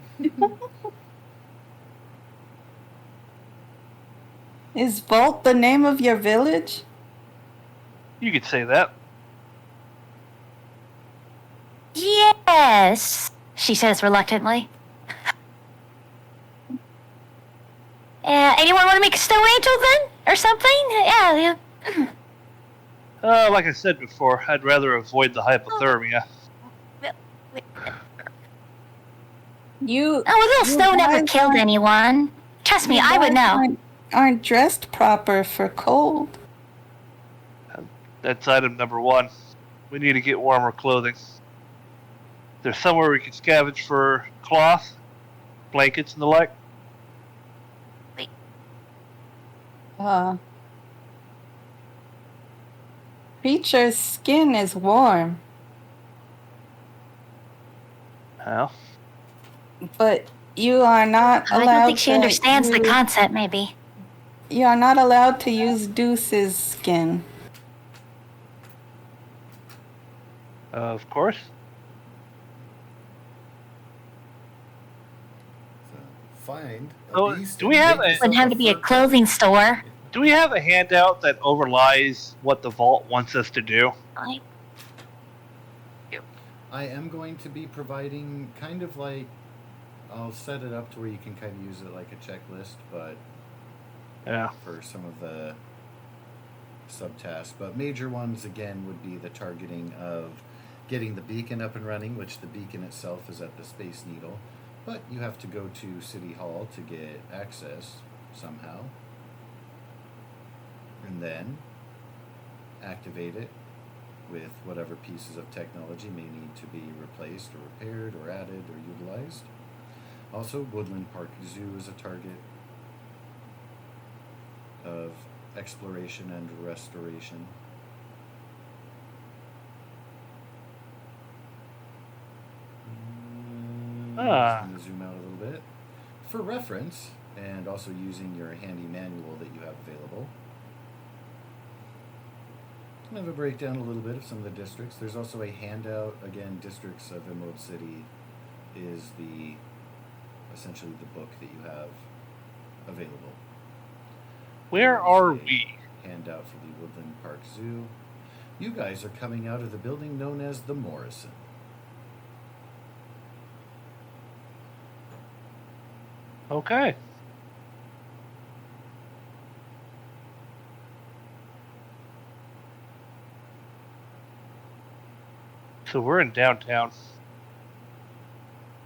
Is Vault the name of your village? You could say that. Yes, she says reluctantly. Anyone want to make a snow angel then? Or something? Yeah. Like I said before, I'd rather avoid the hypothermia. You. Oh, a little you snow never guys killed aren't- anyone. Trust me, you I would guys know. Aren't dressed proper for cold. That's item number 1. We need to get warmer clothing. There's somewhere we can scavenge for cloth, blankets, and the like. Creature's skin is warm, Well, but you are not I allowed don't think she to understands the use- concept, maybe. You are not allowed to use Deuce's skin. of course. So find a Oh, beast. do we and have make a- yourself Wouldn't have to be a fur clothing coat. store. Do we have a handout that overlies what the vault wants us to do? I am going to be providing kind of like, I'll set it up to where you can kind of use it like a checklist, but Yeah. for some of the subtasks. But major ones again would be the targeting of getting the beacon up and running, which the beacon itself is at the Space Needle, but you have to go to City Hall to get access somehow, and then activate it with whatever pieces of technology may need to be replaced or repaired or added or utilized. Also, Woodland Park Zoo is a target of exploration and restoration. Ah. Just going to zoom out a little bit. For reference, and also using your handy manual that you have available, I have a breakdown a little bit of some of the districts. There's also a handout. Again, districts of Emerald City is essentially the book that you have available. Where are we? Handout for the Woodland Park Zoo. You guys are coming out of the building known as the Morrison. Okay. So we're in downtown.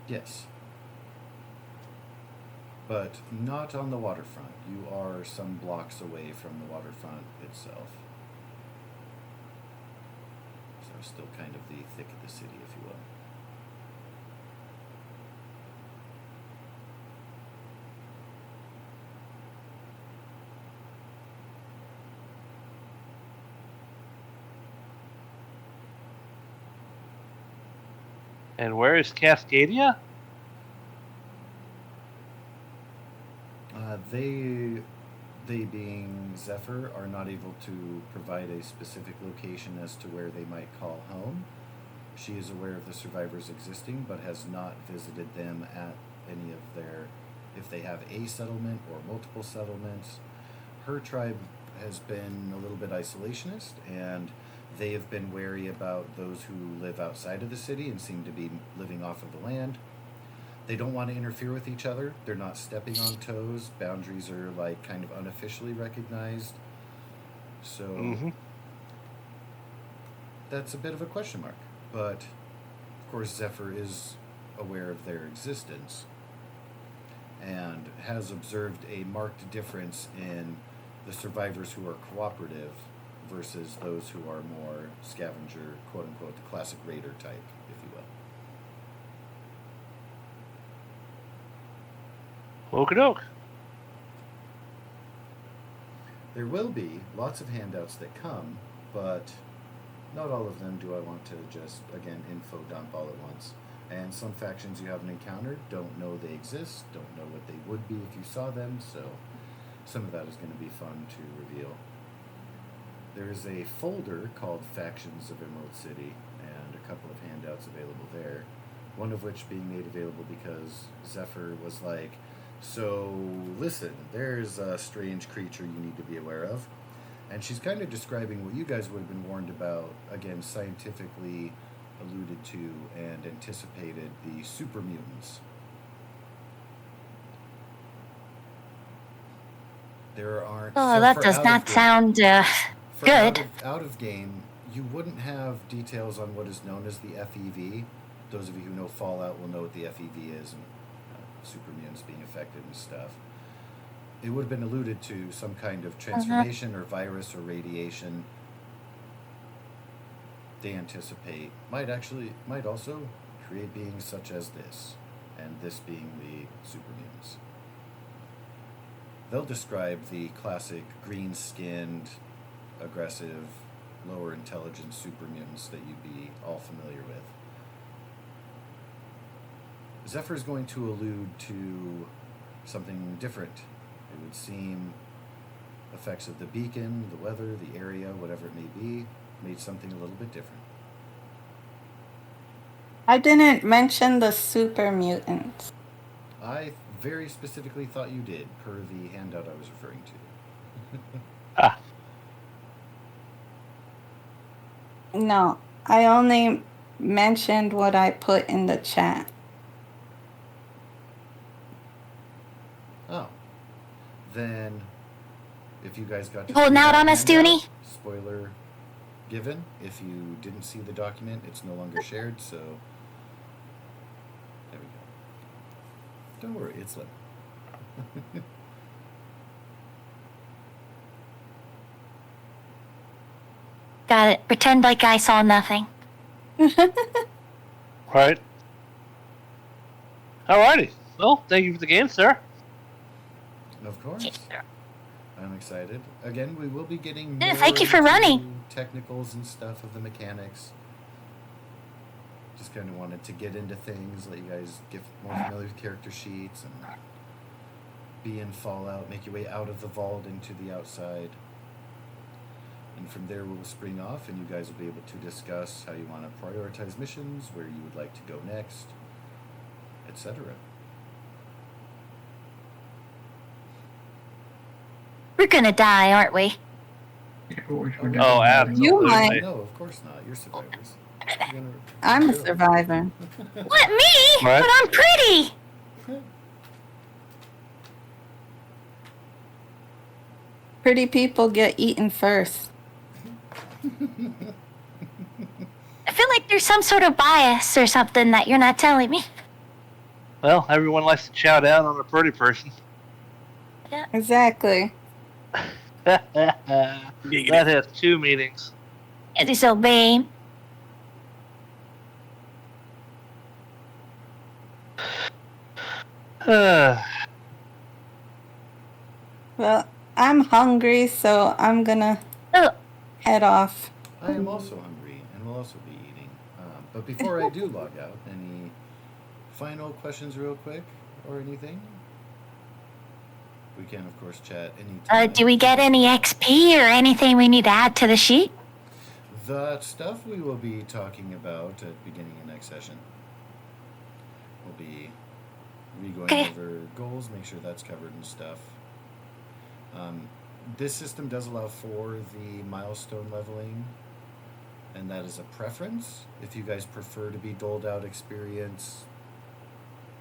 Yes. But not on the waterfront. You are some blocks away from the waterfront itself. So still kind of the thick of the city, if you will. And where is Cascadia? They being Zephyr, are not able to provide a specific location as to where they might call home. She is aware of the survivors existing, but has not visited them at any of their, if they have a settlement or multiple settlements. Her tribe has been a little bit isolationist, and they have been wary about those who live outside of the city and seem to be living off of the land. They don't want to interfere with each other. They're not stepping on toes. Boundaries are like kind of unofficially recognized. So that's a bit of a question mark. But of course Zephyr is aware of their existence and has observed a marked difference in the survivors who are cooperative versus those who are more scavenger, quote unquote, the classic raider type, if you will. Okie doke. There will be lots of handouts that come, but not all of them do I want to just, again, info dump all at once. And some factions you haven't encountered don't know they exist, don't know what they would be if you saw them, so some of that is going to be fun to reveal. There's a folder called Factions of Emerald City and a couple of handouts available there. One of which being made available because Zephyr was like, so listen, there's a strange creature you need to be aware of. And she's kind of describing what you guys would have been warned about, again, scientifically alluded to and anticipated, the super mutants. There aren't... Oh, so that for does out not of game- sound for good. Out of game, you wouldn't have details on what is known as the FEV. Those of you who know Fallout will know what the FEV is, and super mutants being affected and stuff. It would have been alluded to some kind of transformation or virus or radiation. They anticipate might also create beings such as this, and this being the super mutants. They'll describe the classic green-skinned, aggressive, lower intelligence super mutants that you'd be all familiar with. Zephyr is going to allude to something different. It would seem effects of the beacon, the weather, the area, whatever it may be, made something a little bit different. I didn't mention the super mutants. I very specifically thought you did, per the handout I was referring to. No, I only mentioned what I put in the chat. Oh. Then, if you guys got to Holding see out that on us, handout, Dooney? spoiler given. If you didn't see the document, it's no longer shared, so there we go. Don't worry, it's lit. Got it. Pretend like I saw nothing. Right. Alrighty. Well, thank you for the game, sir. Of course. I'm excited. Again, we will be getting Yeah, more thank you for into running. technicals and stuff of the mechanics. Just kind of wanted to get into things, let you guys get more familiar with character sheets and be in Fallout, make your way out of the vault into the outside. And from there we'll spring off and you guys will be able to discuss how you want to prioritize missions, where you would like to go next, etc. We're gonna die, aren't we? Yeah, we're Oh, definitely- absolutely. You might. No, of course not. You're survivors. You're gonna- I'm a survivor. What, me? Right. But I'm pretty! Pretty people get eaten first. I feel like there's some sort of bias or something that you're not telling me. Well, everyone likes to chow down on a pretty person. Exactly. That has two meanings. It is obeying. Well, I'm hungry, so I'm gonna Oh, head off. I am also hungry and will also be eating. But before I do log out, any final questions real quick or anything? We can, of course, chat anytime. do we get any XP or anything we need to add to the sheet? That stuff we will be talking about at the beginning of next session. We'll be re-going Okay. over goals, make sure that's covered and stuff. This system does allow for the milestone leveling, and that is a preference. If you guys prefer to be doled out experience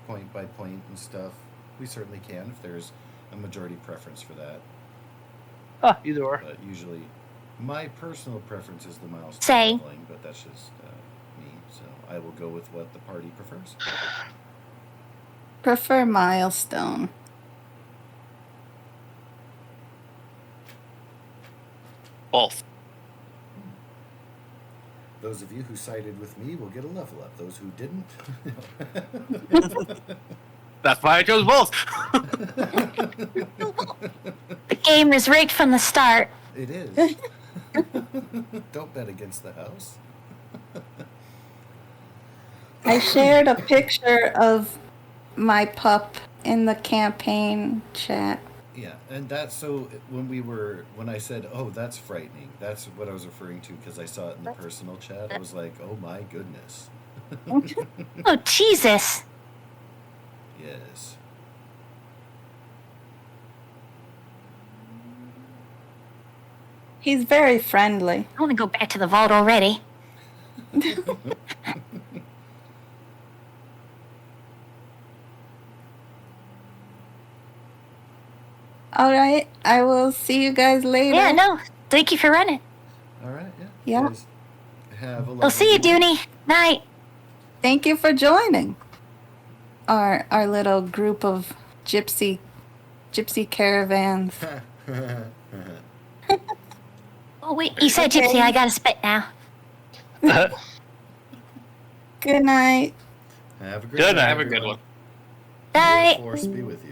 point by point and stuff, we certainly can if there's a majority preference for that. Either or. But usually, my personal preference is the milestone Same. leveling, but that's just me. So I will go with what the party prefers. Prefer milestone. Both. Those of you who sided with me will get a level up. Those who didn't, That's why I chose both. The game is rigged from the start. it is. Don't bet against the house. I shared a picture of my pup in the campaign chat. Yeah, and that's so when I said, "Oh, that's frightening," that's what I was referring to because I saw it in the personal chat. I was like, "Oh my goodness." Oh, Jesus. Yes. He's very friendly. I want to go back to the vault already. All right, I will see you guys later. Yeah, no. Thank you for running. All right. Yeah. Yeah. You guys have a I'll see you, lovely evening. Dooney. Night. Thank you for joining our little group of gypsy caravans. Oh, wait. You said Okay. gypsy. I gotta spit now. Good night. Have a great Good night. night. Have a good everyone. one. May the Night. force be with you.